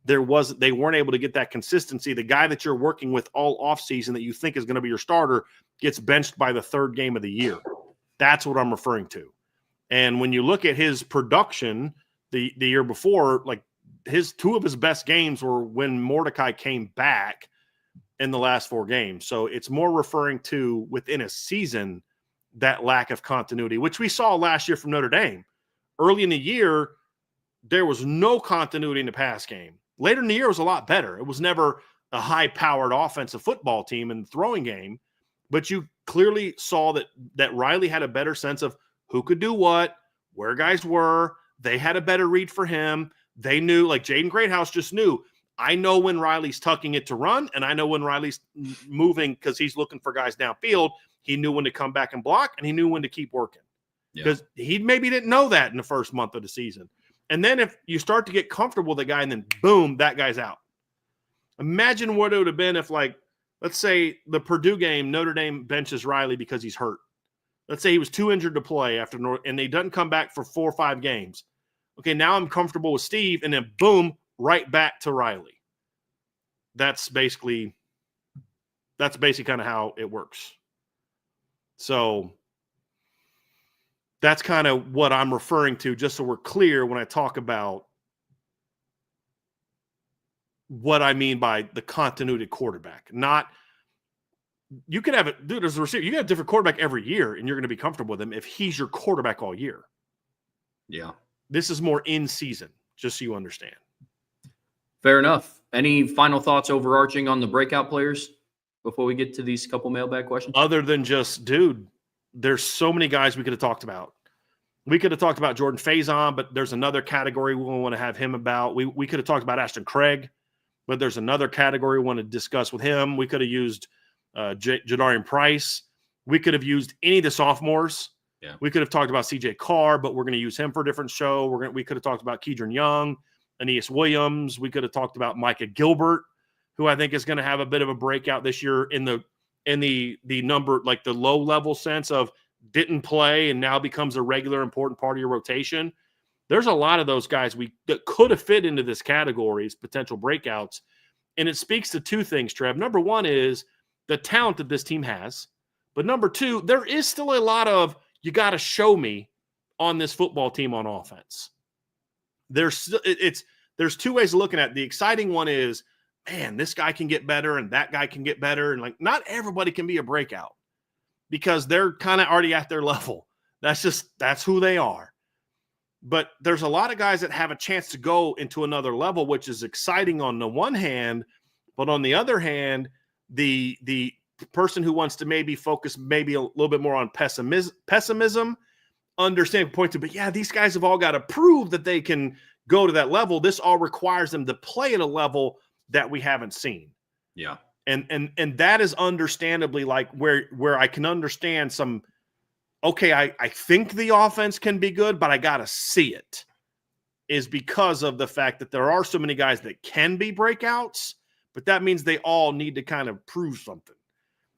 they weren't able to get that consistency. The guy that you're working with all offseason that you think is going to be your starter gets benched by the 3rd game of the year. That's what I'm referring to. And when you look at his production the year before, like 2 of his best games were when Mordecai came back in the last 4 games. So it's more referring to within a season, that lack of continuity, which we saw last year from Notre Dame. Early in the year, there was no continuity in the pass game. Later in the year, it was a lot better. It was never a high-powered offensive football team in the throwing game, but you clearly saw that Riley had a better sense of who could do what, where guys were. They had a better read for him. They knew, like Jaden Greathouse just knew, I know when Riley's tucking it to run, and I know when Riley's moving because he's looking for guys downfield. He knew when to come back and block, and he knew when to keep working. Because he maybe didn't know that in the first month of the season. And then if you start to get comfortable with the guy and then boom, that guy's out. Imagine what it would have been if, like, let's say the Purdue game, Notre Dame benches Riley because he's hurt. Let's say he was too injured to play and he doesn't come back for 4 or 5 games. Okay, now I'm comfortable with Steve, and then boom, right back to Riley. That's basically kind of how it works. So that's kind of what I'm referring to, just so we're clear when I talk about what I mean by the continuity quarterback. Not you can have it, dude, as a receiver, you got a different quarterback every year, and you're going to be comfortable with him if he's your quarterback all year. Yeah. This is more in season, just so you understand. Fair enough. Any final thoughts overarching on the breakout players before we get to these couple mailbag questions? Other than just, dude, there's so many guys we could have talked about. We could have talked about Jordan Faison, but there's another category we want to have him about. We could have talked about Ashton Craig, but there's another category we want to discuss with him. We could have used Jadarian Price. We could have used any of the sophomores. Yeah. We could have talked about CJ Carr, but we're going to use him for a different show. We could have talked about Keedron Young, Aeneas Williams. We could have talked about Micah Gilbert, who I think is going to have a bit of a breakout this year in the number, like the low level sense of didn't play and now becomes a regular important part of your rotation. There's a lot of those guys that could have fit into this category as potential breakouts. And it speaks to two things, Trev. Number one is the talent that this team has. But number two, there is still a lot of you got to show me on this football team on offense. There's two ways of looking at it. The exciting one is, man, this guy can get better and that guy can get better. And like, not everybody can be a breakout because they're kind of already at their level. That's who they are. But there's a lot of guys that have a chance to go into another level, which is exciting on the one hand, but on the other hand, the person who wants to maybe focus maybe a little bit more on pessimism, understand, point to, but yeah, these guys have all got to prove that they can go to that level. This all requires them to play at a level that we haven't seen. Yeah. And that is understandably like where I can understand some, okay, I think the offense can be good, but I got to see it, is because of the fact that there are so many guys that can be breakouts, but that means they all need to kind of prove something.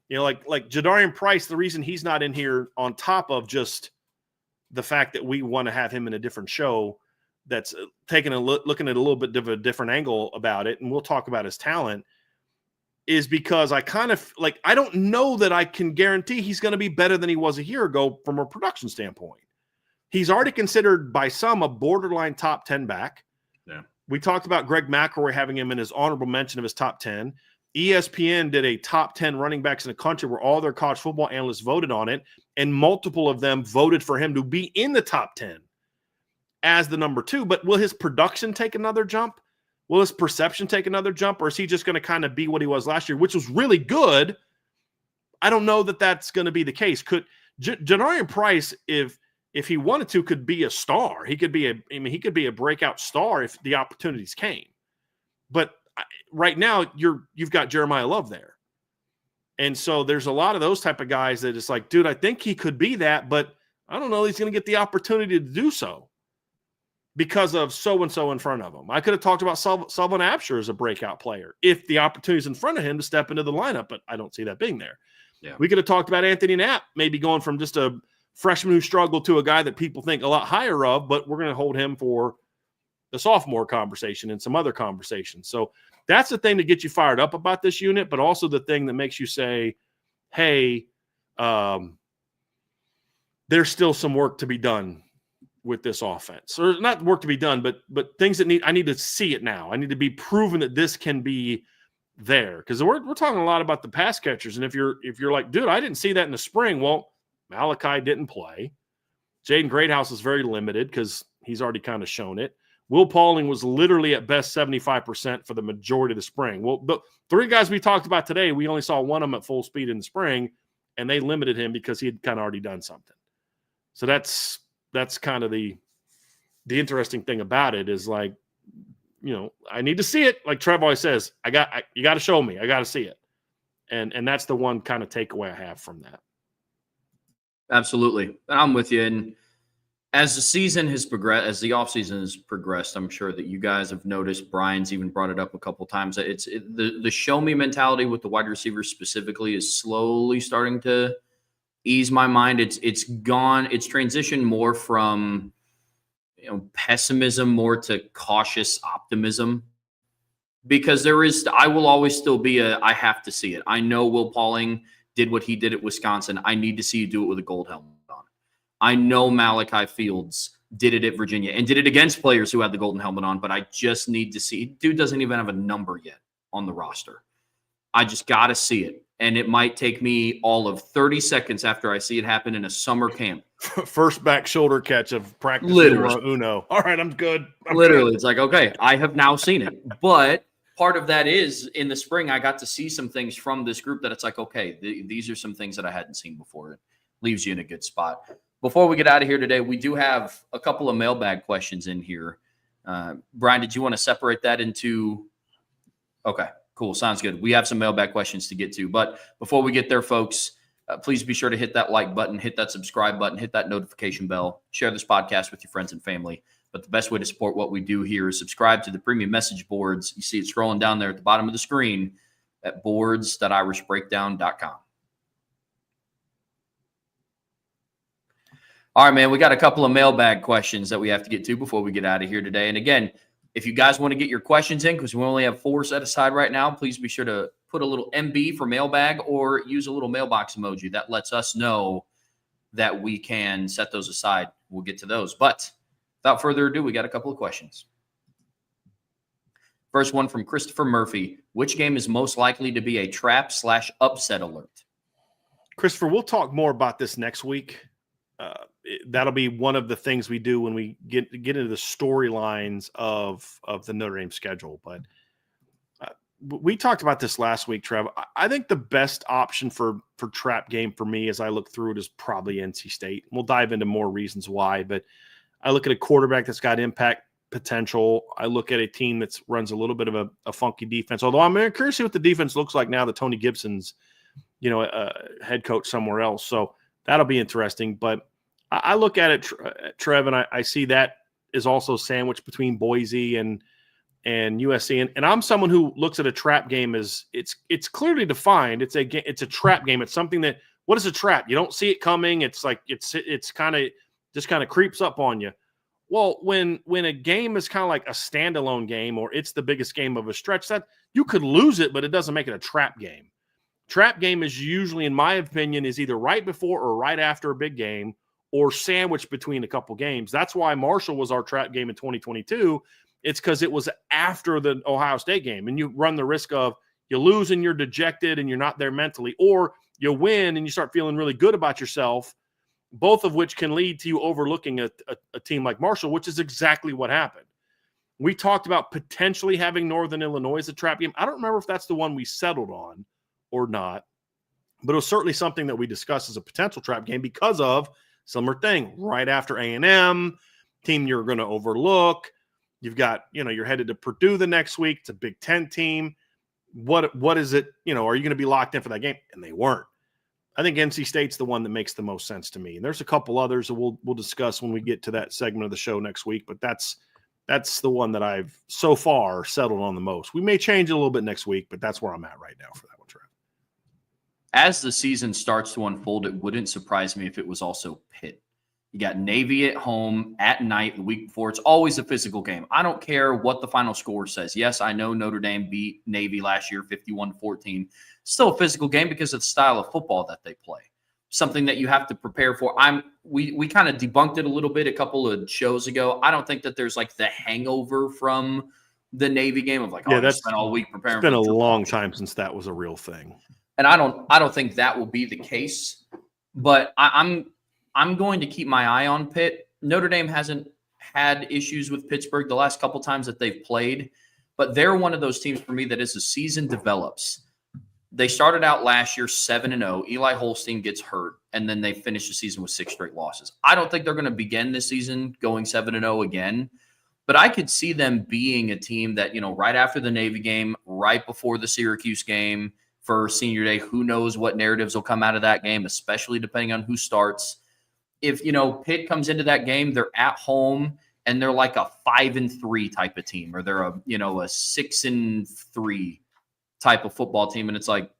You know, like Jadarian Price, the reason he's not in here on top of just the fact that we want to have him in a different show that's taking looking at a little bit of a different angle about it, and we'll talk about his talent, is because I kind of like, I don't know that I can guarantee he's going to be better than he was a year ago from a production standpoint. He's already considered by some a borderline top 10 back. Yeah. We talked about Greg McElroy having him in his honorable mention of his top 10. ESPN did a top 10 running backs in the country where all their college football analysts voted on it, and multiple of them voted for him to be in the top 10 as the number 2. But will his production take another jump? Will his perception take another jump? Or is he just going to kind of be what he was last year, which was really good? I don't know that that's going to be the case. Could Jadarian Price, if he wanted to, could be a star. He could be a breakout star if the opportunities came. But right now you've got Jeremiah Love there. And so there's a lot of those type of guys that it's like, dude, I think he could be that, but I don't know he's going to get the opportunity to do so because of so-and-so in front of him. I could have talked about Sullivan Absher as a breakout player if the opportunity is in front of him to step into the lineup, but I don't see that being there. Yeah. We could have talked about Anthony Knapp maybe going from just a freshman who struggled to a guy that people think a lot higher of, but we're going to hold him for the sophomore conversation and some other conversations. So that's the thing to get you fired up about this unit, but also the thing that makes you say, hey, there's still some work to be done with this offense. Or not work to be done, but things that I need to see it now. I need to be proven that this can be there. Because we're talking a lot about the pass catchers. And if you're like, dude, I didn't see that in the spring. Well, Malachi didn't play. Jaden Greathouse is very limited because he's already kind of shown it. Will Pauling was literally at best 75% for the majority of the spring. Well, the 3 guys we talked about today, we only saw one of them at full speed in the spring, and they limited him because he had kind of already done something. So that's kind of the interesting thing about it is like, you know, I need to see it. Like Trev always says, you got to show me. I got to see it. And that's the one kind of takeaway I have from that. Absolutely. I'm with you. And as the season has progressed, as the offseason has progressed, I'm sure that you guys have noticed, Brian's even brought it up a couple times, that the show me mentality with the wide receivers specifically is slowly starting to ease my mind. It's transitioned more from, you know, pessimism more to cautious optimism, because I will always still be I have to see it. I know Will Pauling did what he did at Wisconsin. I need to see you do it with a gold helmet on. I know Malachi Fields did it at Virginia and did it against players who had the golden helmet on, but I just need to see. Dude doesn't even have a number yet on the roster. I just got to see it. And it might take me all of 30 seconds after I see it happen in a summer camp. First back shoulder catch of practice. Literally. Uno. All right, I'm good. Literally. It's like, okay, I have now seen it. But part of that is in the spring, I got to see some things from this group that it's like, okay, these are some things that I hadn't seen before. It leaves you in a good spot. Before we get out of here today, we do have a couple of mailbag questions in here. Bryan, did you want to separate that into? Okay, cool. Sounds good. We have some mailbag questions to get to. But before we get there, folks, please be sure to hit that like button, hit that subscribe button, hit that notification bell, share this podcast with your friends and family. But the best way to support what we do here is subscribe to the premium message boards. You see it scrolling down there at the bottom of the screen at boards.irishbreakdown.com. All right, man, we got a couple of mailbag questions that we have to get to before we get out of here today. And again, if you guys want to get your questions in, because we only have 4 set aside right now, please be sure to put a little MB for mailbag or use a little mailbox emoji. That lets us know that we can set those aside. We'll get to those. But without further ado, we got a couple of questions. First one from Christopher Murphy. Which game is most likely to be a trap/upset alert? Christopher, we'll talk more about this next week. That'll be one of the things we do when we get into the storylines of the Notre Dame schedule. But we talked about this last week, Trev. I think the best option for trap game for me as I look through it is probably NC State. We'll dive into more reasons why, but I look at a quarterback that's got impact potential. I look at a team that runs a little bit of a funky defense, although I'm curious to see what the defense looks like now that Tony Gibson's, head coach somewhere else. So that'll be interesting. But I look at it, Trev, and I see that is also sandwiched between Boise and USC. And I'm someone who looks at a trap game as it's clearly defined. It's a trap game. It's something that, what is a trap? You don't see it coming. It's like it's kind of just kind of creeps up on you. Well, when a game is kind of like a standalone game or it's the biggest game of a stretch, that you could lose it, but it doesn't make it a trap game. Trap game is usually, in my opinion, is either right before or right after a big game or sandwiched between a couple games. That's why Marshall was our trap game in 2022. It's because it was after the Ohio State game, and you run the risk of you lose and you're dejected and you're not there mentally, or you win and you start feeling really good about yourself, both of which can lead to you overlooking a team like Marshall, which is exactly what happened. We talked about potentially having Northern Illinois as a trap game. I don't remember if that's the one we settled on or not, but it was certainly something that we discussed as a potential trap game because of similar thing. Right after A&M, team you're going to overlook. You've got, you're headed to Purdue the next week. It's a Big Ten team. What is it? Are you going to be locked in for that game? And they weren't. I think NC State's the one that makes the most sense to me. And there's a couple others that we'll discuss when we get to that segment of the show next week. But that's the one that I've so far settled on the most. We may change it a little bit next week, but that's where I'm at right now for that one, Trev. As the season starts to unfold, it wouldn't surprise me if it was also Pitt. You got Navy at home at night the week before. It's always a physical game. I don't care what the final score says. Yes, I know Notre Dame beat Navy last year 51-14. Still a physical game because of the style of football that they play. Something that you have to prepare for. We kind of debunked it a little bit a couple of shows ago. I don't think that there's like the hangover from the Navy game of like, that's spent all week preparing. It's been a long time since that was a real thing. And I don't think that will be the case. But I'm going to keep my eye on Pitt. Notre Dame hasn't had issues with Pittsburgh the last couple times that they've played, but they're one of those teams for me that as the season develops, they started out last year 7-0. Eli Holstein gets hurt, and then they finished the season with 6 straight losses. I don't think they're going to begin this season going 7-0 again, but I could see them being a team that, right after the Navy game, right before the Syracuse game for senior day, who knows what narratives will come out of that game, especially depending on who starts. If, Pitt comes into that game, they're at home and they're like a 5-3 type of team, or they're a 6-3 type of football team. And it's like,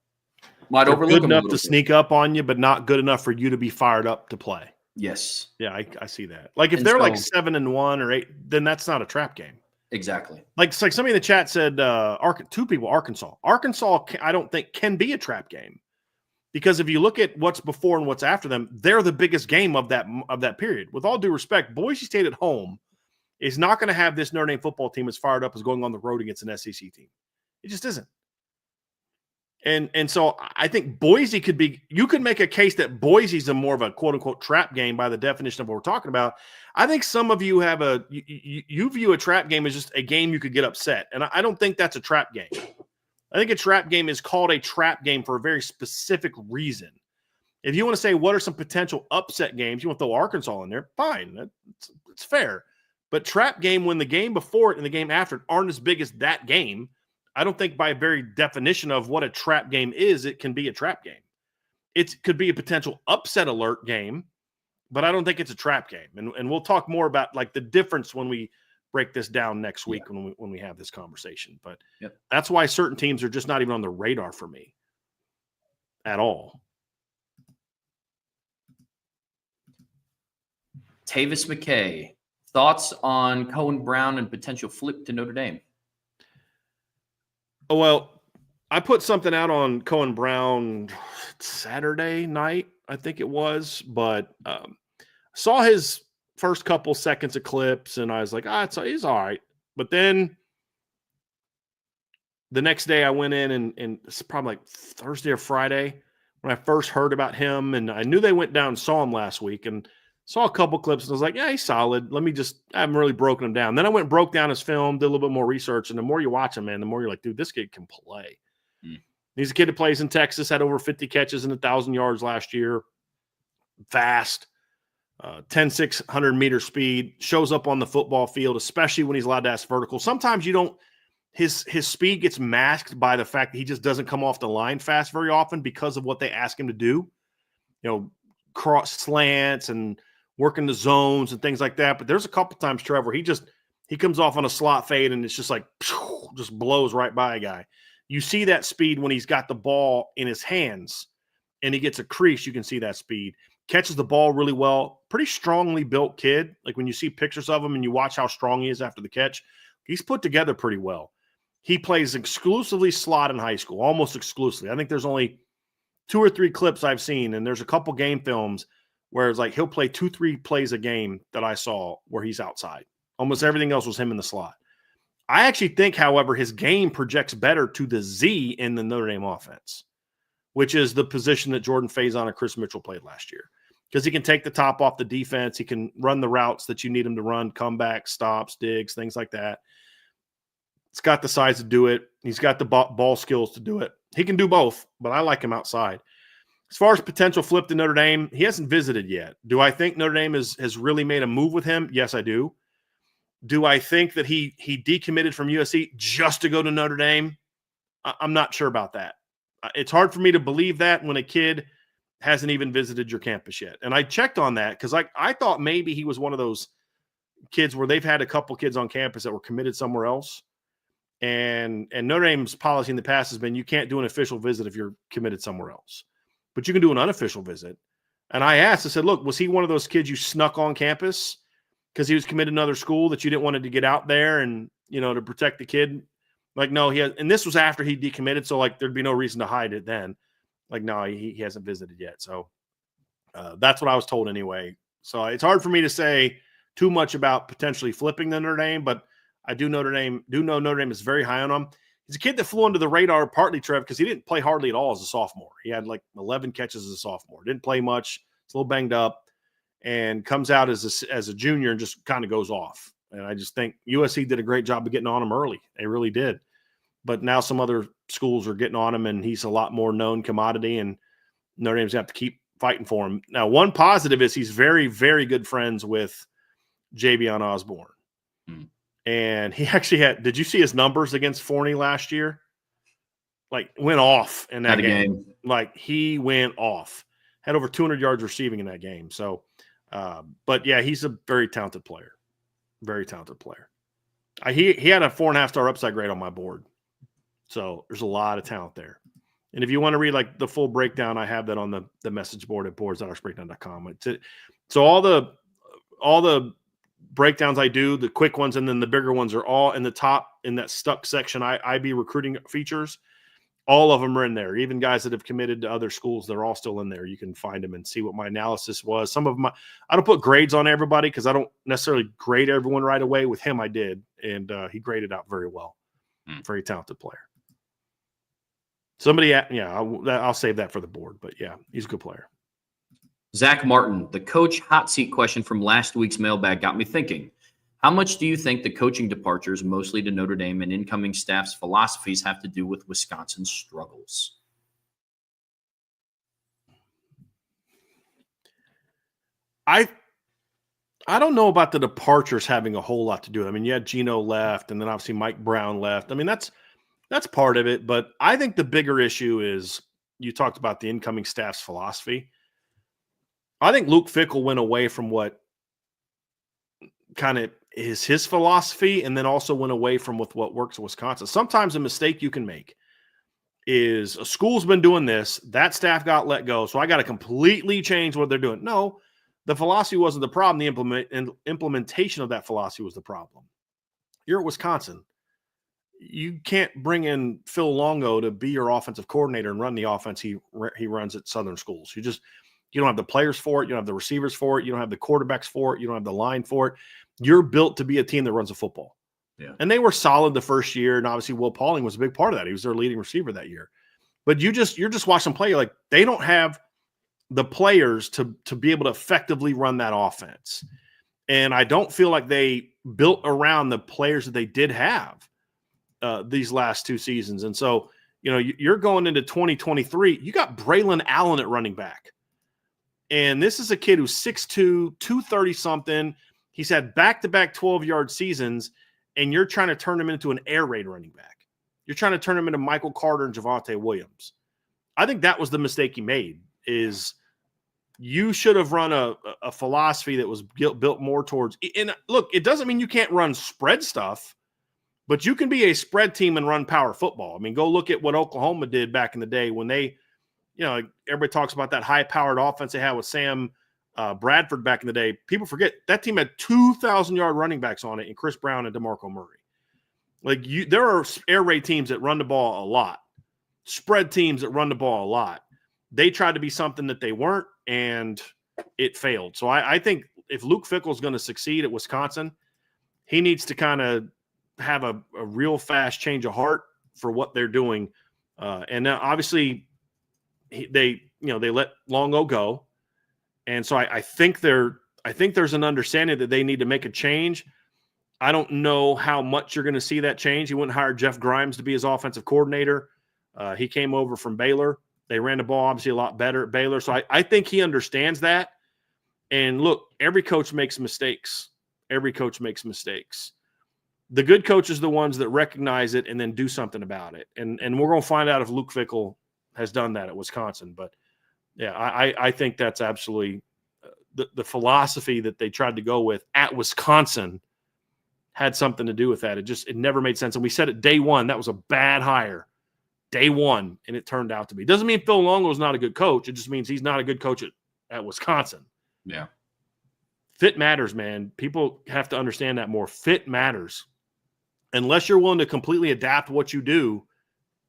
might they're overlook good them enough to sneak up on you, but not good enough for you to be fired up to play. Yes. Yeah, I see that. Like if they're like 7-1 or 8, then that's not a trap game. Exactly. Like somebody in the chat said, 2 people, Arkansas. Arkansas, I don't think can be a trap game. Because if you look at what's before and what's after them, they're the biggest game of that period. With all due respect, Boise State at home is not going to have this Notre Dame football team as fired up as going on the road against an SEC team. It just isn't. And so I think Boise could be – you could make a case that Boise's a more of a quote-unquote trap game by the definition of what we're talking about. I think some of you have you view a trap game as just a game you could get upset. And I don't think that's a trap game. I think a trap game is called a trap game for a very specific reason. If you want to say what are some potential upset games, you want to throw Arkansas in there, fine. It's fair. But trap game, when the game before it and the game after it aren't as big as that game, I don't think by very definition of what a trap game is, it can be a trap game. It could be a potential upset alert game, but I don't think it's a trap game. And we'll talk more about like the difference when we break this down next week when we have this conversation. But that's why certain teams are just not even on the radar for me at all. Tavis McKay, thoughts on Cohen Brown and potential flip to Notre Dame? Oh, well, I put something out on Cohen Brown Saturday night, I think it was, but saw his first couple seconds of clips, and I was like, he's all right. But then the next day I went in, and it's probably like Thursday or Friday when I first heard about him, and I knew they went down and saw him last week, and saw a couple clips, and I was like, yeah, he's solid. I haven't really broken him down. Then I went and broke down his film, did a little bit more research, and the more you watch him, man, the more you're like, dude, this kid can play. He's a kid that plays in Texas, had over 50 catches and 1,000 yards last year. Fast, 600-meter speed, shows up on the football field, especially when he's allowed to ask vertical. Sometimes you don't – his speed gets masked by the fact that he just doesn't come off the line fast very often because of what they ask him to do. Cross slants and – working the zones and things like that. But there's a couple times, Trevor, he comes off on a slot fade and it's just like, just blows right by a guy. You see that speed when he's got the ball in his hands and he gets a crease. You can see that speed. Catches the ball really well. Pretty strongly built kid. Like when you see pictures of him and you watch how strong he is after the catch, he's put together pretty well. He plays exclusively slot in high school, almost exclusively. I think there's only 2 or 3 clips I've seen, and there's a couple game films where it's like he'll play 2-3 plays a game that I saw where he's outside. Almost everything else was him in the slot. I actually think, however, his game projects better to the Z in the Notre Dame offense, which is the position that Jordan Faison and Chris Mitchell played last year. Because he can take the top off the defense. He can run the routes that you need him to run, comeback, stops, digs, things like that. He's got the size to do it. He's got the ball skills to do it. He can do both, but I like him outside. As far as potential flip to Notre Dame, he hasn't visited yet. Do I think Notre Dame has really made a move with him? Yes, I do. Do I think that he decommitted from USC just to go to Notre Dame? I'm not sure about that. It's hard for me to believe that when a kid hasn't even visited your campus yet. And I checked on that because I thought maybe he was one of those kids where they've had a couple kids on campus that were committed somewhere else. And Notre Dame's policy in the past has been you can't do an official visit if you're committed somewhere else. But you can do an unofficial visit. And I said, look, was he one of those kids you snuck on campus because he was committed to another school that you didn't want to get out there and, to protect the kid? Like, no, and this was after he decommitted. So like, there'd be no reason to hide it then. Like, no, he hasn't visited yet. So that's what I was told anyway. So it's hard for me to say too much about potentially flipping the Notre Dame, but I do know Notre Dame is very high on him. He's a kid that flew under the radar partly, Trev, because he didn't play hardly at all as a sophomore. He had like 11 catches as a sophomore. Didn't play much. It's a little banged up and comes out as a junior and just kind of goes off. And I just think USC did a great job of getting on him early. They really did. But now some other schools are getting on him, and he's a lot more known commodity, and Notre Dame's going to have to keep fighting for him. Now, one positive is he's very, very good friends with Javion Osborne. And he actually did you see his numbers against Forney last year? Like, went off in that game. Like, he went off. Had over 200 yards receiving in that game. So, but yeah, he's a very talented player. Very talented player. He had a 4.5-star upside grade on my board. So there's a lot of talent there. And if you want to read like the full breakdown, I have that on the message board at boards.irishbreakdown.com. So all the breakdowns I do, the quick ones and then the bigger ones are all in the top in that stuck section. IB recruiting features, all of them are in there. Even guys that have committed to other schools, they're all still in there. You can find them and see what my analysis was. Some of them, I don't put grades on everybody because I don't necessarily grade everyone right away. With him, I did, and he graded out very well. Very talented player. I'll save that for the board, but yeah, he's a good player. Zach Martin, the coach hot seat question from last week's mailbag got me thinking. How much do you think the coaching departures, mostly to Notre Dame and incoming staff's philosophies, have to do with Wisconsin's struggles? I don't know about the departures having a whole lot to do with it. I mean, you had Geno left, and then obviously Mike Brown left. I mean, that's part of it. But I think the bigger issue is you talked about the incoming staff's philosophy. I think Luke Fickell went away from what kind of is his philosophy, and then also went away from what works in Wisconsin. Sometimes a mistake you can make is a school's been doing this, that staff got let go, so I got to completely change what they're doing. No, the philosophy wasn't the problem. The implementation of that philosophy was the problem. You're at Wisconsin. You can't bring in Phil Longo to be your offensive coordinator and run the offense he runs at Southern schools. You don't have the players for it. You don't have the receivers for it. You don't have the quarterbacks for it. You don't have the line for it. You're built to be a team that runs a football. Yeah. And they were solid the first year, and obviously Will Pauling was a big part of that. He was their leading receiver that year. But you're just watching them play. You're like, they don't have the players to be able to effectively run that offense. And I don't feel like they built around the players that they did have these last two seasons. And so, you're going into 2023. You got Braylon Allen at running back. And this is a kid who's 6'2", 230-something. He's had back-to-back 12-yard seasons, and you're trying to turn him into an air raid running back. You're trying to turn him into Michael Carter and Javonte Williams. I think that was the mistake he made, is you should have run a philosophy that was built more towards – and look, it doesn't mean you can't run spread stuff, but you can be a spread team and run power football. I mean, go look at what Oklahoma did back in the day when they – everybody talks about that high-powered offense they had with Sam Bradford back in the day. People forget that team had 2,000-yard running backs on it, and Chris Brown and DeMarco Murray. There are air raid teams that run the ball a lot, spread teams that run the ball a lot. They tried to be something that they weren't, and it failed. So I think if Luke Fickell is going to succeed at Wisconsin, he needs to kind of have a real fast change of heart for what they're doing. And now obviously they let Longo go. And so I think there's an understanding that they need to make a change. I don't know how much you're going to see that change. He went and hired Jeff Grimes to be his offensive coordinator. He came over from Baylor. They ran the ball obviously a lot better at Baylor. So I think he understands that. And look, every coach makes mistakes. Every coach makes mistakes. The good coaches are the ones that recognize it and then do something about it. And we're going to find out if Luke Fickell has done that at Wisconsin. But yeah, I think that's absolutely the philosophy that they tried to go with at Wisconsin had something to do with that. It never made sense. And we said it day one, that was a bad hire. Day one, and it turned out to be. Doesn't mean Phil Longo is not a good coach. It just means he's not a good coach at Wisconsin. Yeah. Fit matters, man. People have to understand that more. Fit matters. Unless you're willing to completely adapt what you do,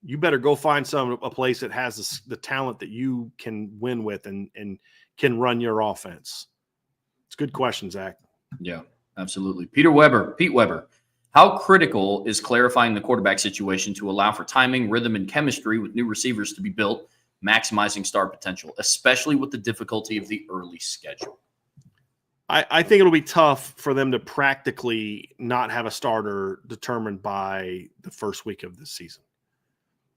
you better go find a place that has the talent that you can win with and can run your offense. It's a good question, Zach. Yeah, absolutely. Pete Weber, how critical is clarifying the quarterback situation to allow for timing, rhythm, and chemistry with new receivers to be built, maximizing star potential, especially with the difficulty of the early schedule? I think it'll be tough for them to practically not have a starter determined by the first week of the season.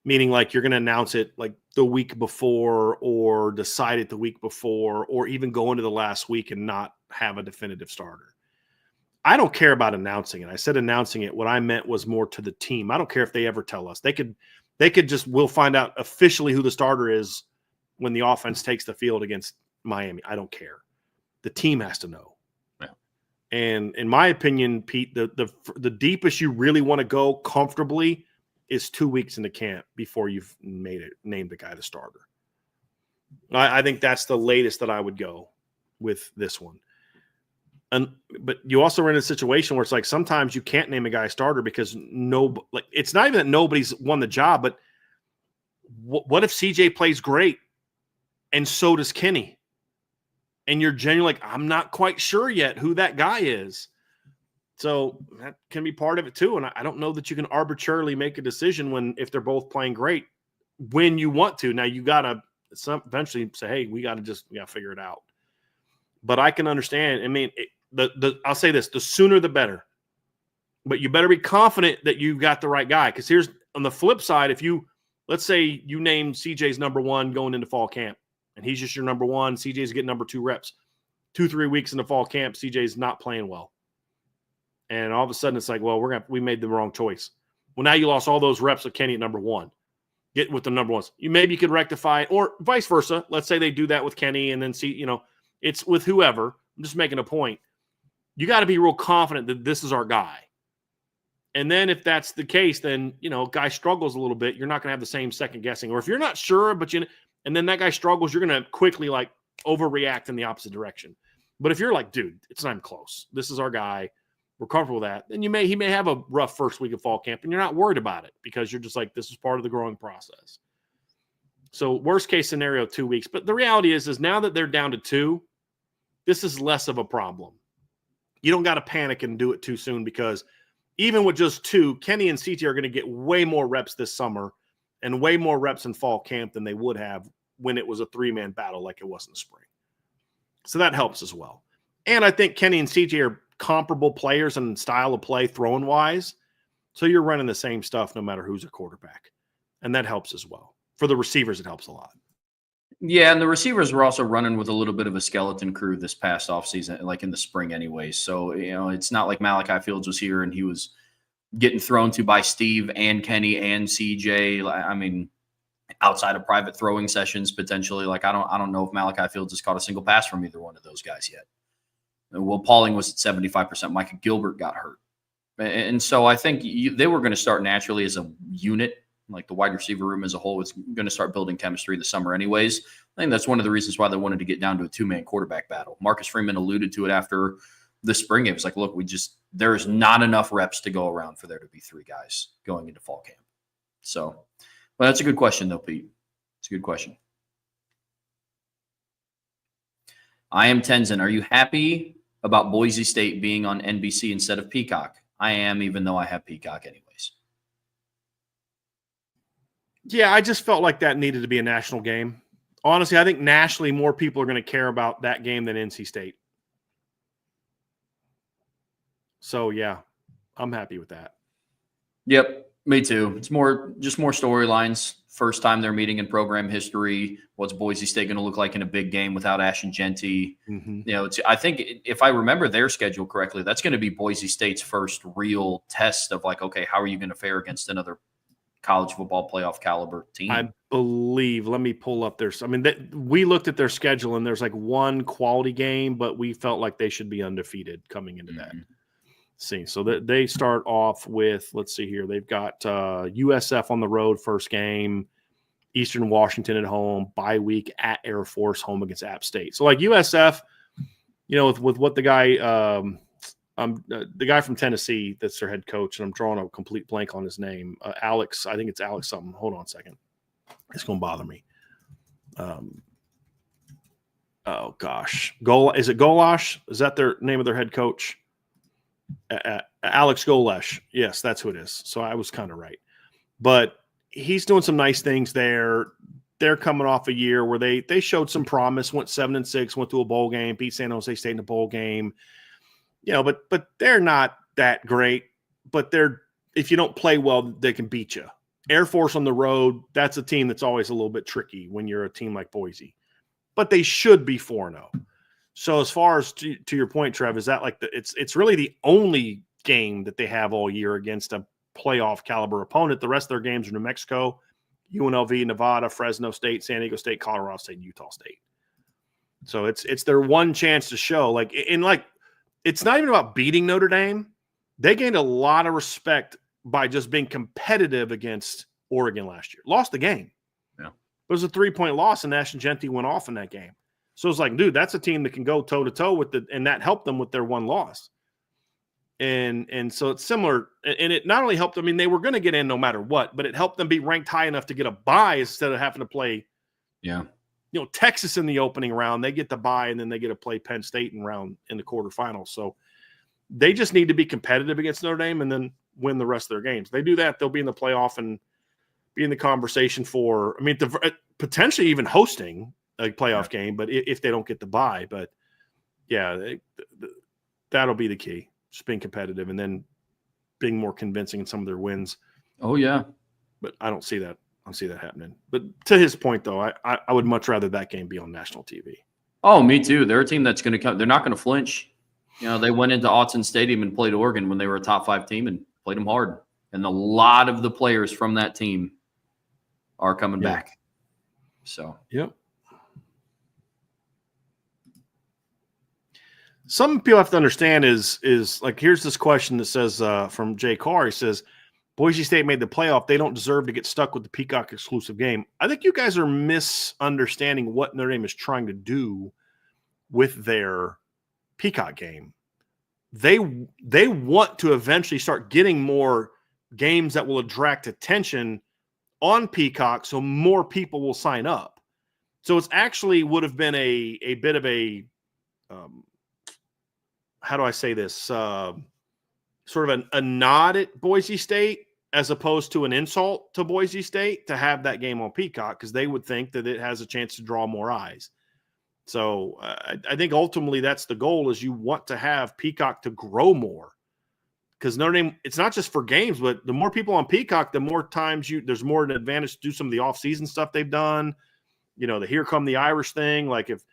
Meaning like you're going to announce it like the week before or decide it the week before or even go into the last week and not have a definitive starter. I don't care about announcing it. I said announcing it. What I meant was more to the team. I don't care if they ever tell us. They could we'll find out officially who the starter is when the offense takes the field against Miami. I don't care. The team has to know. Yeah. And in my opinion, Pete, the deepest you really want to go comfortably is 2 weeks into camp before you've named the guy the starter. I think that's the latest that I would go with this one. But you also run in a situation where it's like sometimes you can't name a guy a starter because it's not even that nobody's won the job, but what if CJ plays great and so does Kenny? And you're genuinely like, I'm not quite sure yet who that guy is. So that can be part of it too. And I don't know that you can arbitrarily make a decision if they're both playing great when you want to. Now you got to eventually say, hey, we got to figure it out. But I can understand. I mean, I'll say this, the sooner the better. But you better be confident that you've got the right guy. Because here's on the flip side, let's say you name CJ's number one going into fall camp, and he's just your number one, CJ's getting number two reps. 2-3 weeks into fall camp, CJ's not playing well. And all of a sudden it's like, well, we made the wrong choice. Well, now you lost all those reps with Kenny at number one. Get with the number ones. Maybe you could rectify it, or vice versa. Let's say they do that with Kenny and then see, it's with whoever. I'm just making a point. You got to be real confident that this is our guy. And then if that's the case, then, guy struggles a little bit. You're not going to have the same second guessing. Or if you're not sure, and then that guy struggles, you're going to quickly overreact in the opposite direction. But if you're like, dude, it's not even close. This is our guy. We're comfortable with that. Then he may have a rough first week of fall camp, and you're not worried about it because you're just like, this is part of the growing process. So worst case scenario, 2 weeks. But the reality is now that they're down to 2, this is less of a problem. You don't got to panic and do it too soon, because even with just 2, Kenny and CT are going to get way more reps this summer and way more reps in fall camp than they would have when it was a 3-man battle like it was in the spring. So that helps as well. And I think Kenny and CT are comparable players and style of play throwing wise. So you're running the same stuff no matter who's a quarterback. And that helps as well. For the receivers, it helps a lot. Yeah, and the receivers were also running with a little bit of a skeleton crew this past offseason, like in the spring anyways. So, it's not like Malachi Fields was here and he was getting thrown to by Steve and Kenny and CJ. I mean, outside of private throwing sessions, potentially. I don't know if Malachi Fields has caught a single pass from either one of those guys yet. Will Pauling was at 75%. Micah Gilbert got hurt. And so I think they were going to start naturally as a unit. Like the wide receiver room as a whole is going to start building chemistry this summer anyways. I think that's one of the reasons why they wanted to get down to a 2-man quarterback battle. Marcus Freeman alluded to it after the spring. It was like, look, there is not enough reps to go around for there to be 3 guys going into fall camp. So, well, that's a good question though, Pete. It's a good question. I am Tenzin. Are you happy about Boise State being on NBC instead of Peacock? I am, even though I have Peacock anyways. Yeah, I just felt like that needed to be a national game. Honestly, I think nationally more people are going to care about that game than NC State. So, yeah, I'm happy with that. Yep, me too. It's more storylines. First time they're meeting in program history. What's Boise State going to look like in a big game without Ashton Genty? Mm-hmm. I think if I remember their schedule correctly, that's going to be Boise State's first real test of okay, how are you going to fare against another college football playoff caliber team? I believe, let me pull up we looked at their schedule and there's one quality game, but we felt like they should be undefeated coming into that. So they start off with, let's see here. They've got USF on the road first game, Eastern Washington at home, bye week at Air Force, home against App State. So USF, with what the guy from Tennessee that's their head coach, and I'm drawing a complete blank on his name. Alex, I think it's Alex something. Hold on a second. It's going to bother me. Oh gosh. Is it Golash? Is that their name of their head coach? Alex Golesh. Yes, that's who it is. So I was kind of right. But he's doing some nice things there. They're coming off a year where they showed some promise, went 7-6, went to a bowl game, beat San Jose State in a bowl game. But they're not that great. But if you don't play well, they can beat you. Air Force on the road, that's a team that's always a little bit tricky when you're a team like Boise. But they should be 4-0. So as far as to your point, Trev, is that it's really the only game that they have all year against a playoff caliber opponent. The rest of their games are New Mexico, UNLV, Nevada, Fresno State, San Diego State, Colorado State, and Utah State. So it's their one chance to show. It's not even about beating Notre Dame. They gained a lot of respect by just being competitive against Oregon last year. Lost the game. Yeah. It was a 3-point loss, and Ashton Genty went off in that game. So it's dude, that's a team that can go toe-to-toe with and that helped them with their one loss. And so it's similar. And it not only helped, they were going to get in no matter what, but it helped them be ranked high enough to get a bye instead of having to play, Texas in the opening round. They get the bye, and then they get to play Penn State in the quarterfinals. So they just need to be competitive against Notre Dame and then win the rest of their games. They do that, they'll be in the playoff and be in the conversation for, potentially even hosting a playoff game, but if they don't get the bye. But yeah, that'll be the key. Just being competitive and then being more convincing in some of their wins. Oh yeah. But I don't see that happening. But to his point though, I would much rather that game be on national TV. Oh, me too. They're a team that's going to come. They're not going to flinch. They went into Autzen Stadium and played Oregon when they were a top 5 team and played them hard. And a lot of the players from that team are coming back. So, yep. Some people have to understand is like, here's this question that says from Jay Carr. He says, Boise State made the playoff. They don't deserve to get stuck with the Peacock exclusive game. I think you guys are misunderstanding what Notre Dame is trying to do with their Peacock game. They want to eventually start getting more games that will attract attention on Peacock so more people will sign up. So it's actually would have been a bit of a how do I say this? Sort of a nod at Boise State as opposed to an insult to Boise State to have that game on Peacock, because they would think that it has a chance to draw more eyes. So I think ultimately that's the goal, is you want to have Peacock to grow more, because Notre Dame, it's not just for games, but the more people on Peacock, the more times there's more an advantage to do some of the off-season stuff they've done. The Here Come the Irish thing. Like if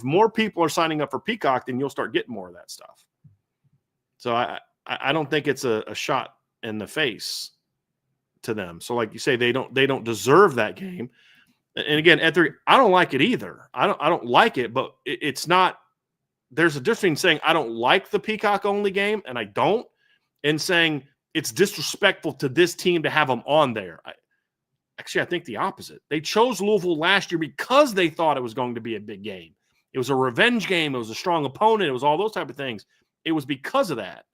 more people are signing up for Peacock, then you'll start getting more of that stuff. So I don't think it's a shot in the face to them. So like you say, they don't deserve that game. And again, I don't like it either. I don't like it, but it's not. There's a difference between saying I don't like the Peacock only game and I don't, and saying it's disrespectful to this team to have them on there. Actually, I think the opposite. They chose Louisville last year because they thought it was going to be a big game. It was a revenge game. It was a strong opponent. It was all those type of things. It was because of that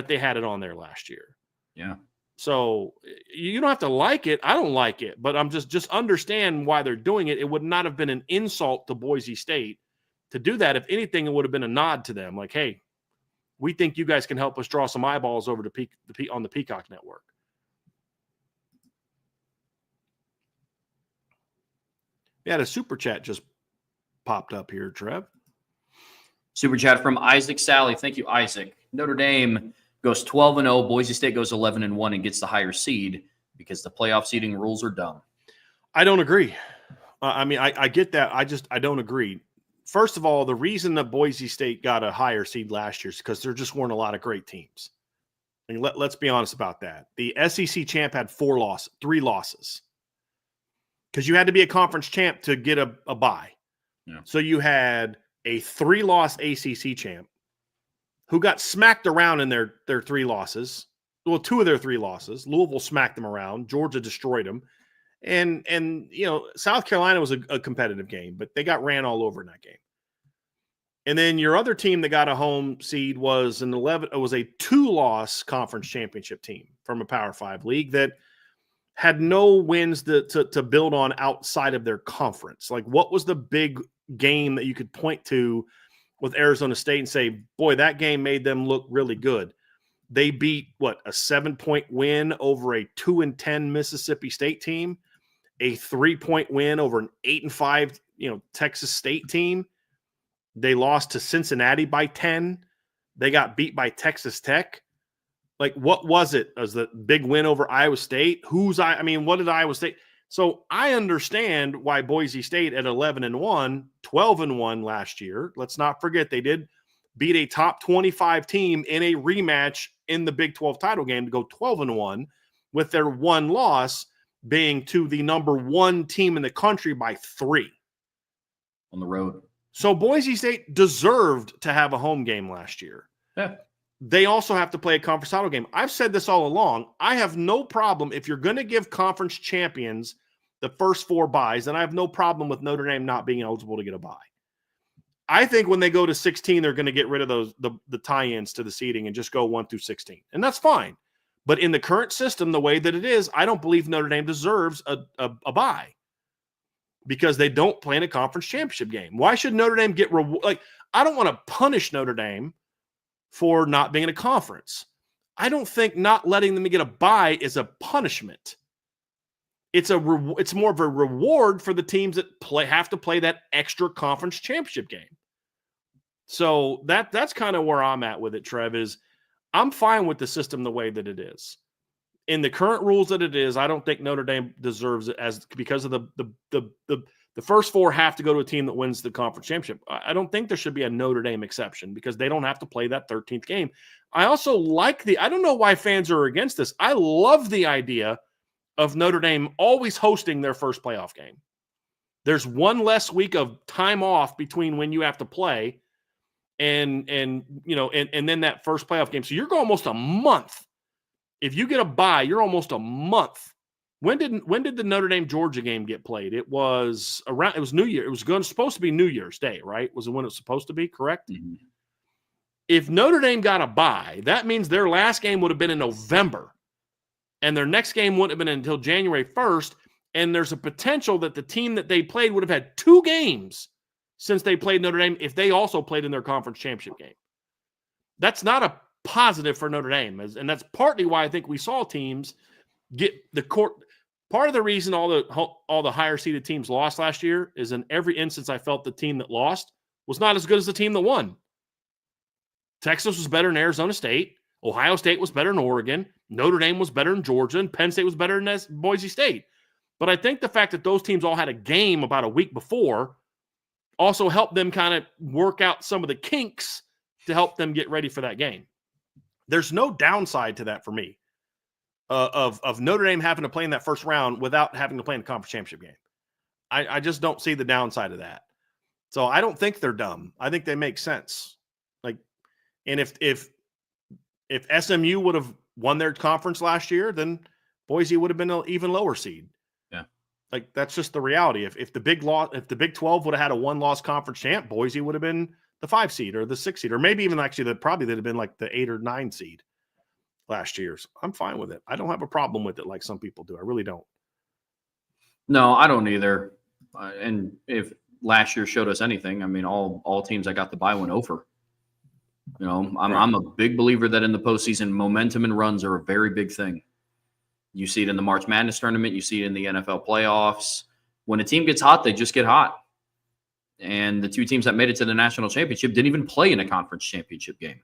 they had it on there last year. Yeah. So you don't have to like it. I don't like it, but I'm just understand why they're doing it. It would not have been an insult to Boise State to do that. If anything, it would have been a nod to them. Like, hey, we think you guys can help us draw some eyeballs over to on the Peacock Network. We had a super chat just popped up here, Trev. Super chat from Isaac Sally. Thank you, Isaac. Notre Dame goes 12-0. Boise State goes 11-1 and gets the higher seed because the playoff seeding rules are dumb. I don't agree. I get that. I don't agree. First of all, the reason that Boise State got a higher seed last year is because there just weren't a lot of great teams. I mean, let's be honest about that. The SEC champ had 3 losses. Because you had to be a conference champ to get a bye. Yeah. So you had a 3-loss ACC champ who got smacked around in their 3 losses. Well, 2 of their 3 losses. Louisville smacked them around. Georgia destroyed them. And South Carolina was a competitive game, but they got ran all over in that game. And then your other team that got a home seed was a 2-loss conference championship team from a Power 5 league that had no wins to build on outside of their conference. Like, what was the big game that you could point to with Arizona State and say, boy, that game made them look really good? They beat, a 7-point win over a 2-10 Mississippi State team, a 3-point win over an 8-5, Texas State team. They lost to Cincinnati by 10. They got beat by Texas Tech. Like, what was it? Was the big win over Iowa State? What did Iowa State? So I understand why Boise State at 11-1, 12-1 last year. Let's not forget they did beat a top 25 team in a rematch in the Big 12 title game to go 12-1, with their 1 loss being to the number 1 team in the country by 3 on the road. So Boise State deserved to have a home game last year. Yeah. They also have to play a conference title game. I've said this all along. I have no problem if you're going to give conference champions the first 4 byes, and I have no problem with Notre Dame not being eligible to get a bye. I think when they go to 16, they're going to get rid of the tie-ins to the seeding and just go 1 through 16, and that's fine. But in the current system, the way that it is, I don't believe Notre Dame deserves a bye because they don't play in a conference championship game. Why should Notre Dame get I don't want to punish Notre Dame for not being in a conference. I don't think not letting them get a bye is a punishment. It's more of a reward for the teams that have to play that extra conference championship game. So that's kind of where I'm at with it, Trev, is I'm fine with the system the way that it is. In the current rules that it is, I don't think Notre Dame deserves it because of The first 4 have to go to a team that wins the conference championship. I don't think there should be a Notre Dame exception because they don't have to play that 13th game. I also like I don't know why fans are against this. I love the idea of Notre Dame always hosting their first playoff game. There's one less week of time off between when you have to play and then that first playoff game. So you're going almost a month. If you get a bye, you're almost a month. When did the Notre Dame Georgia game get played? It was New Year. It was supposed to be New Year's Day, right? Was it when it was supposed to be, correct? Mm-hmm. If Notre Dame got a bye, that means their last game would have been in November. And their next game wouldn't have been until January 1st. And there's a potential that the team that they played would have had 2 games since they played Notre Dame if they also played in their conference championship game. That's not a positive for Notre Dame. And that's partly why I think we saw teams get the court. Part of the reason all the higher seeded teams lost last year is in every instance I felt the team that lost was not as good as the team that won. Texas was better than Arizona State. Ohio State was better than Oregon. Notre Dame was better than Georgia. And Penn State was better than Boise State. But I think the fact that those teams all had a game about a week before also helped them kind of work out some of the kinks to help them get ready for that game. There's no downside to that for me. Of Notre Dame having to play in that first round without having to play in the conference championship game. I just don't see the downside of that. So I don't think they're dumb. I think they make sense. And if SMU would have won their conference last year, then Boise would have been an even lower seed. Yeah. That's just the reality. If the Big 12 would have had a 1-loss conference champ, Boise would have been the 5 seed or the 6 seed, or maybe even actually they'd have been like the 8 or 9 seed last year. So I'm fine with it. I don't have a problem with it like some people do. I really don't. No, I don't either. And if last year showed us anything, I mean, all teams that got the bye went over. I'm a big believer that in the postseason, momentum and runs are a very big thing. You see it in the March Madness tournament. You see it in the NFL playoffs. When a team gets hot, they just get hot. And the 2 teams that made it to the national championship didn't even play in a conference championship game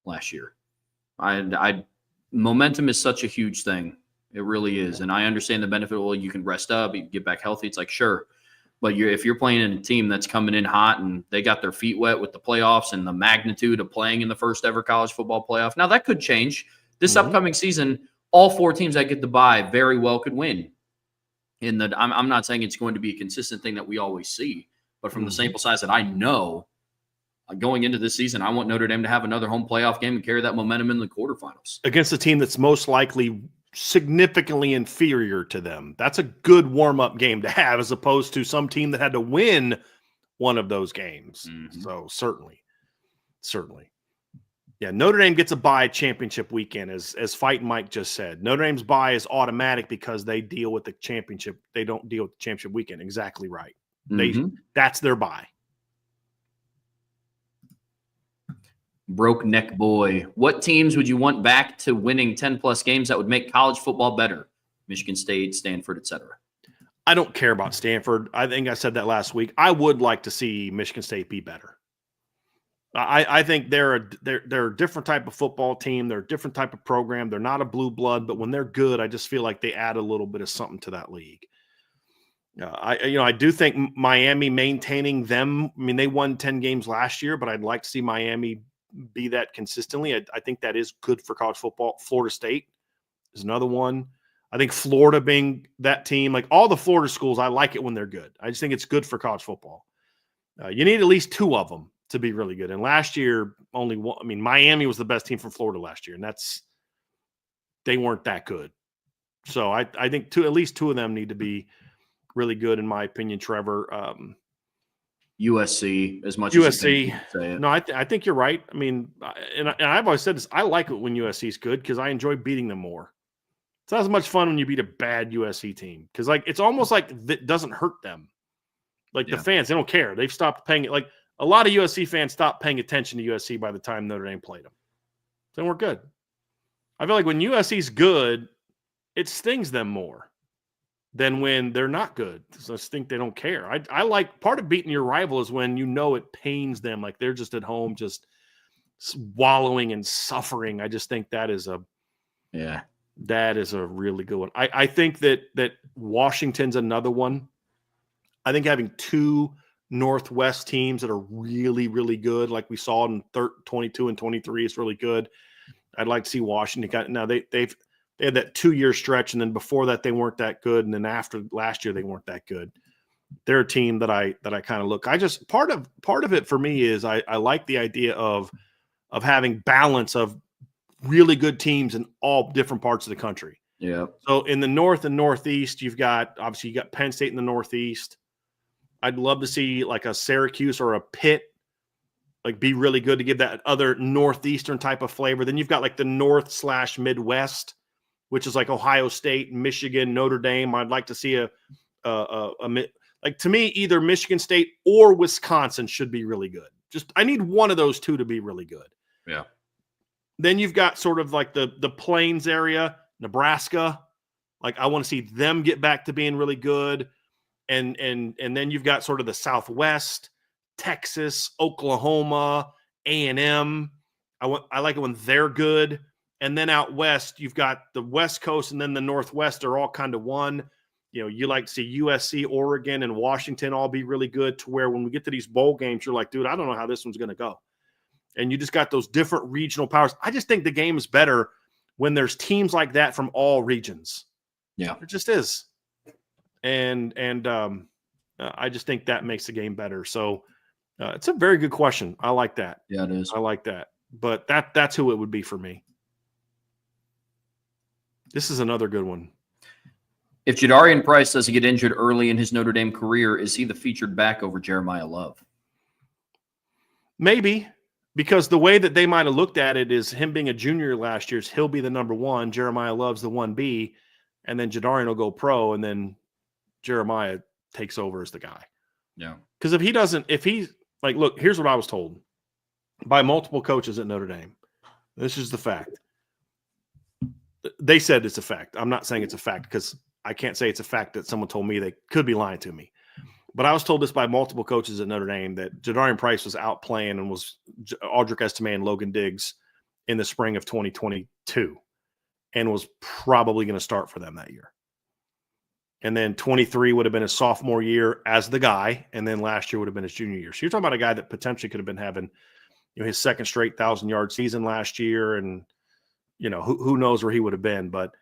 last year. Momentum is such a huge thing. It really is. And I understand the benefit. Well, you can rest up, you can get back healthy. It's like, sure. But if you're playing in a team that's coming in hot and they got their feet wet with the playoffs and the magnitude of playing in the first ever college football playoff. Now, that could change. This upcoming season, all 4 teams that get the bye very well could win. I'm not saying it's going to be a consistent thing that we always see. But from the sample size that I know, going into this season, I want Notre Dame to have another home playoff game and carry that momentum in the quarterfinals. Against a team that's most likely significantly inferior to them. That's a good warm-up game to have as opposed to some team that had to win one of those games. Mm-hmm. So certainly. Yeah, Notre Dame gets a bye championship weekend, as Fight Mike just said. Notre Dame's bye is automatic because they deal with the championship. They don't deal with the championship weekend. Exactly right. That's their bye. Broke neck boy. What teams would you want back to winning 10-plus games that would make college football better? Michigan State, Stanford, etc. I don't care about Stanford. I think I said that last week. I would like to see Michigan State be better. I think they're a different type of football team. They're a different type of program. They're not a blue blood, but when they're good, I just feel like they add a little bit of something to that league. I do think Miami maintaining them. I mean, they won 10 games last year, but I'd like to see Miami be that consistently. I think that is good for college football. Florida State is another one. I think Florida being that team, like all the Florida schools, I like it when they're good. I just think it's good for college football. You need at least 2 of them to be really good. And last year, only one. I mean, Miami was the best team from Florida last year, and they weren't that good. So I think at least 2 of them need to be really good, in my opinion, Trevor. USC, as much USC. As you say it. No, I think you're right. I mean, and I've always said this. I like it when USC is good because I enjoy beating them more. It's not as much fun when you beat a bad USC team because, like, it's almost like it doesn't hurt them. Like the fans, they don't care. They've stopped paying it. Like a lot of USC fans stopped paying attention to USC by the time Notre Dame played them. So we're good. I feel like when USC's good, it stings them more than when they're not good. So I think they don't care. I like part of beating your rival is when you know it pains them, like they're just at home, just wallowing and suffering. I just think that is a really good one. I think that Washington's another one. I think having two Northwest teams that are really, really good, like we saw in 22 and 23, is really good. I'd like to see Washington. Now they had that 2-year stretch, and then before that they weren't that good, and then after last year they weren't that good. They're a team that I kind of look. I just part of it for me is I like the idea of having balance of really good teams in all different parts of the country. Yeah. So in the North and Northeast, you got Penn State in the Northeast. I'd love to see like a Syracuse or a Pitt like be really good to give that other Northeastern type of flavor. Then you've got like the North/Midwest, which is like Ohio State, Michigan, Notre Dame. I'd like to see like, to me, either Michigan State or Wisconsin should be really good. Just I need one of those two to be really good. Yeah. Then you've got sort of like the Plains area, Nebraska. Like I want to see them get back to being really good. And then you've got sort of the Southwest, Texas, Oklahoma, A&M. I like it when they're good. And then out west, you've got the West Coast and then the Northwest are all kind of one. You know, you like to see USC, Oregon, and Washington all be really good to where when we get to these bowl games, you're like, dude, I don't know how this one's going to go. And you just got those different regional powers. I just think the game is better when there's teams like that from all regions. Yeah. It just is. And I just think that makes the game better. So it's a very good question. I like that. Yeah, it is. I like that. But that's who it would be for me. This is another good one. If Jadarian Price doesn't get injured early in his Notre Dame career, is he the featured back over Jeremiah Love? Maybe, because the way that they might have looked at it is him being a junior last year, he'll be the number one, Jeremiah Love's the 1B, and then Jadarian will go pro, and then Jeremiah takes over as the guy. Yeah. Because if he's like, look, here's what I was told by multiple coaches at Notre Dame. This is the fact. They said it's a fact. I'm not saying it's a fact because I can't say it's a fact that someone told me. They could be lying to me. But I was told this by multiple coaches at Notre Dame that Jadarian Price was out playing and was Audric Estime and Logan Diggs in the spring of 2022 and was probably going to start for them that year. And then 23 would have been his sophomore year as the guy, and then last year would have been his junior year. So you're talking about a guy that potentially could have been having, his second straight 1,000-yard season last year, and who knows where he would have been. But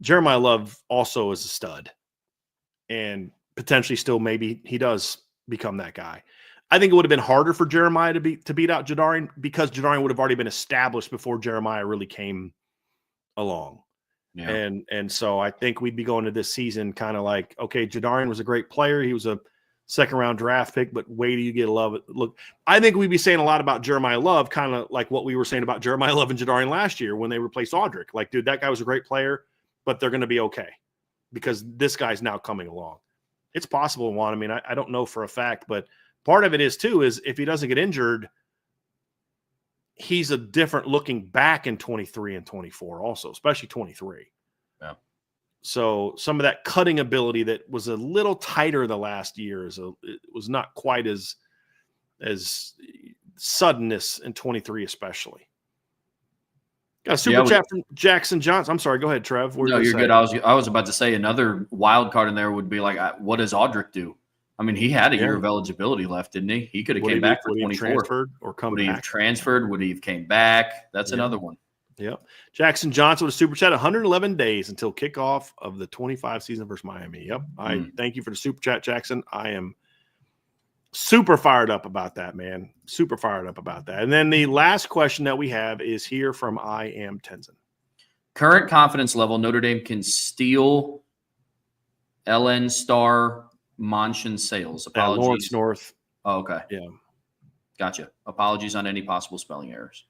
Jeremiah Love also is a stud, and potentially still maybe he does become that guy. I think it would have been harder for Jeremiah to beat out Jadarian because Jadarian would have already been established before Jeremiah really came along. Yeah. And so I think we'd be going to this season kind of like, okay, Jadarian was a great player. He was a second-round draft pick, but wait till you get Love. Look, I think we'd be saying a lot about Jeremiah Love, kind of like what we were saying about Jeremiah Love and Jadarian last year when they replaced Audric. Like, dude, that guy was a great player, but they're going to be okay because this guy's now coming along. It's possible, Juan. I mean, I don't know for a fact, but part of it is, too, is if he doesn't get injured, he's a different looking back in 23 and 24 also, especially 23. Yeah. So some of that cutting ability that was a little tighter the last year it was not quite as suddenness in 23 especially. Got a super chat from Jackson Johnson. I'm sorry. Go ahead, Trev. No, you're good. I was about to say another wild card in there would be like, what does Audric do? I mean, he had a year of eligibility left, didn't he? He could have came back for 24. Transferred or come back? Would he have transferred? Would he have came back? That's another one. Yep. Jackson Johnson with a super chat, 111 days until kickoff of the 25 season versus Miami. Yep. I thank you for the super chat, Jackson. I am super fired up about that, man. Super fired up about that. And then the last question that we have is here from I Am Tenzin. Current confidence level, Notre Dame can steal LN Star Montion sales. Apologies. Lawrence North. Oh, okay. Yeah. Gotcha. Apologies on any possible spelling errors.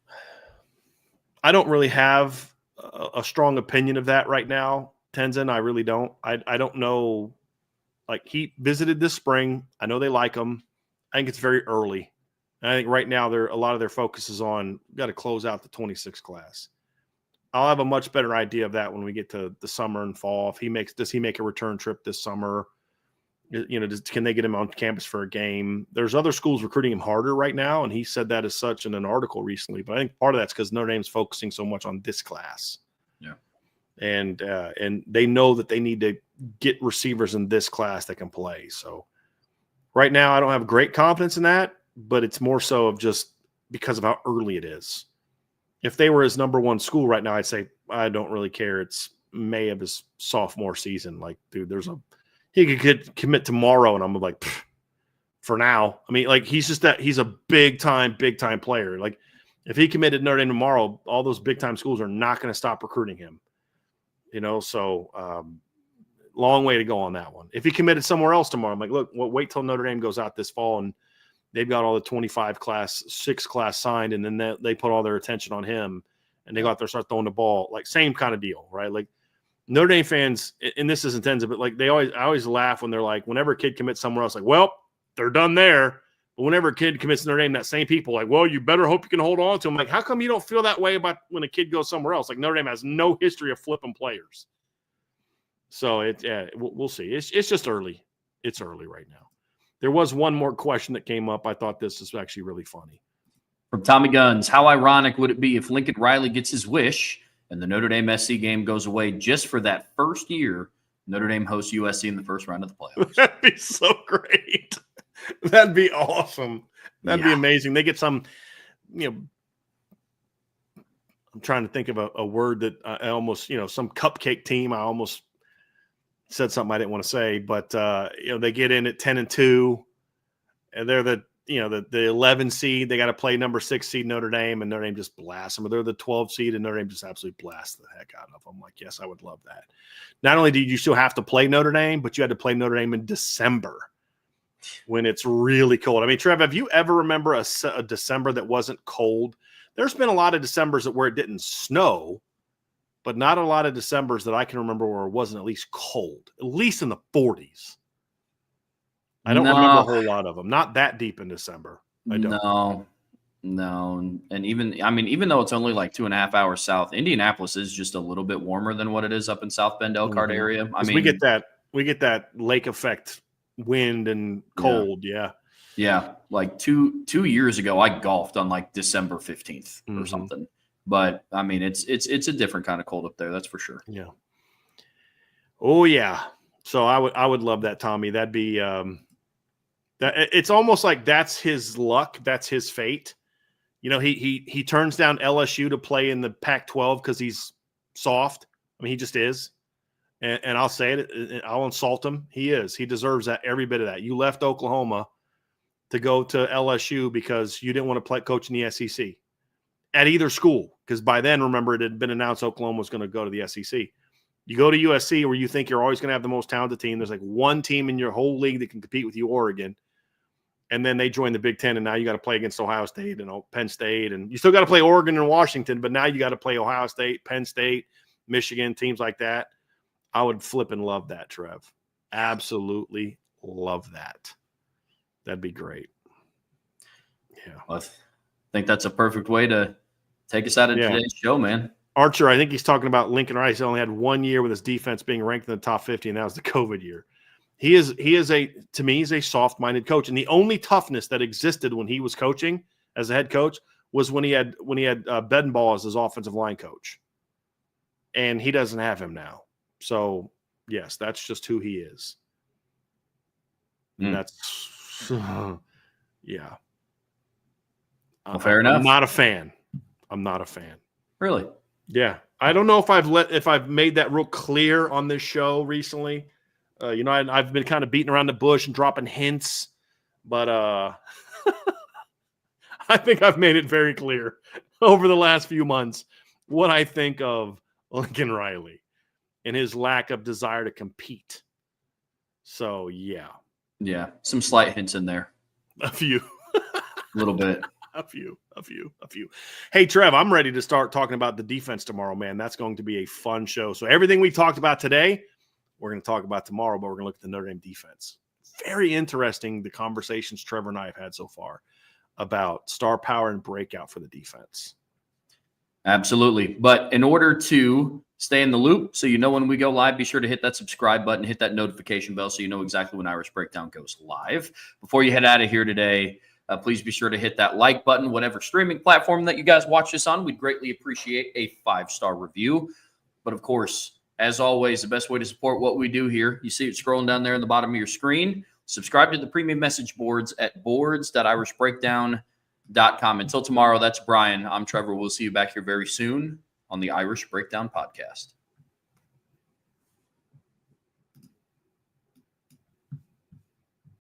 I don't really have a strong opinion of that right now, Tenzin. I really don't. I don't know. Like, he visited this spring. I know they like him. I think it's very early. And I think right now a lot of their focus is on got to close out the 26 class. I'll have a much better idea of that when we get to the summer and fall. Does he make a return trip this summer? Can they get him on campus for a game? There's other schools recruiting him harder right now, and he said that as such in an article recently. But I think part of that's because Notre Dame's focusing so much on this class. Yeah, and they know that they need to get receivers in this class that can play. So Right now, I don't have great confidence in that, but it's more so of just because of how early it is. If they were his number one school right now, I'd say I don't really care. It's May of his sophomore season. Like, dude, he could commit tomorrow, and I'm like, for now. I mean, like, he's a big time player. Like, if he committed Notre Dame tomorrow, all those big time schools are not going to stop recruiting him. So long way to go on that one. If he committed somewhere else tomorrow, I'm like, look, wait till Notre Dame goes out this fall and they've got all the 25 class, 6 class signed, and then they put all their attention on him, and they go out there and start throwing the ball. Like, same kind of deal, right? Like, Notre Dame fans, and this isn't intended, but like I always laugh when they're like, whenever a kid commits somewhere else, like, well, they're done there. But whenever a kid commits to Notre Dame, that same people like, well, you better hope you can hold on to him. Like, how come you don't feel that way about when a kid goes somewhere else? Like, Notre Dame has no history of flipping players. So we'll see. It's just early. It's early right now. There was one more question that came up. I thought this was actually really funny. From Tommy Guns, how ironic would it be if Lincoln Riley gets his wish and the Notre Dame SC game goes away just for that first year Notre Dame hosts USC in the first round of the playoffs? That'd be so great. That'd be awesome. That'd be amazing. They get some, I'm trying to think of a word that I almost, some cupcake team. I almost said something I didn't want to say, but they get in at 10-2, and they're the 11 seed. They got to play number 6 seed Notre Dame, and Notre Dame just blasts them. Or they're the 12 seed, and Notre Dame just absolutely blasts the heck out of them. Like, yes, I would love that. Not only did you still have to play Notre Dame, but you had to play Notre Dame in December when it's really cold. I mean, Trev, have you ever remember a December that wasn't cold? There's been a lot of Decembers where it didn't snow, but not a lot of Decembers that I can remember where it wasn't at least cold, at least in the 40s. I don't remember a whole lot of them. Not that deep in December. I don't. No. And even though it's only like 2.5 hours south, Indianapolis is just a little bit warmer than what it is up in South Bend, Elkhart area. I mean, we get that lake effect wind and cold. Yeah. Like two years ago, I golfed on like December 15th or something. But I mean, it's a different kind of cold up there. That's for sure. Yeah. Oh yeah. So I would love that, Tommy. That'd be it's almost like that's his luck. That's his fate. He turns down LSU to play in the Pac-12 because he's soft. I mean, he just is. And I'll say it. I'll insult him. He is. He deserves that, every bit of that. You left Oklahoma to go to LSU because you didn't want to play coach in the SEC at either school. Because by then, remember, it had been announced Oklahoma was going to go to the SEC. You go to USC where you think you're always going to have the most talented team. There's like one team in your whole league that can compete with you, Oregon. And then they join the Big Ten, and now you got to play against Ohio State and Penn State. And you still got to play Oregon and Washington, but now you got to play Ohio State, Penn State, Michigan, teams like that. I would flip and love that, Trev. Absolutely love that. That'd be great. Yeah. Well, I think that's a perfect way to take us out of today's show, man. Archer, I think he's talking about Lincoln Rice. He only had 1 year with his defense being ranked in the top 50, and that was the COVID year. He's a soft-minded coach. And the only toughness that existed when he was coaching as a head coach was when he had Bedenbaugh as his offensive line coach. And he doesn't have him now. So, yes, that's just who he is. And that's, yeah. Well, fair enough. I'm not a fan. Really? Yeah. I don't know if I've made that real clear on this show recently. I've been kind of beating around the bush and dropping hints, but I think I've made it very clear over the last few months what I think of Lincoln Riley and his lack of desire to compete. So, yeah. Yeah, some slight hints in there. A few. A little bit. A few. Hey, Trev, I'm ready to start talking about the defense tomorrow, man. That's going to be a fun show. So everything we talked about today, we're going to talk about tomorrow, but we're going to look at the Notre Dame defense. Very interesting, the conversations Trevor and I have had so far about star power and breakout for the defense. Absolutely. But in order to stay in the loop, so you know when we go live, be sure to hit that subscribe button, hit that notification bell so you know exactly when Irish Breakdown goes live. Before you head out of here today, please be sure to hit that like button, whatever streaming platform that you guys watch this on. We'd greatly appreciate a 5-star review. But, of course, as always, the best way to support what we do here, you see it scrolling down there in the bottom of your screen. Subscribe to the premium message boards at boards.irishbreakdown.com. Until tomorrow, that's Brian. I'm Trevor. We'll see you back here very soon on the Irish Breakdown Podcast.